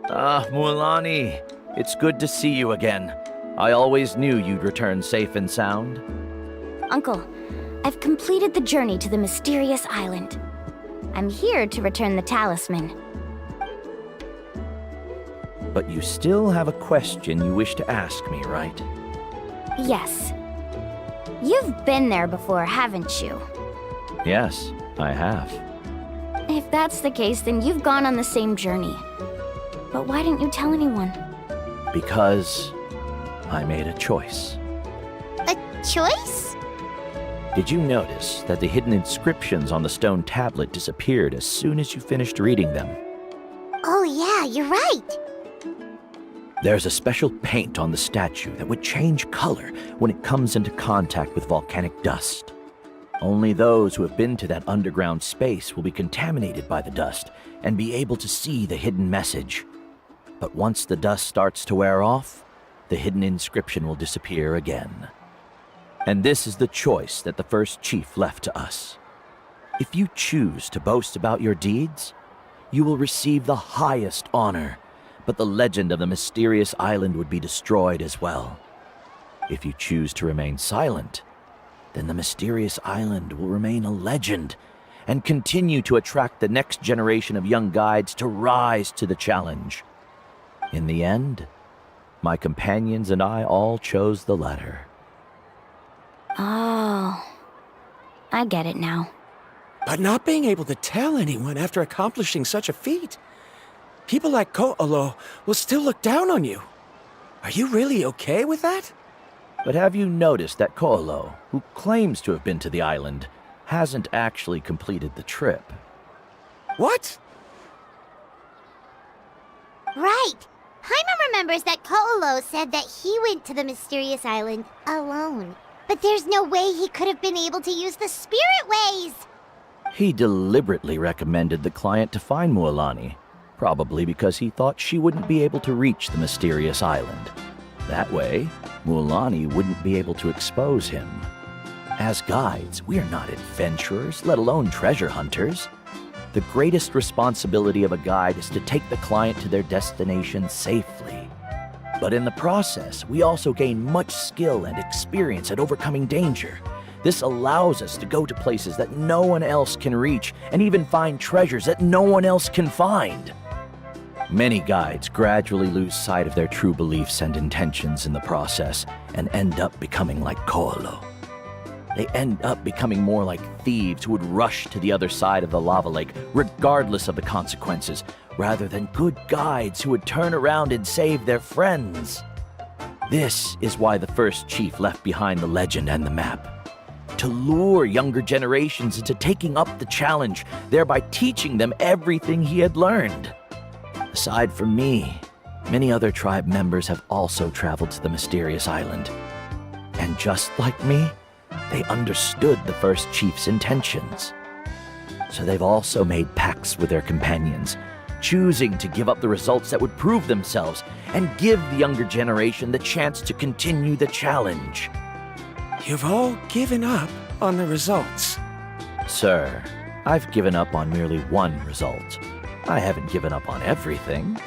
Ah, Mualani, it's good to see you again. I always knew you'd return safe and sound. Uncle, I've completed the journey to the mysterious island. I'm here to return the talisman. But you still have a question you wish to ask me, right? Yes. You've been there before, haven't you? Yes, I have. If that's the case, then you've gone on the same journey. But why didn't you tell anyone? Because I made a choice. A choice? Did you notice that the hidden inscriptions on the stone tablet disappeared as soon as you finished reading them? Oh yeah, you're right. There's a special paint on the statue that would change color when it comes into contact with volcanic dust. Only those who have been to that underground space will be contaminated by the dust and be able to see the hidden message. But once the dust starts to wear off, the hidden inscription will disappear again. And this is the choice that the first chief left to us. If you choose to boast about your deeds, you will receive the highest honor, but the legend of the mysterious island would be destroyed as well. If you choose to remain silent, then the mysterious island will remain a legend and continue to attract the next generation of young guides to rise to the challenge. In the end, my companions and I all chose the latter. Oh, I get it now. But not being able to tell anyone after accomplishing such a feat. People like Ko'olo will still look down on you. Are you really okay with that? But have you noticed that Ko'olo, who claims to have been to the island, hasn't actually completed the trip? What? Right. Paimon remembers that Ko'olo said that he went to the mysterious island alone. But there's no way he could have been able to use the spirit ways. He deliberately recommended the client to find Mualani, probably because he thought she wouldn't be able to reach the mysterious island. That way, Mualani wouldn't be able to expose him. As guides, we are not adventurers, let alone treasure hunters. The greatest responsibility of a guide is to take the client to their destination safely. But in the process, we also gain much skill and experience at overcoming danger. This allows us to go to places that no one else can reach and even find treasures that no one else can find. Many guides gradually lose sight of their true beliefs and intentions in the process and end up becoming like Ko'olo. They end up becoming more like thieves who would rush to the other side of the lava lake regardless of the consequences, rather than good guides who would turn around and save their friends. This is why the first chief left behind the legend and the map. To lure younger generations into taking up the challenge, thereby teaching them everything he had learned. Aside from me, many other tribe members have also traveled to the mysterious island. And just like me, they understood the first chief's intentions. So they've also made pacts with their companions, choosing to give up the results that would prove themselves and give the younger generation the chance to continue the challenge. You've all given up on the results. Sir, I've given up on merely one result. I haven't given up on everything.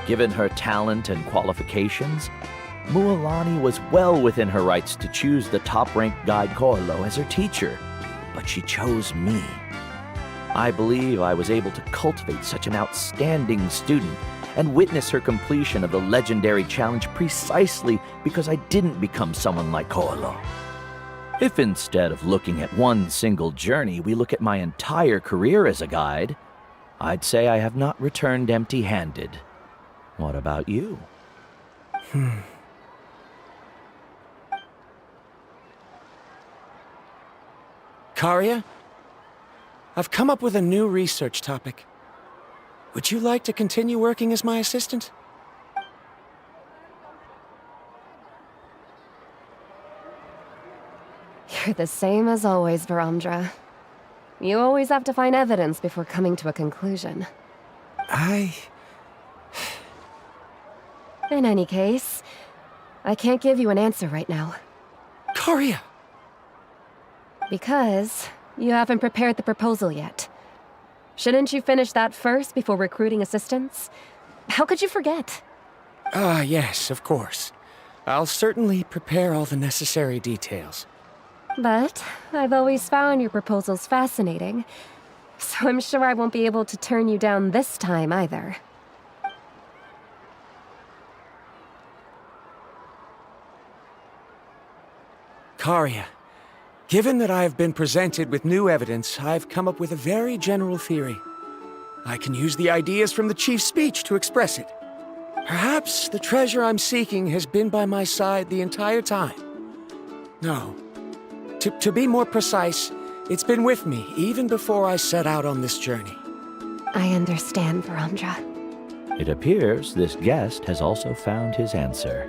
Given her talent and qualifications, Mualani was well within her rights to choose the top-ranked guide Ko'olo as her teacher, but she chose me. I believe I was able to cultivate such an outstanding student and witness her completion of the legendary challenge precisely because I didn't become someone like Ko'olo. If instead of looking at one single journey, we look at my entire career as a guide, I'd say I have not returned empty-handed. What about you? Karia, I've come up with a new research topic. Would you like to continue working as my assistant? You're the same as always, Varamdra. You always have to find evidence before coming to a conclusion. In any case, I can't give you an answer right now. Karia! Because you haven't prepared the proposal yet. Shouldn't you finish that first before recruiting assistants? How could you forget? Ah, yes, of course. I'll certainly prepare all the necessary details. But I've always found your proposals fascinating, so I'm sure I won't be able to turn you down this time either. Karia, given that I have been presented with new evidence, I've come up with a very general theory. I can use the ideas from the Chief's speech to express it. Perhaps the treasure I'm seeking has been by my side the entire time. No. To be more precise, it's been with me even before I set out on this journey. I understand, Verandra. It appears this guest has also found his answer.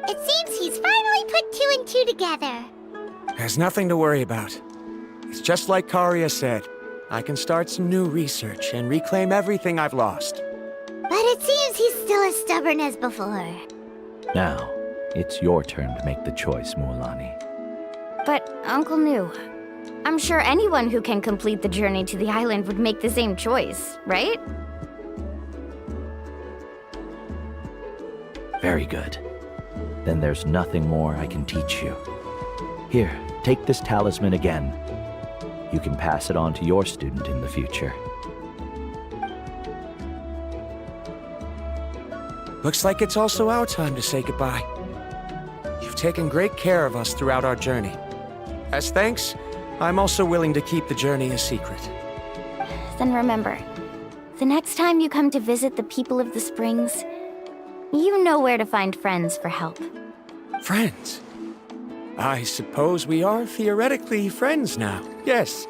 It seems he's finally put two and two together. There's nothing to worry about. It's just like Karia said. I can start some new research and reclaim everything I've lost. But it seems he's still as stubborn as before. Now, it's your turn to make the choice, Mualani. But, Uncle Nu, I'm sure anyone who can complete the journey to the island would make the same choice, right? Very good. Then there's nothing more I can teach you. Here, take this talisman again. You can pass it on to your student in the future. Looks like it's also our time to say goodbye. You've taken great care of us throughout our journey. As thanks, I'm also willing to keep the journey a secret. Then remember, the next time you come to visit the people of the Springs, you know where to find friends for help. Friends? I suppose we are theoretically friends now, yes.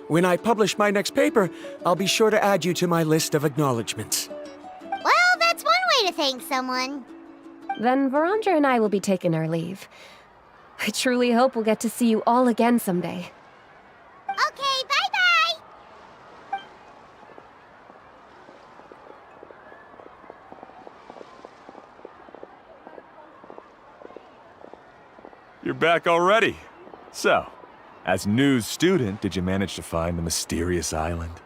When I publish my next paper, I'll be sure to add you to my list of acknowledgements. Well, that's one way to thank someone. Then Verandra and I will be taking our leave. I truly hope we'll get to see you all again someday. Okay, bye-bye! You're back already. So, as Nu's student, did you manage to find the mysterious island?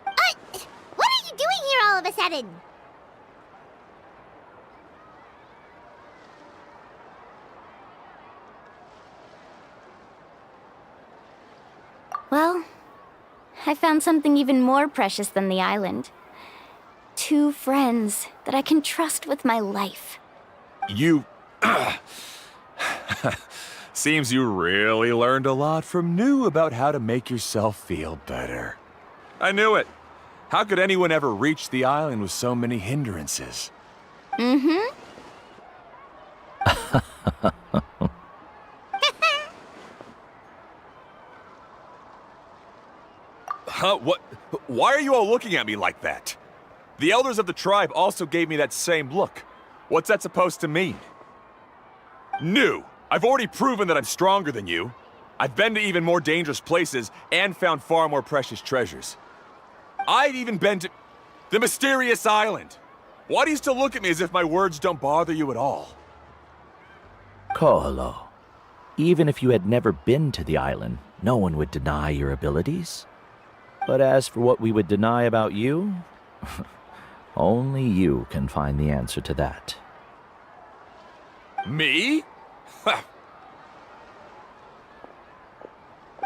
What are you doing here all of a sudden? Well, I found something even more precious than the island. 2 friends that I can trust with my life. You... Seems you really learned a lot from Nu about how to make yourself feel better. I knew it. How could anyone ever reach the island with so many hindrances? Mm-hmm. Huh? What? Why are you all looking at me like that? The elders of the tribe also gave me that same look. What's that supposed to mean? Nu, I've already proven that I'm stronger than you. I've been to even more dangerous places and found far more precious treasures. I've even been to the mysterious island. Why do you still look at me as if my words don't bother you at all? Koholo, even if you had never been to the island, no one would deny your abilities. But as for what we would deny about you, only you can find the answer to that. Me?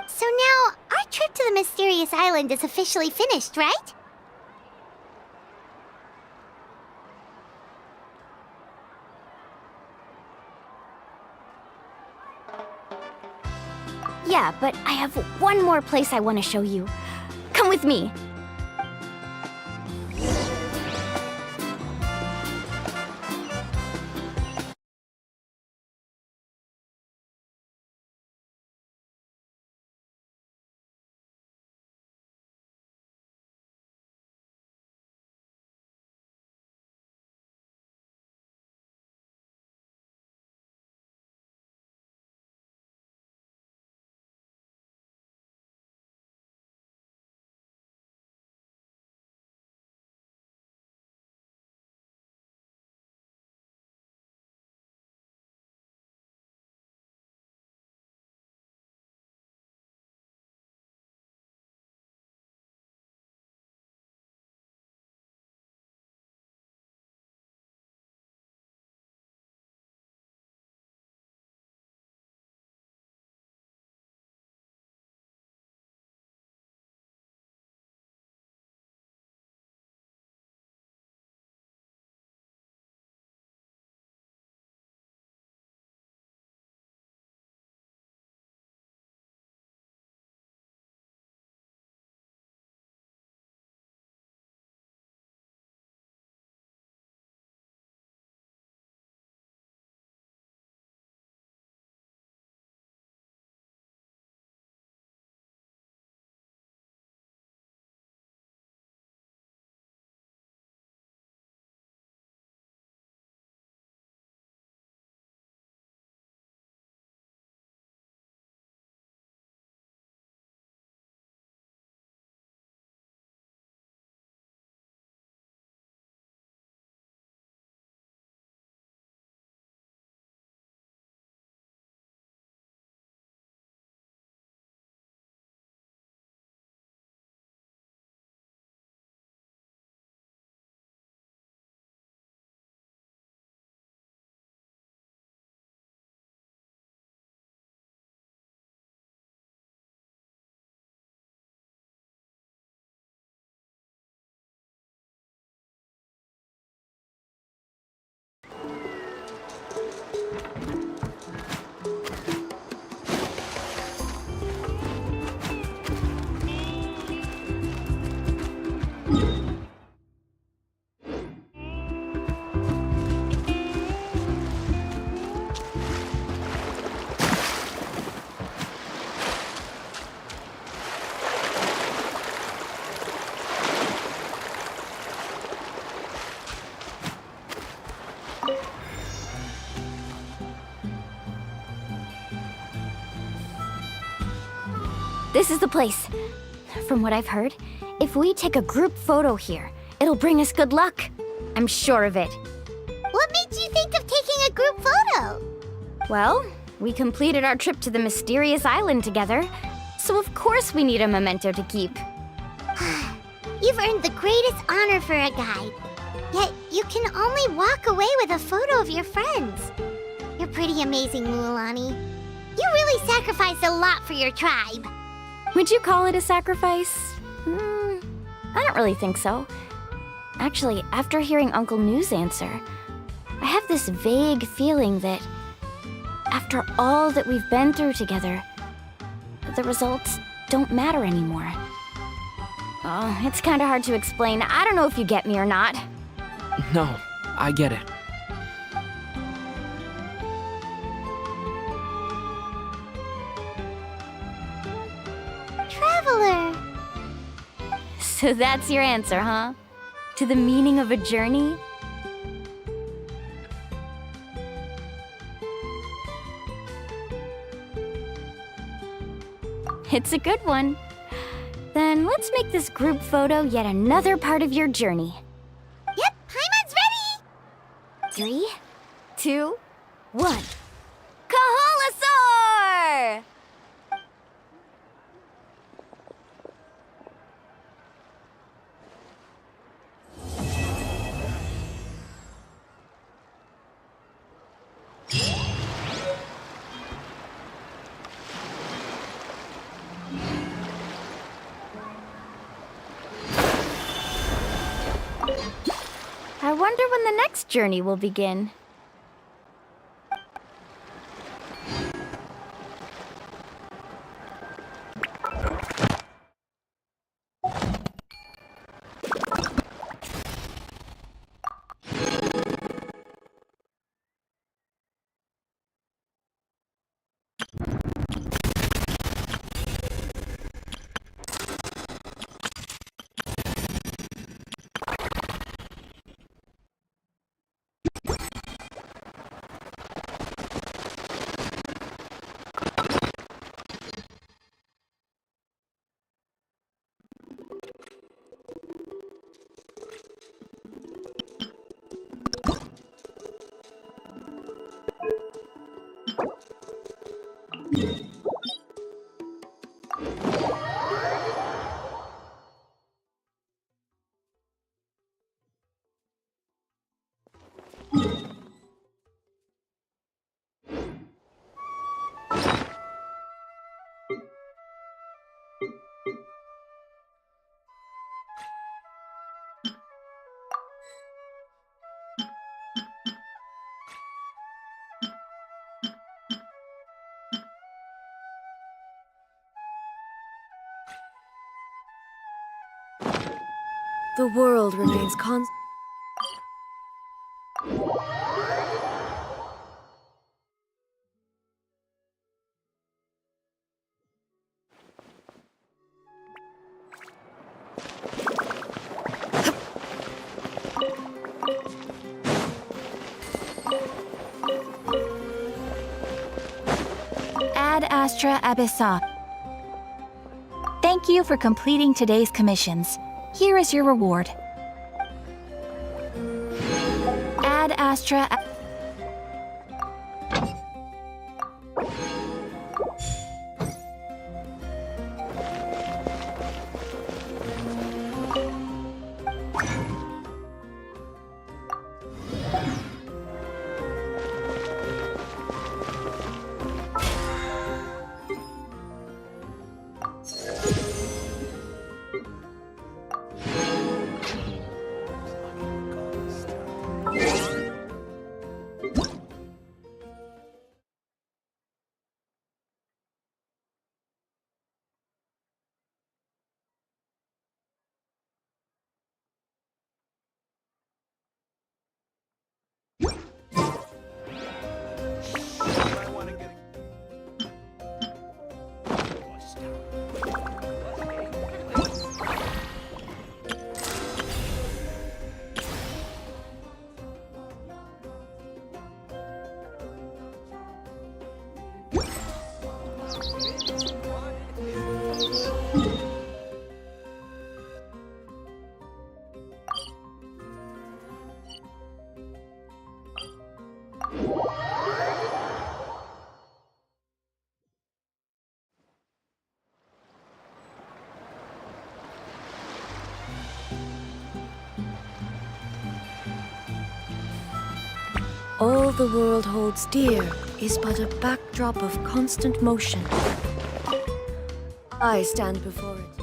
So now, our trip to the mysterious island is officially finished, right? Yeah, but I have one more place I want to show you. Come with me. This is the place. From what I've heard, if we take a group photo here, it'll bring us good luck. I'm sure of it. What made you think of taking a group photo? Well, we completed our trip to the mysterious island together, so of course we need a memento to keep. You've earned the greatest honor for a guide. Yet, you can only walk away with a photo of your friends. You're pretty amazing, Mualani. You really sacrificed a lot for your tribe. Would you call it a sacrifice? I don't really think so. Actually, after hearing Uncle New's answer, I have this vague feeling that after all that we've been through together, the results don't matter anymore. Oh, it's kind of hard to explain. I don't know if you get me or not. No, I get it. Traveler. So that's your answer, huh? To the meaning of a journey? It's a good one. Then let's make this group photo yet another part of your journey. Yep, Paimon's ready! 3, 2, 1. Kaholasaur! I wonder when the next journey will begin. The world remains constant. Ad Astra Abyssa. Thank you for completing today's commissions. Here is your reward. Ad Astra. All the world holds dear is but a backdrop of constant motion. I stand before it.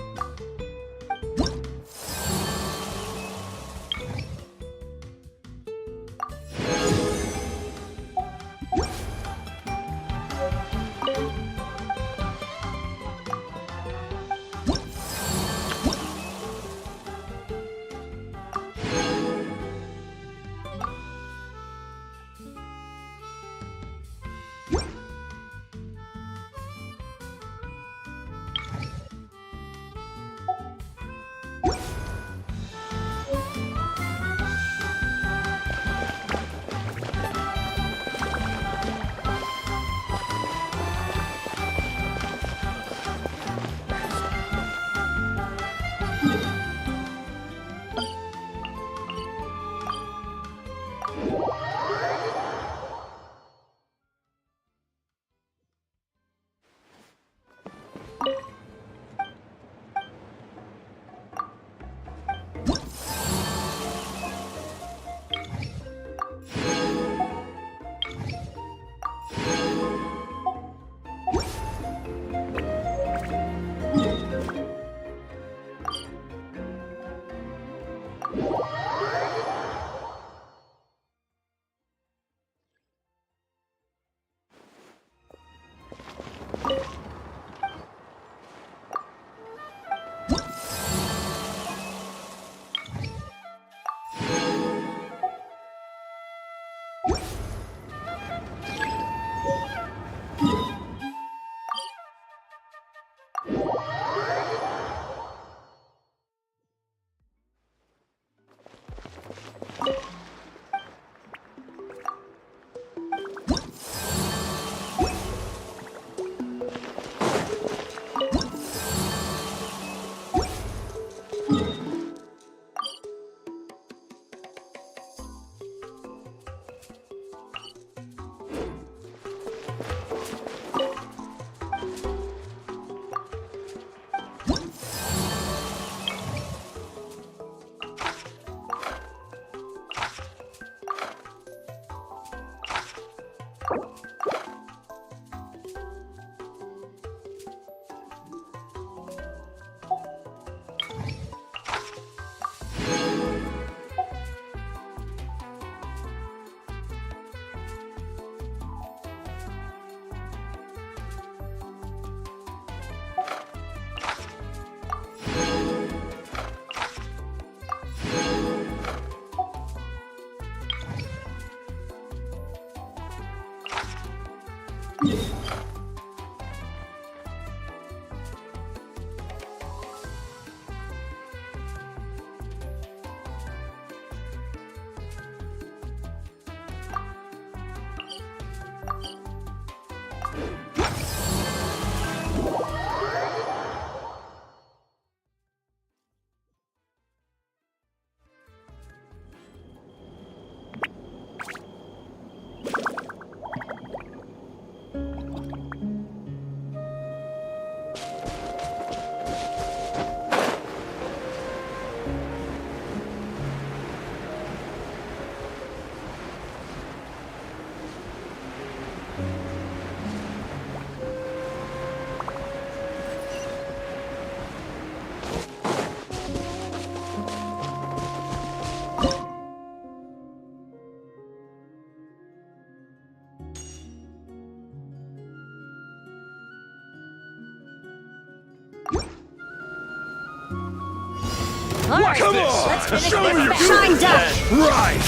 All right, Come on! let's finish Show me your this. Shine down. Right!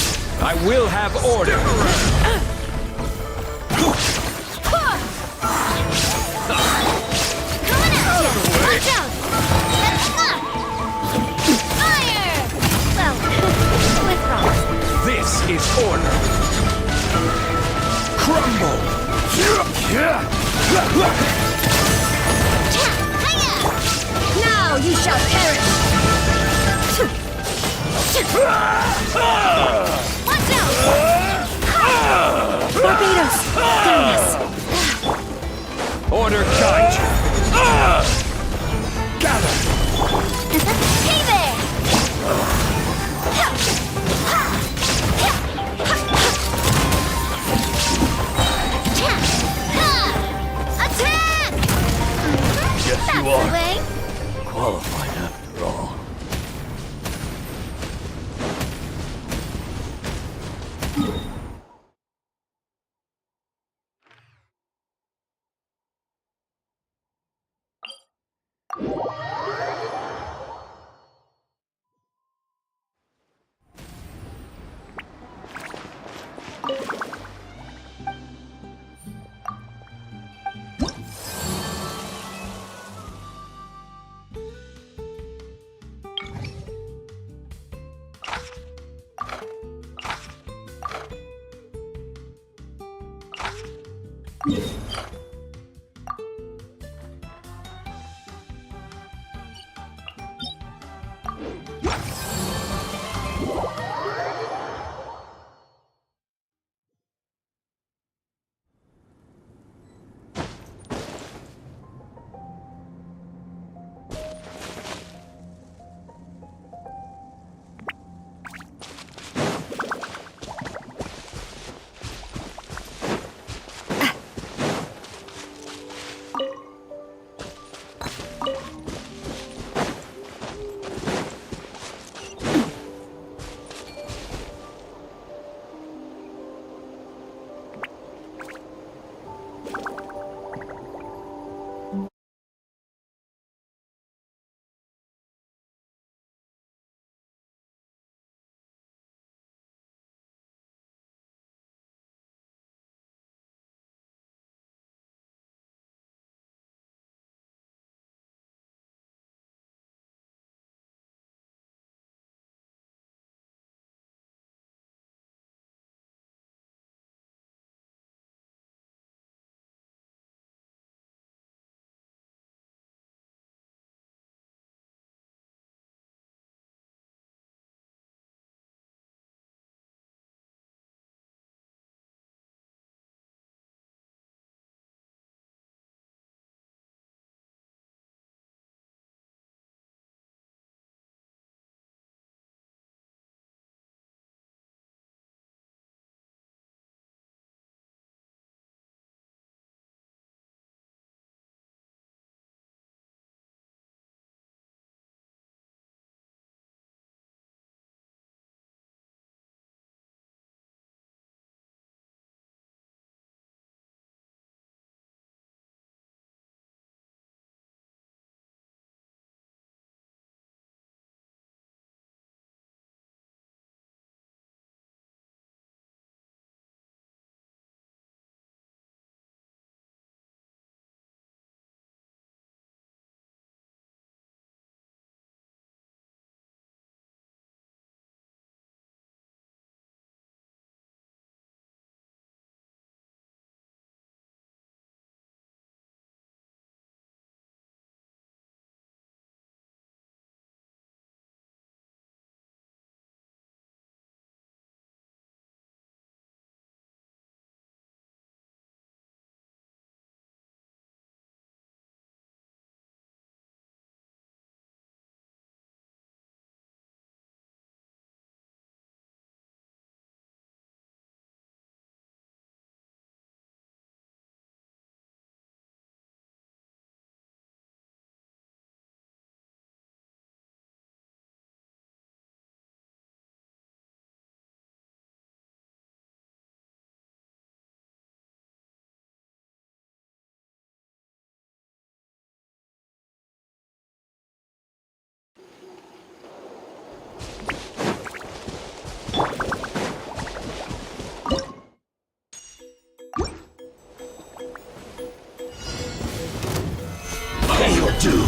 I will have order. Coming at you! Watch out! Fire! Well, with promise. This is order. Crumble! Hiya! shall perish! Watch out! Barbados! There Order guide you. Gather! Hey there! Attack! Yes, That's you the are. way. Qualified after all.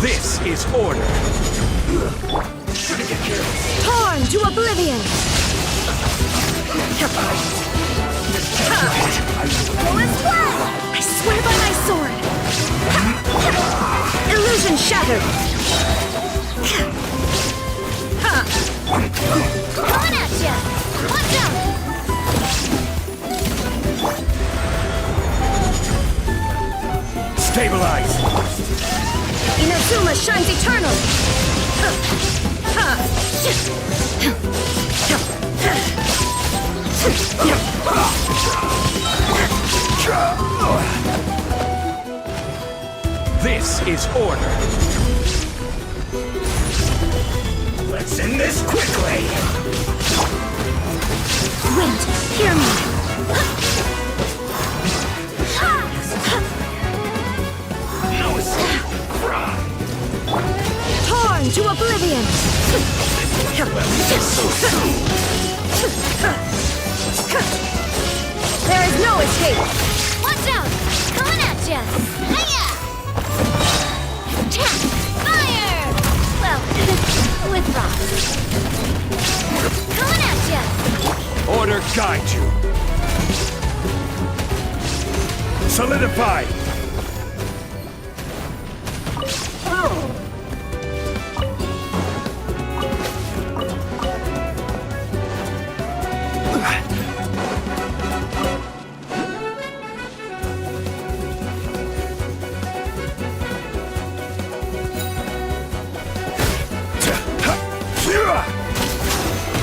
This is order. Torn to oblivion! I swear by my sword! Illusion shattered! Stabilize! Inazuma shines eternal! This is order. Let's end this quickly! Wind, hear me! No escape! Torn to oblivion! There is no escape! Watch out! Coming at ya! Hiya! Attack! Fire! Well, with rocks. Coming at ya! Order guide you. Solidify!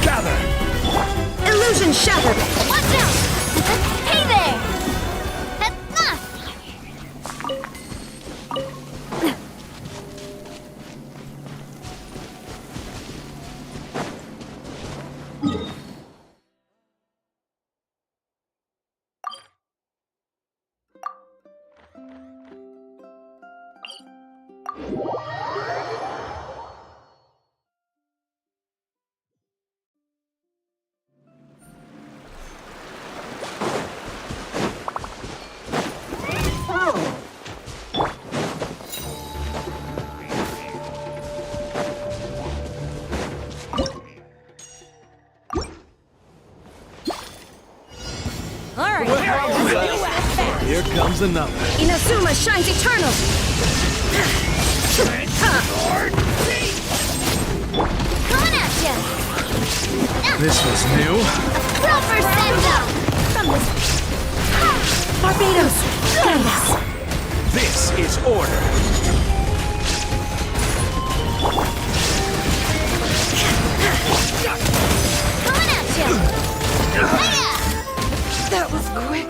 Gather! Illusion shattered! Watch out! Hey there! Here comes another. Inazuma shines eternal! Coming at ya! This was new. Proper send-up! Barbados! Guidance! This is order. Coming at ya! Hiya! That was quick!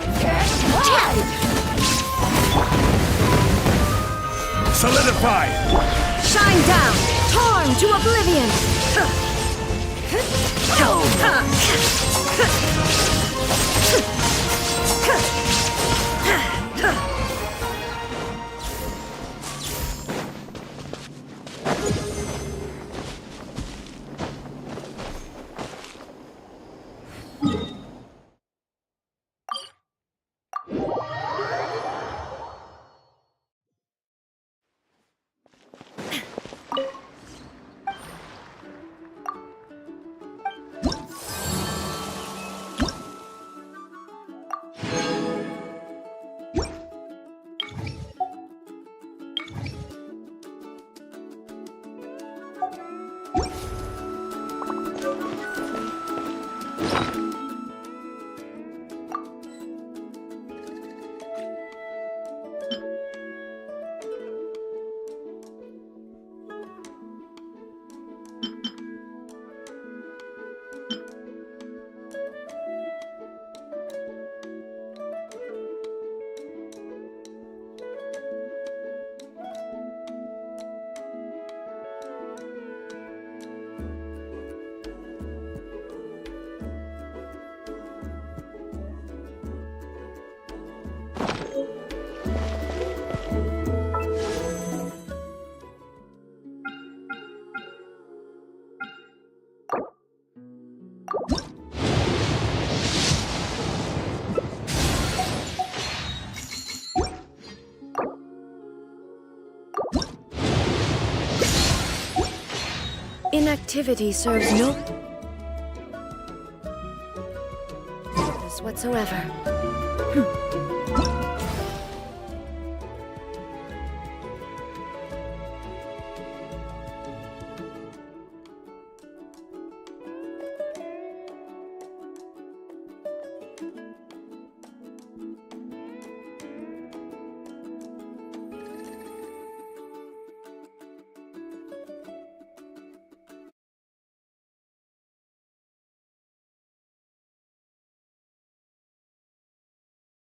Solidify! Shine down! Torn to oblivion! Inactivity serves no purpose whatsoever.